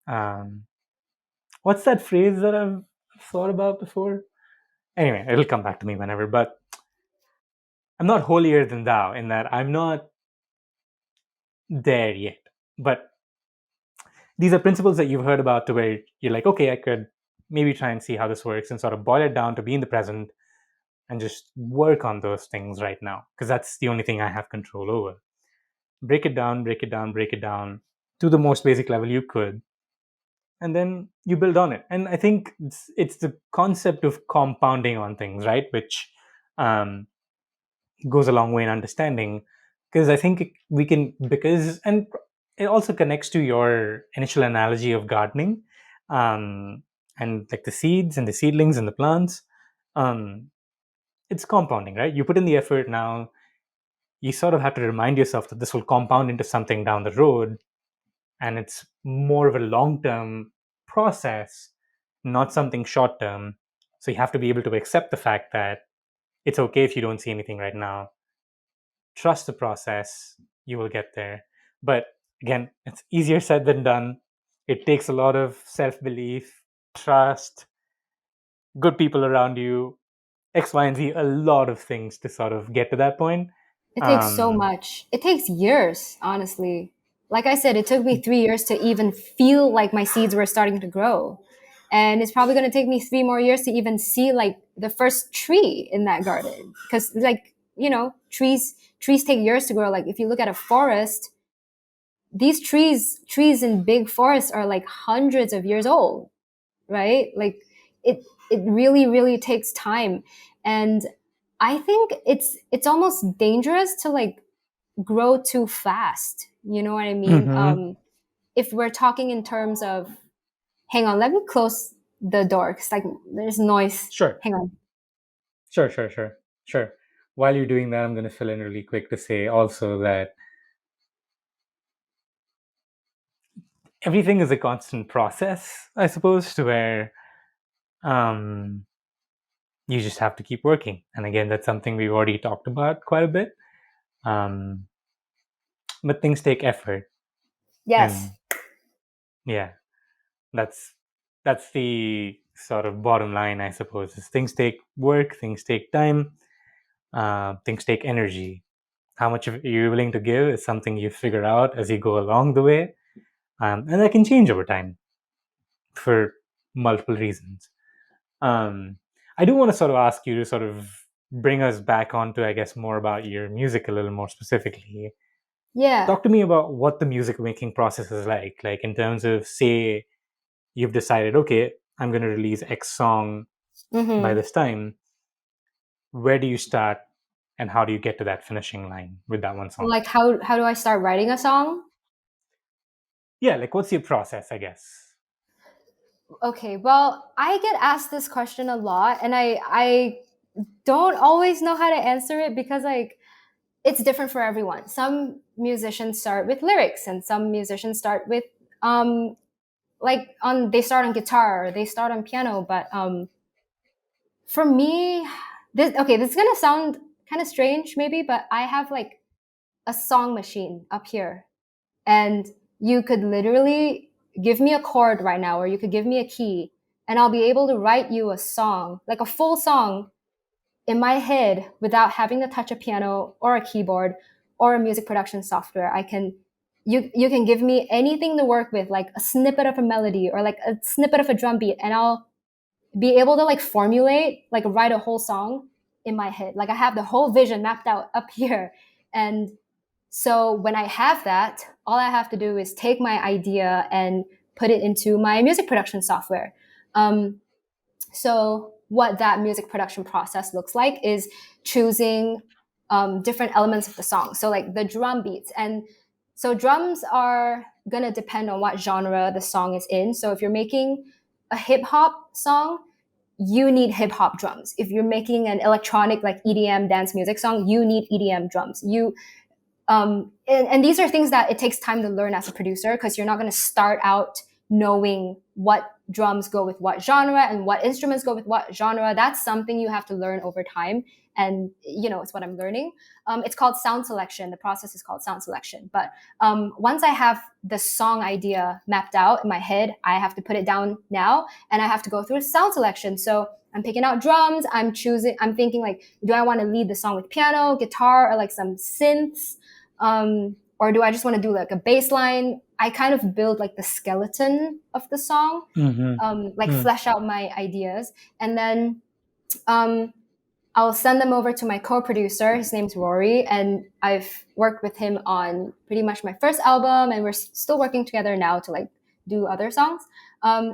Um, what's that phrase that I've thought about before? Anyway, it'll come back to me whenever. But I'm not holier than thou in that I'm not there yet. But these are principles that you've heard about to where you're like, okay, I could maybe try and see how this works and sort of boil it down to be in the present and just work on those things right now, because that's the only thing I have control over. Break it down, break it down, break it down to the most basic level you could, and then you build on it. And I think it's the concept of compounding on things, right? Which um, goes a long way in understanding, because I think we can, because, and it also connects to your initial analogy of gardening, um, and like the seeds and the seedlings and the plants. Um, it's compounding, right? You put in the effort now, you sort of have to remind yourself that this will compound into something down the road, and it's more of a long term process, not something short term. So you have to be able to accept the fact that it's okay if you don't see anything right now. Trust the process, you will get there. But again, it's easier said than done. It takes a lot of self belief, trust, good people around you, X, Y, and Z, a lot of things to sort of get to that point. It takes so Um, much. It takes years, honestly. Like I said, it took me 3 years to even feel like my seeds were starting to grow. And it's probably going to take me 3 more years to even see like the first tree in that garden. Because like, trees take years to grow. Like if you look at a forest, these trees in big forests are like hundreds of years old, right? Like it really, really takes time. And I think it's almost dangerous to like grow too fast. You know what I mean? mhm. If we're talking in terms of, hang on, let me close the door because like there's noise. Sure, Hang on. sure. While you're doing that, I'm going to fill in really quick to say also that everything is a constant process, I suppose, to where um, you just have to keep working. And again, that's something we've already talked about quite a bit. Um, but things take effort, Yes. and yeah, that's that's the sort of bottom line, I suppose. Is things take work, things take time, things take energy. How much of you're willing to give is something you figure out as you go along the way, and that can change over time for multiple reasons. Um, I do want to sort of ask you to sort of bring us back onto, I guess, more about your music a little more specifically. Yeah. Talk to me about what the music making process is like in terms of, say, you've decided, okay, I'm going to release X song by Mm-hmm. this time. Where do you start, and how do you get to that finishing line with that one song? Like how do I start writing a song? Yeah, like what's your process, I guess? Okay, well, I get asked this question a lot, and I don't always know how to answer it because like it's different for everyone. Some musicians start with lyrics, and some musicians start with um they start on guitar, or they start on piano. But for me, this is gonna sound kind of strange maybe, but I have like a song machine up here, and you could literally give me a chord right now, or you could give me a key, and I'll be able to write you a song, like a full song in my head without having to touch a piano or a keyboard or a music production software. You can give me anything to work with, like a snippet of a melody or like a snippet of a drum beat, and I'll be able to like formulate, like write a whole song in my head. Like I have the whole vision mapped out up here. And so when I have that, all I have to do is take my idea and put it into my music production software. So what that music production process looks like is choosing different elements of the song. So like the drum beats, and so drums are gonna depend on what genre the song is in. So if you're making a hip hop song, you need hip hop drums. If you're making an electronic like EDM dance music song, you need EDM drums. And these are things that it takes time to learn as a producer, because you're not going to start out knowing what drums go with what genre and what instruments go with what genre. That's something you have to learn over time. And it's what I'm learning. It's called sound selection. The process is called sound selection. But once I have the song idea mapped out in my head, I have to put it down now, and I have to go through sound selection. So I'm picking out drums. I'm thinking like, do I want to lead the song with piano, guitar, or like some synths? Or do I just want to do like a bass line? I kind of build like the skeleton of the song, like Mm. flesh out my ideas, and then um, I'll send them over to my co-producer. His name's Rory, and I've worked with him on pretty much my first album, and we're still working together now to like do other songs.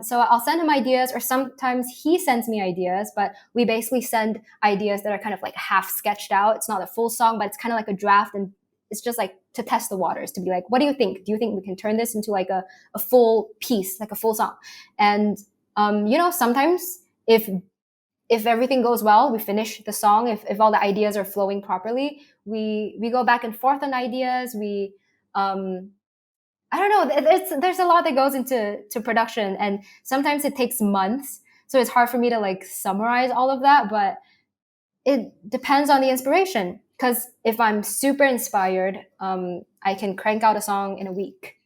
So I'll send him ideas, or sometimes he sends me ideas, but we basically send ideas that are kind of like half sketched out. It's not a full song, but it's kind of like a draft, and it's just like to test the waters, to be like, what do you think? Do you think we can turn this into like a full piece, like a full song? And sometimes if everything goes well, we finish the song. If all the ideas are flowing properly, we go back and forth on ideas. We I don't know. There's a lot that goes into production, and sometimes it takes months. So it's hard for me to like summarize all of that, but it depends on the inspiration. Because if I'm super inspired, I can crank out a song in a week,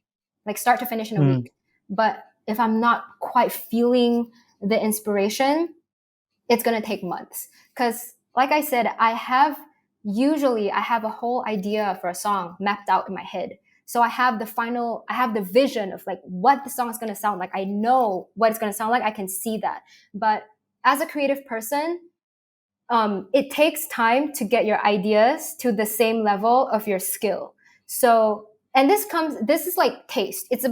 like start to finish in a Mm. week. But if I'm not quite feeling the inspiration, it's going to take months. Because like I said, usually I have a whole idea for a song mapped out in my head. So I have the vision of like what the song is going to sound like. I know what it's going to sound like. I can see that. But as a creative person, it takes time to get your ideas to the same level of your skill. So, and this is like taste. It's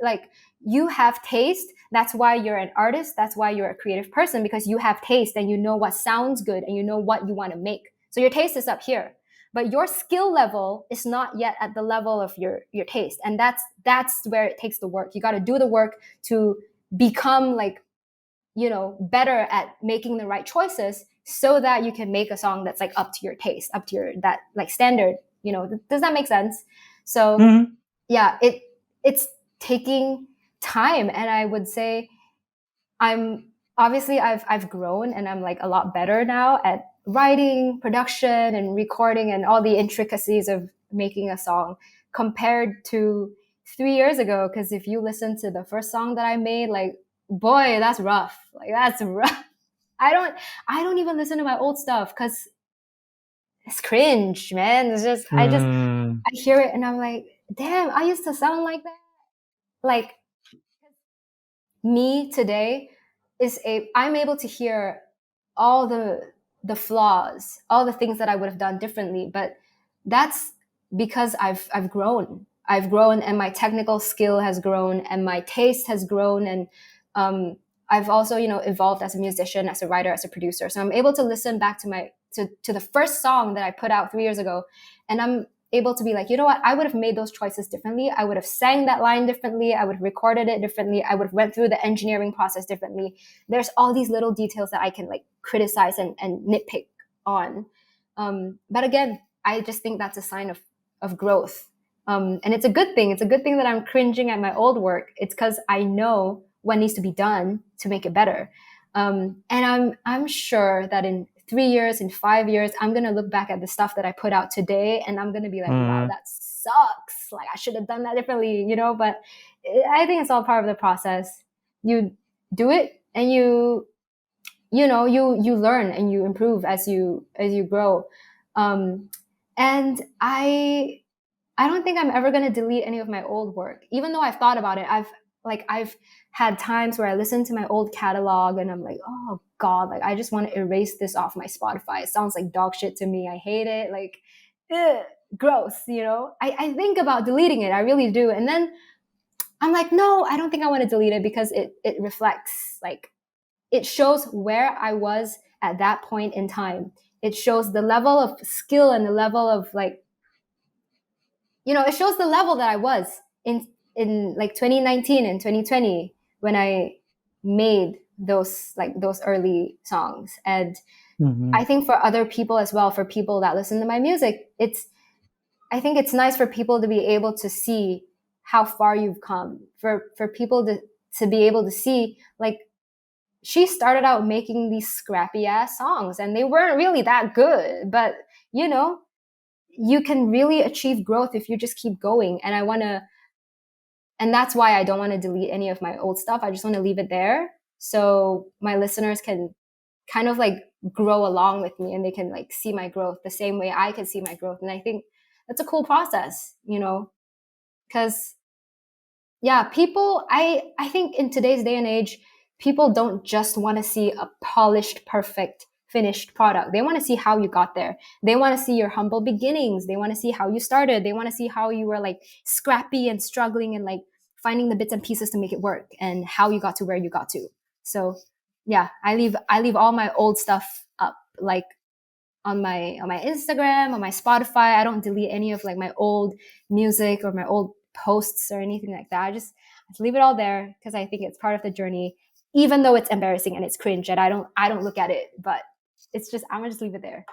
like you have taste. That's why you're an artist. That's why you're a creative person, because you have taste and you know what sounds good and you know what you want to make. So your taste is up here, but your skill level is not yet at the level of your taste. And that's where it takes the work. You got to do the work to become like, better at making the right choices so that you can make a song that's like up to your taste, up to your that like standard. Does that make sense? So Mm. yeah, it's taking time, and I would say I'm obviously I've grown, and I'm like a lot better now at writing, production, and recording, and all the intricacies of making a song compared to 3 years ago. Because if you listen to the first song that I made, like, boy, that's rough. Like, that's rough. I don't even listen to my old stuff because it's cringe, man. It's just Mm. I hear it and I'm like, damn, I used to sound like that. Like, me today I'm able to hear all the flaws, all the things that I would have done differently. But that's because I've grown. I've grown, and my technical skill has grown, and my taste has grown, and I've also evolved as a musician, as a writer, as a producer. So I'm able to listen back to the first song that I put out 3 years ago, and I'm able to be like, you know what, I would have made those choices differently. I would have sang that line differently. I would have recorded it differently. I would have went through the engineering process differently. There's all these little details that I can like criticize and nitpick on. But again, I just think that's a sign of growth. And it's a good thing. It's a good thing that I'm cringing at my old work. It's because I know what needs to be done to make it better. And I'm sure that in 3 years, in 5 years, I'm gonna look back at the stuff that I put out today, and I'm gonna be like, wow, Mm. that sucks. Like, I should have done that differently. But I think it's all part of the process. You do it, and you learn and you improve as you grow. And I don't think I'm ever going to delete any of my old work, even though I've thought about it. I've had times where I listen to my old catalog and I'm like, oh God, like I just want to erase this off my Spotify. It sounds like dog shit to me. I hate it. Like, ugh, gross. I think about deleting it. I really do. And then I'm like, no, I don't think I want to delete it, because it reflects, like, it shows where I was at that point in time. It shows the level of skill and the level of like, it shows the level that I was in like 2019 and 2020 when I made those early songs. And Mm. I think for other people as well, for people that listen to my music, I think it's nice for people to be able to see how far you've come, for people to be able to see, like, she started out making these scrappy ass songs and they weren't really that good, but you know you can really achieve growth if you just keep going. And that's why I don't want to delete any of my old stuff. I just want to leave it there so my listeners can kind of like grow along with me, and they can like see my growth the same way I can see my growth. And I think that's a cool process, because yeah, people, I think in today's day and age, people don't just want to see a polished, perfect, finished product. They want to see how you got there. They want to see your humble beginnings. They want to see how you started. They want to see how you were like scrappy and struggling and like finding the bits and pieces to make it work, and how you got to where you got to. So yeah, I leave all my old stuff up, like on my Instagram, on my Spotify. I don't delete any of like my old music or my old posts or anything like that. I just leave it all there because I think it's part of the journey, even though it's embarrassing and it's cringe and I don't look at it, but it's just I'm gonna just leave it there.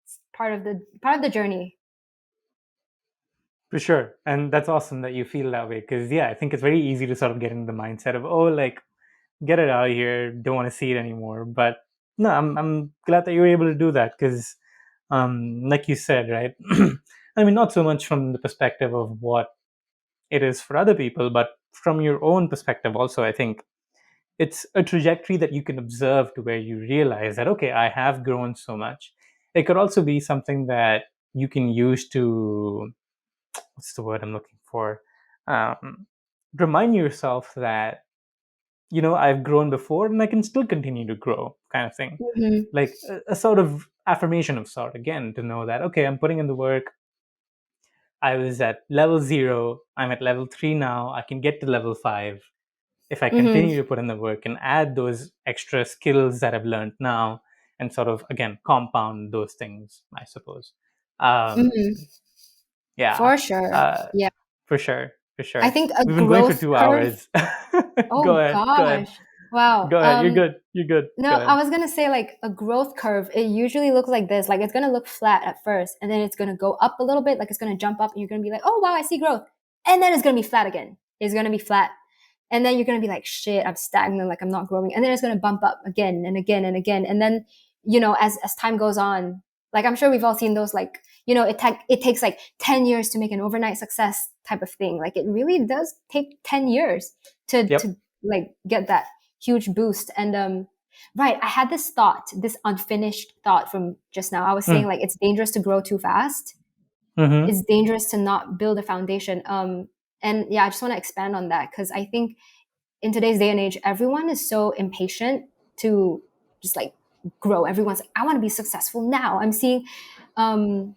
It's part of the journey. For sure. And that's awesome that you feel that way. Because, yeah, I think it's very easy to sort of get in the mindset of, oh, like, get it out of here, don't want to see it anymore. But no, I'm glad that you were able to do that because, like you said, right? I mean, not so much from the perspective of what it is for other people, but from your own perspective also, I think it's a trajectory that you can observe to where you realize that, okay, I have grown so much. It could also be something that you can use to, what's the word I'm looking for? Um, Remind yourself that, I've grown before and I can still continue to grow, kind of thing. Mm-hmm. Like a sort of affirmation of sort, again, to know that, okay, I'm putting in the work. I was at level 0, I'm at level 3 now, I can get to level 5 if I Mm-hmm. continue to put in the work and add those extra skills that I've learned now, and sort of, again, compound those things, I suppose. um, Mm-hmm. yeah, For sure. uh, Yeah. for sure, for I sure. think a We've been going for growth two curve. hours. Go Oh ahead, go ahead, gosh. Wow. go ahead. You're good. You're good. No, Go I ahead. was gonna say like a growth curve. It usually looks like this. Like it's gonna look flat at first, and then it's gonna go up a little bit. Like it's gonna jump up, and you're gonna be like, "Oh wow, I see growth," and then it's gonna be flat again. It's gonna be flat, and then you're gonna be like, "Shit, I'm stagnant. Like I'm not growing." And then it's gonna bump up again and again and again. And then as time goes on, like I'm sure we've all seen those. Like it takes like 10 years to make an overnight success type of thing. Like it really does take 10 years to Yep. like get that huge boost. And right, I had this thought, this unfinished thought from just now. I was saying Mm. like it's dangerous to grow too fast. Mm-hmm. It's dangerous to not build a foundation. And yeah, I just want to expand on that because I think in today's day and age, everyone is so impatient to just like grow. Everyone's like, I want to be successful now. I'm seeing um,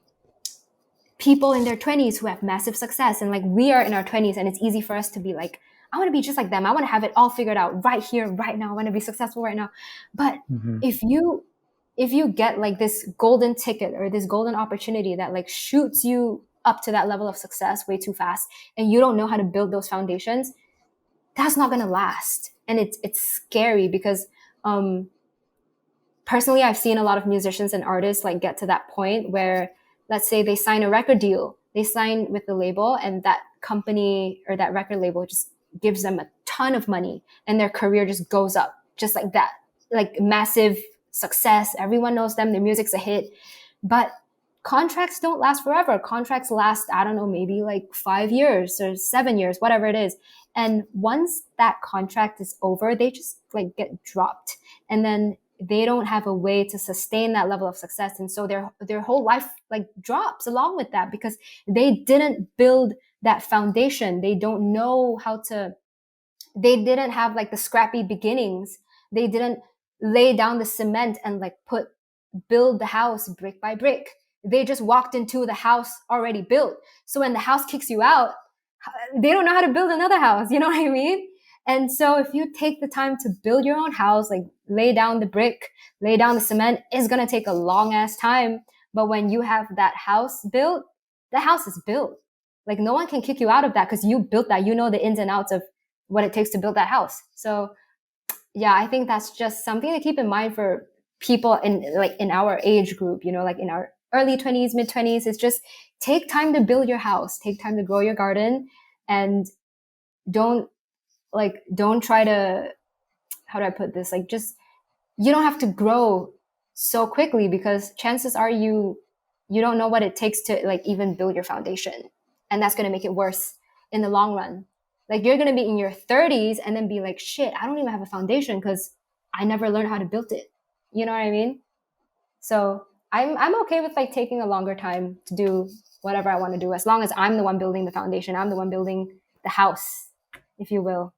people in their 20s who have massive success, and like we are in our 20s, and it's easy for us to be like, I want to be just like them. I want to have it all figured out right here, right now. I want to be successful right now. But Mm-hmm. if you get like this golden ticket or this golden opportunity that like shoots you up to that level of success way too fast, and you don't know how to build those foundations, that's not going to last. And it's scary because um personally, I've seen a lot of musicians and artists like get to that point where, let's say they sign a record deal, they sign with the label, and that company or that record label just gives them a ton of money, and their career just goes up just like that, like massive success. Everyone knows them, their music's a hit. But contracts don't last forever. Contracts last, I don't know, maybe like 5 years or 7 years, whatever it is. And once that contract is over, they just like get dropped. And then they don't have a way to sustain that level of success, and so their whole life like drops along with that because they didn't build that foundation. They don't know how to, they didn't have like the scrappy beginnings. They didn't lay down the cement and like build the house brick by brick. They just walked into the house already built. So when the house kicks you out, they don't know how to build another house. You know what I mean? And so if you take the time to build your own house, like lay down the brick, lay down the cement, it's going to take a long ass time. But when you have that house built, the house is built. Like no one can kick you out of that because you built that. You know the ins and outs of what it takes to build that house. So yeah, I think that's just something to keep in mind for people in our age group, like in our early 20s, mid 20s. It's just take time to build your house, take time to grow your garden, and don't don't try to, how do I put this? Like just, you don't have to grow so quickly because chances are you don't know what it takes to like even build your foundation. And that's going to make it worse in the long run. Like you're going to be in your 30s and then be like, shit, I don't even have a foundation because I never learned how to build it. You know what I mean? So I'm okay with like taking a longer time to do whatever I want to do, as long as I'm the one building the foundation, I'm the one building the house. if you will.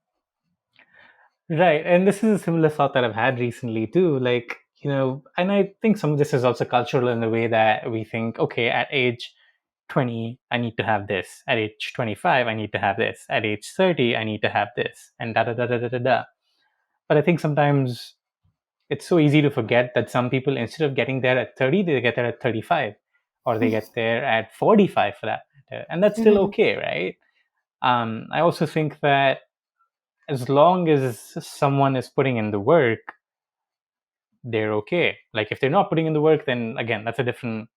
Right. And this is a similar thought that I've had recently too. Like, and I think some of this is also cultural in the way that we think, okay, at age 20, I need to have this. At age 25, I need to have this. At age 30, I need to have this. And da da da da da da da. But I think sometimes it's so easy to forget that some people, instead of getting there at 30, they get there at 35, or they get there at 45 for that matter. And that's still Mm-hmm. okay, right? I also think that as long as someone is putting in the work, they're okay. Like if they're not putting in the work, then again, that's a different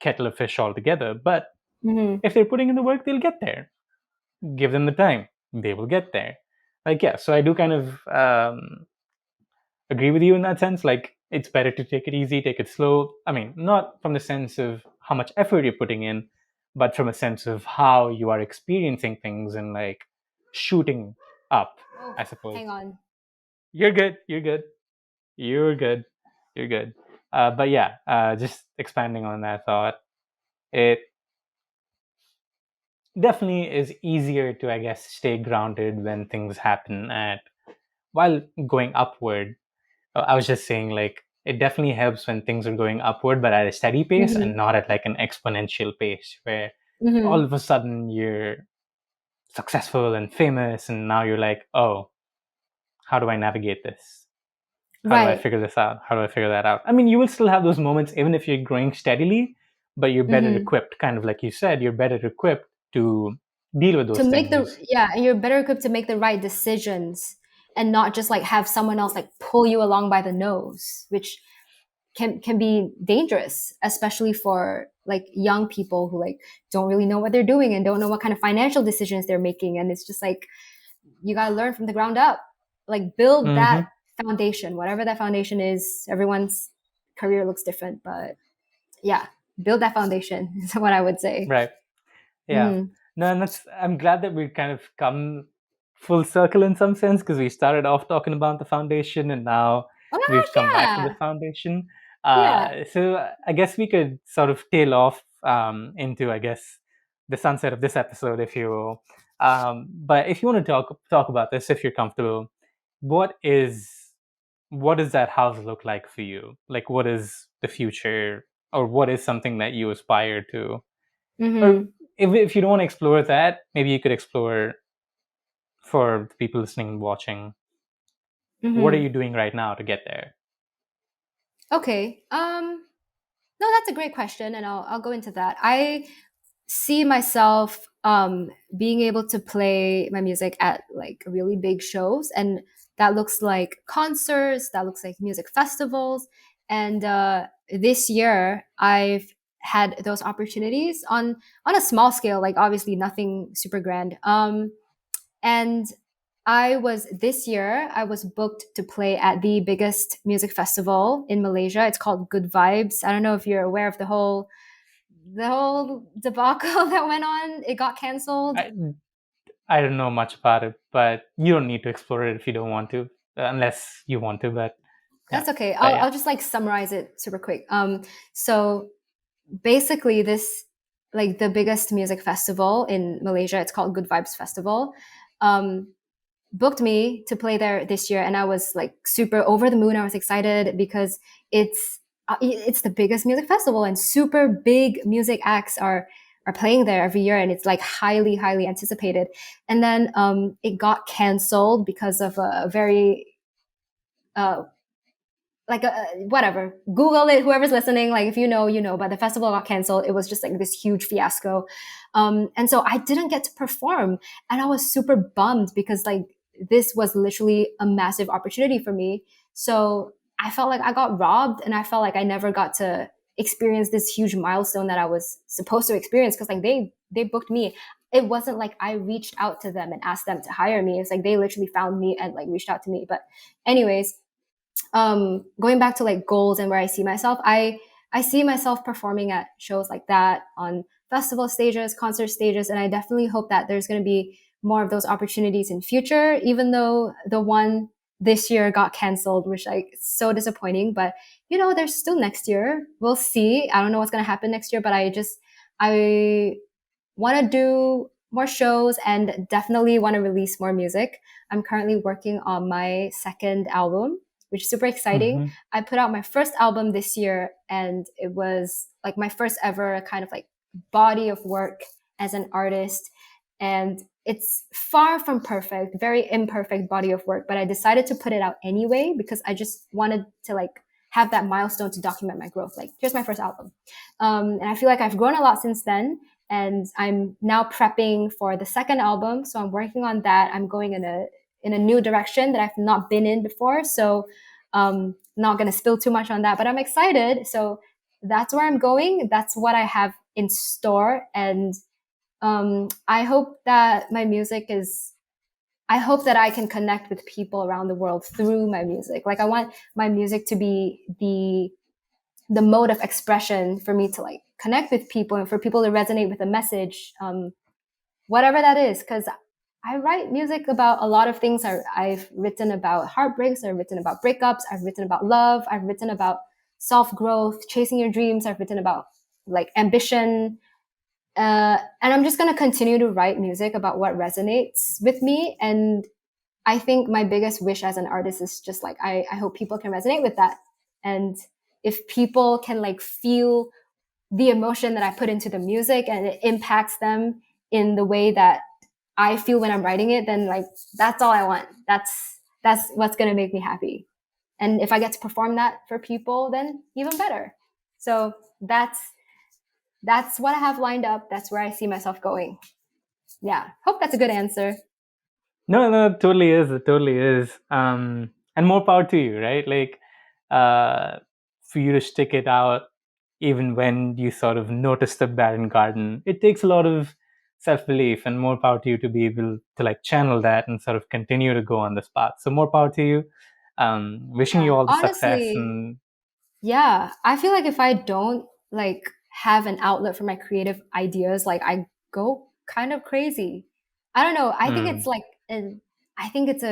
kettle of fish altogether. But Mm-hmm. if they're putting in the work, they'll get there. Give them the time, they will get there. Like, yeah, so I do kind of agree with you in that sense. Like, it's better to take it easy, take it slow. I mean, not from the sense of how much effort you're putting in, but from a sense of how you are experiencing things and like shooting up, Oh, I suppose. hang on. You're good. You're good. You're good. You're good. But yeah, just expanding on that thought, it definitely is easier to, I guess, stay grounded when things happen at while going upward. I was just saying, like, it definitely helps when things are going upward, but at a steady pace Mm-hmm. and not at like an exponential pace where all Mm-hmm. of a sudden you're successful and famous, and now you're like, oh, how do I navigate this? How do I Right. figure this out? How do I figure that out? I mean, you will still have those moments even if you're growing steadily, but you're better Mm-hmm. equipped, kind of like you said, you're better equipped to deal with To those make the things. yeah, and you're better equipped to make the right decisions and not just like have someone else like pull you along by the nose, which can be dangerous, especially for like young people who like don't really know what they're doing and don't know what kind of financial decisions they're making. And it's just like you gotta learn from the ground up. Like build that Mm-hmm. foundation, whatever that foundation is. Everyone's career looks different, but yeah, build that foundation is what I would say. Right. Yeah. Mm-hmm. No, and I'm glad that we've kind of come full circle in some sense because we started off talking about the foundation and now Oh my we've come gosh, back to the yeah. foundation. Yeah. So I guess we could sort of tail off into, I guess, the sunset of this episode, if you will. But if you want to talk about this, if you're comfortable, what is what does that house look like for you? Like, what is the future, or what is something that you aspire to? Or Mm-hmm. if you don't want to explore that, maybe you could explore for the people listening and watching. What are Mm-hmm. you doing right now to get there? Okay. No, that's a great question, and I'll go into that. I see myself being able to play my music at like really big shows, and that looks like concerts, that looks like music festivals, and this year I've had those opportunities on a small scale, like obviously nothing super grand. And I was this year, I was booked to play at the biggest music festival in Malaysia. It's called Good Vibes. I don't know if you're aware of the whole debacle that went on. It got canceled. I I don't know much about it, but you don't need to explore it if you don't want to, unless you want to. But yeah, That's okay. but I'll yeah, just like summarize it super quick. So basically this like the biggest music festival in Malaysia, it's called Good Vibes Festival. Um, booked me to play there this year, and I was like super over the moon. I was excited because it's the biggest music festival, and super big music acts are playing there every year, and it's like highly anticipated. And then it got canceled because of a very uh, like whatever, google it, whoever's listening, like if you know you know, but the festival got canceled. It was just like this huge fiasco, and so I didn't get to perform, and I was super bummed because like this was literally a massive opportunity for me. So I felt like I got robbed, and I felt like I never got to experience this huge milestone that I was supposed to experience, because like they booked me. It wasn't like I reached out to them and asked them to hire me. It's like they literally found me and like reached out to me. But anyways, going back to like goals and where I see myself, I see myself performing at shows like that, on festival stages, concert stages, and I definitely hope that there's going to be more of those opportunities in future. Even though the one this year got canceled, which like so disappointing, but you know there's still next year. We'll see. I don't know what's going to happen next year, but I want to do more shows and definitely want to release more music. I'm currently working on my second album, which is super exciting. Mm-hmm. I put out my first album this year, and it was like my first ever kind of like body of work as an artist. And it's far from perfect, very imperfect body of work, but I decided to put it out anyway because I just wanted to like have that milestone to document my growth. Like, here's my first album. And I feel like I've grown a lot since then. And I'm now prepping for the second album. So I'm working on that. I'm going in a new direction that I've not been in before. So not going to spill too much on that, but I'm excited. So that's where I'm going. That's what I have in store. And I hope that my music is I hope that I can connect with people around the world through my music. Like, I want my music to be the mode of expression for me to like connect with people and for people to resonate with a message, whatever that is. Because I write music about a lot of things. I've written about heartbreaks. I've written about breakups. I've written about love. I've written about self growth, chasing your dreams. I've written about like ambition. And I'm just going to continue to write music about what resonates with me. And I think my biggest wish as an artist is just like, I hope people can resonate with that. And if people can like feel the emotion that I put into the music and it impacts them in the way that I feel when I'm writing it, then like, that's all I want. That's what's going to make me happy. And if I get to perform that for people, then even better. So that's what I have lined up. That's where I see myself going. Yeah. Hope that's a good answer. No, no, it totally is. It totally is. And more power to you, right? Like, uh, for you to stick it out, even when you sort of notice the barren garden, it takes a lot of self belief, and more power to you to be able to like channel that and sort of continue to go on this path. So more power to you. Wishing you Yeah. all the success. Honestly, And yeah, I feel like if I don't like have an outlet for my creative ideas, like I go kind of crazy. I don't know. I think it's mm, like an I think it's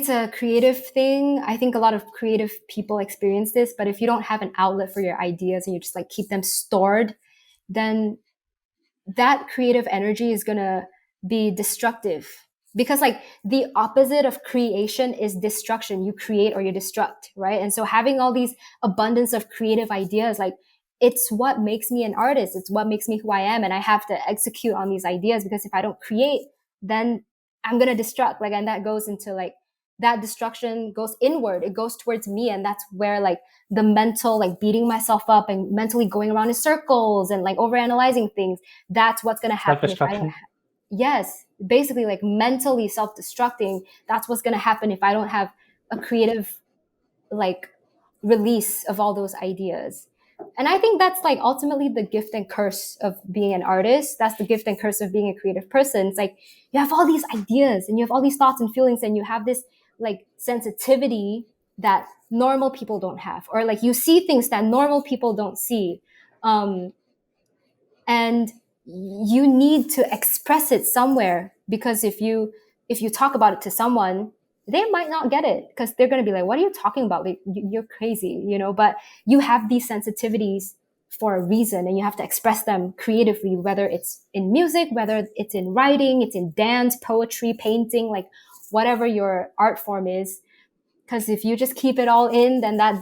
a creative thing. I think a lot of creative people experience this, but if you don't have an outlet for your ideas and you just like keep them stored, then that creative energy is going to be destructive, because like the opposite of creation is destruction. You create or you destruct, right? And so having all these abundance of creative ideas, like, it's what makes me an artist. It's what makes me who I am. And I have to execute on these ideas, because if I don't create, then I'm going to destruct. Like, and that goes into like, that destruction goes inward. It goes towards me. And that's where like the mental, like beating myself up and mentally going around in circles and like overanalyzing things, that's what's going to self happen if I don't destruction. yes, basically like mentally self-destructing. That's what's going to happen if I don't have a creative like release of all those ideas. And I think that's like ultimately the gift and curse of being an artist. That's the gift and curse of being a creative person. It's like you have all these ideas and you have all these thoughts and feelings, and you have this like sensitivity that normal people don't have, or like you see things that normal people don't see. Um, and you need to express it somewhere, because if you talk about it to someone, they might not get it, because they're going to be like, what are you talking about? Like, you're crazy, but you have these sensitivities for a reason, and you have to express them creatively, whether it's in music, whether it's in writing, it's in dance, poetry, painting, like whatever your art form is. Because if you just keep it all in, then that,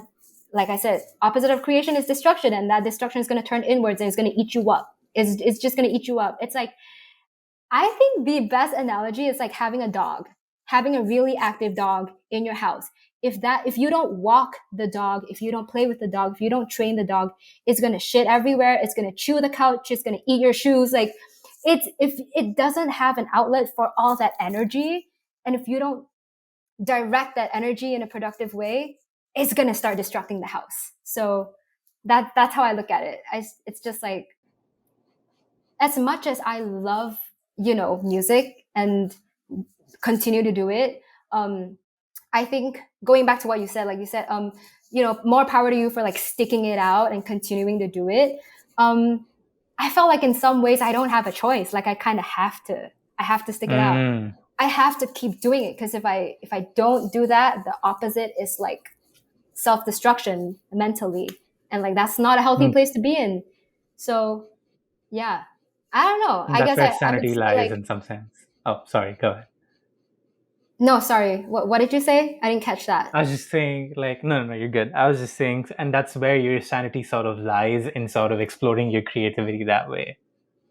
like I said, opposite of creation is destruction, and that destruction is going to turn inwards and it's going to eat you up. It's just going to eat you up. It's like, I think the best analogy is like having a dog, having a really active dog in your house. If you don't walk the dog, if you don't play with the dog, if you don't train the dog, it's going to shit everywhere. It's going to chew the couch. It's going to eat your shoes. Like, if it doesn't have an outlet for all that energy, and if you don't direct that energy in a productive way, it's going to start destructing the house. So that's how I look at it. It's just like, as much as I love, music and continue to do it, I think going back to what you said, like you said, more power to you for like sticking it out and continuing to do it. I felt like in some ways I don't have a choice. Like, I kind of I have to stick it out. Mm, I have to keep doing it, because if I don't do that, the opposite is like self-destruction mentally, and like that's not a healthy mm. place to be in. So yeah. I don't know. And I that's guess where I would sanity say lies like, in some sense. Oh, sorry, go ahead. no, sorry. What did you say? I didn't catch that. I was just saying, like, no, no, no, you're good. I was just saying, and that's where your sanity sort of lies in sort of exploring your creativity that way.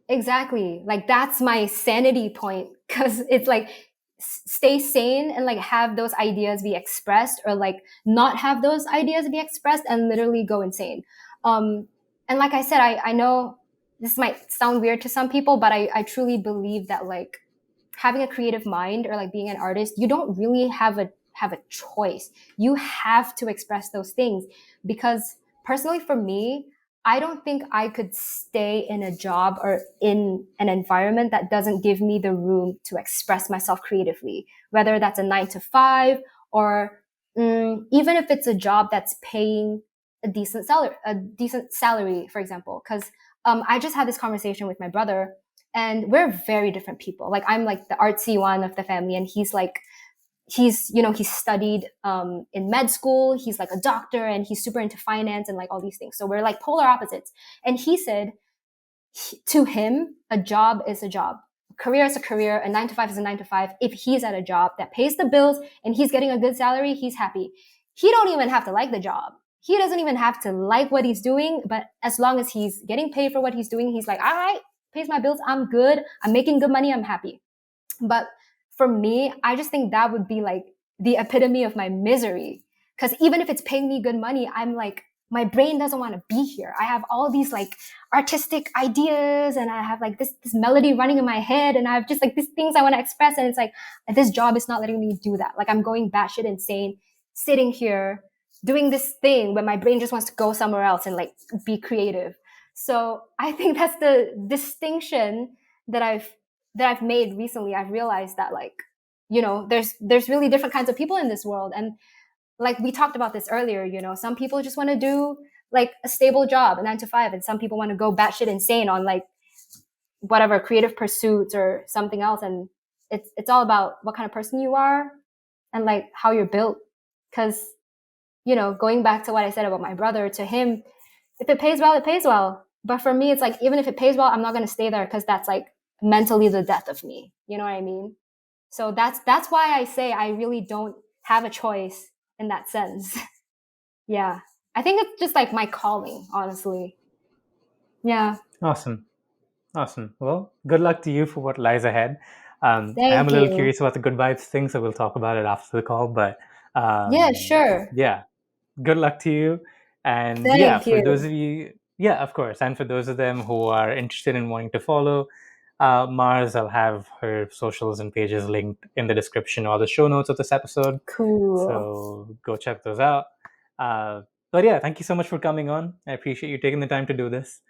Exactly. Like that's my sanity point because it's like stay sane and like have those ideas be expressed or like not have those ideas be expressed and literally go insane. Um, and like I said, I know this might sound weird to some people, but I truly believe that like having a creative mind or like being an artist, you don't really have a choice. You have to express those things because personally for me, I don't think I could stay in a job or in an environment that doesn't give me the room to express myself creatively, whether that's a 9 to 5 or even if it's a job that's paying a decent salary, for example. Because I just had this conversation with my brother and we're very different people. Like I'm like the artsy one of the family and he's like he's studied in med school, he's like a doctor and he's super into finance and like all these things, so we're like polar opposites. And he said to him a job is a job, a career is a career, a 9 to 5 is a 9 to 5. If he's at a job that pays the bills and he's getting a good salary, he's happy. He don't even have to like the job, he doesn't even have to like what he's doing, but as long as he's getting paid for what he's doing, he's like, all right, pays my bills, I'm good, I'm making good money, I'm happy. But for me, I just think that would be like the epitome of my misery. Because even if it's paying me good money, I'm like, my brain doesn't want to be here. I have all these like artistic ideas and I have like this melody running in my head and I have just like these things I want to express. And it's like, this job is not letting me do that. Like I'm going batshit insane, sitting here doing this thing, but my brain just wants to go somewhere else and like be creative. So I think that's the distinction that I've made recently. I've realized that like, there's really different kinds of people in this world. And like we talked about this earlier, some people just want to do like a stable job, a 9 to 5, and some people want to go batshit insane on like whatever creative pursuits or something else. And it's all about what kind of person you are and like how you're built. Because going back to what I said about my brother, to him, if it pays well, it pays well. But for me, it's like even if it pays well, I'm not going to stay there because that's like mentally the death of me. You know what I mean? So that's why I say I really don't have a choice in that sense. Yeah. I think it's just like my calling, honestly. Yeah. Awesome. Awesome. Well, good luck to you for what lies ahead. I am a Thank little you. curious about the good vibes thing, so we'll talk about it after the call. But Yeah, sure. yeah, good luck to you. And yeah, Thank for those you. of you, yeah, of course. And for those of them who are interested in wanting to follow Mars, I'll have her socials and pages linked in the description or the show notes of this episode. Cool. So go check those out. Uh, but yeah, thank you so much for coming on. I appreciate you taking the time to do this.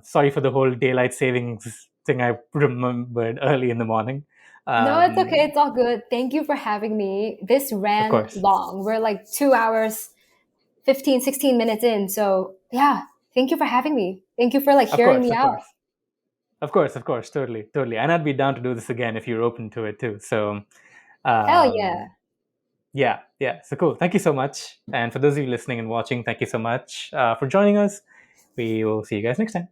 Sorry for the whole daylight savings thing I remembered early in the morning. No, it's okay. Um, It's all good. Thank you for having me. This of ran course. long. We're like 2 hours, 15, 16 minutes in. So yeah, thank you for having me. Thank you for like Of hearing course, me of out. course. Of course, totally, totally. And I'd be down to do this again if you're open to it too. So, Hell um, yeah. yeah, yeah. So cool. Thank you so much. And for those of you listening and watching, thank you so much for joining us. We will see you guys next time.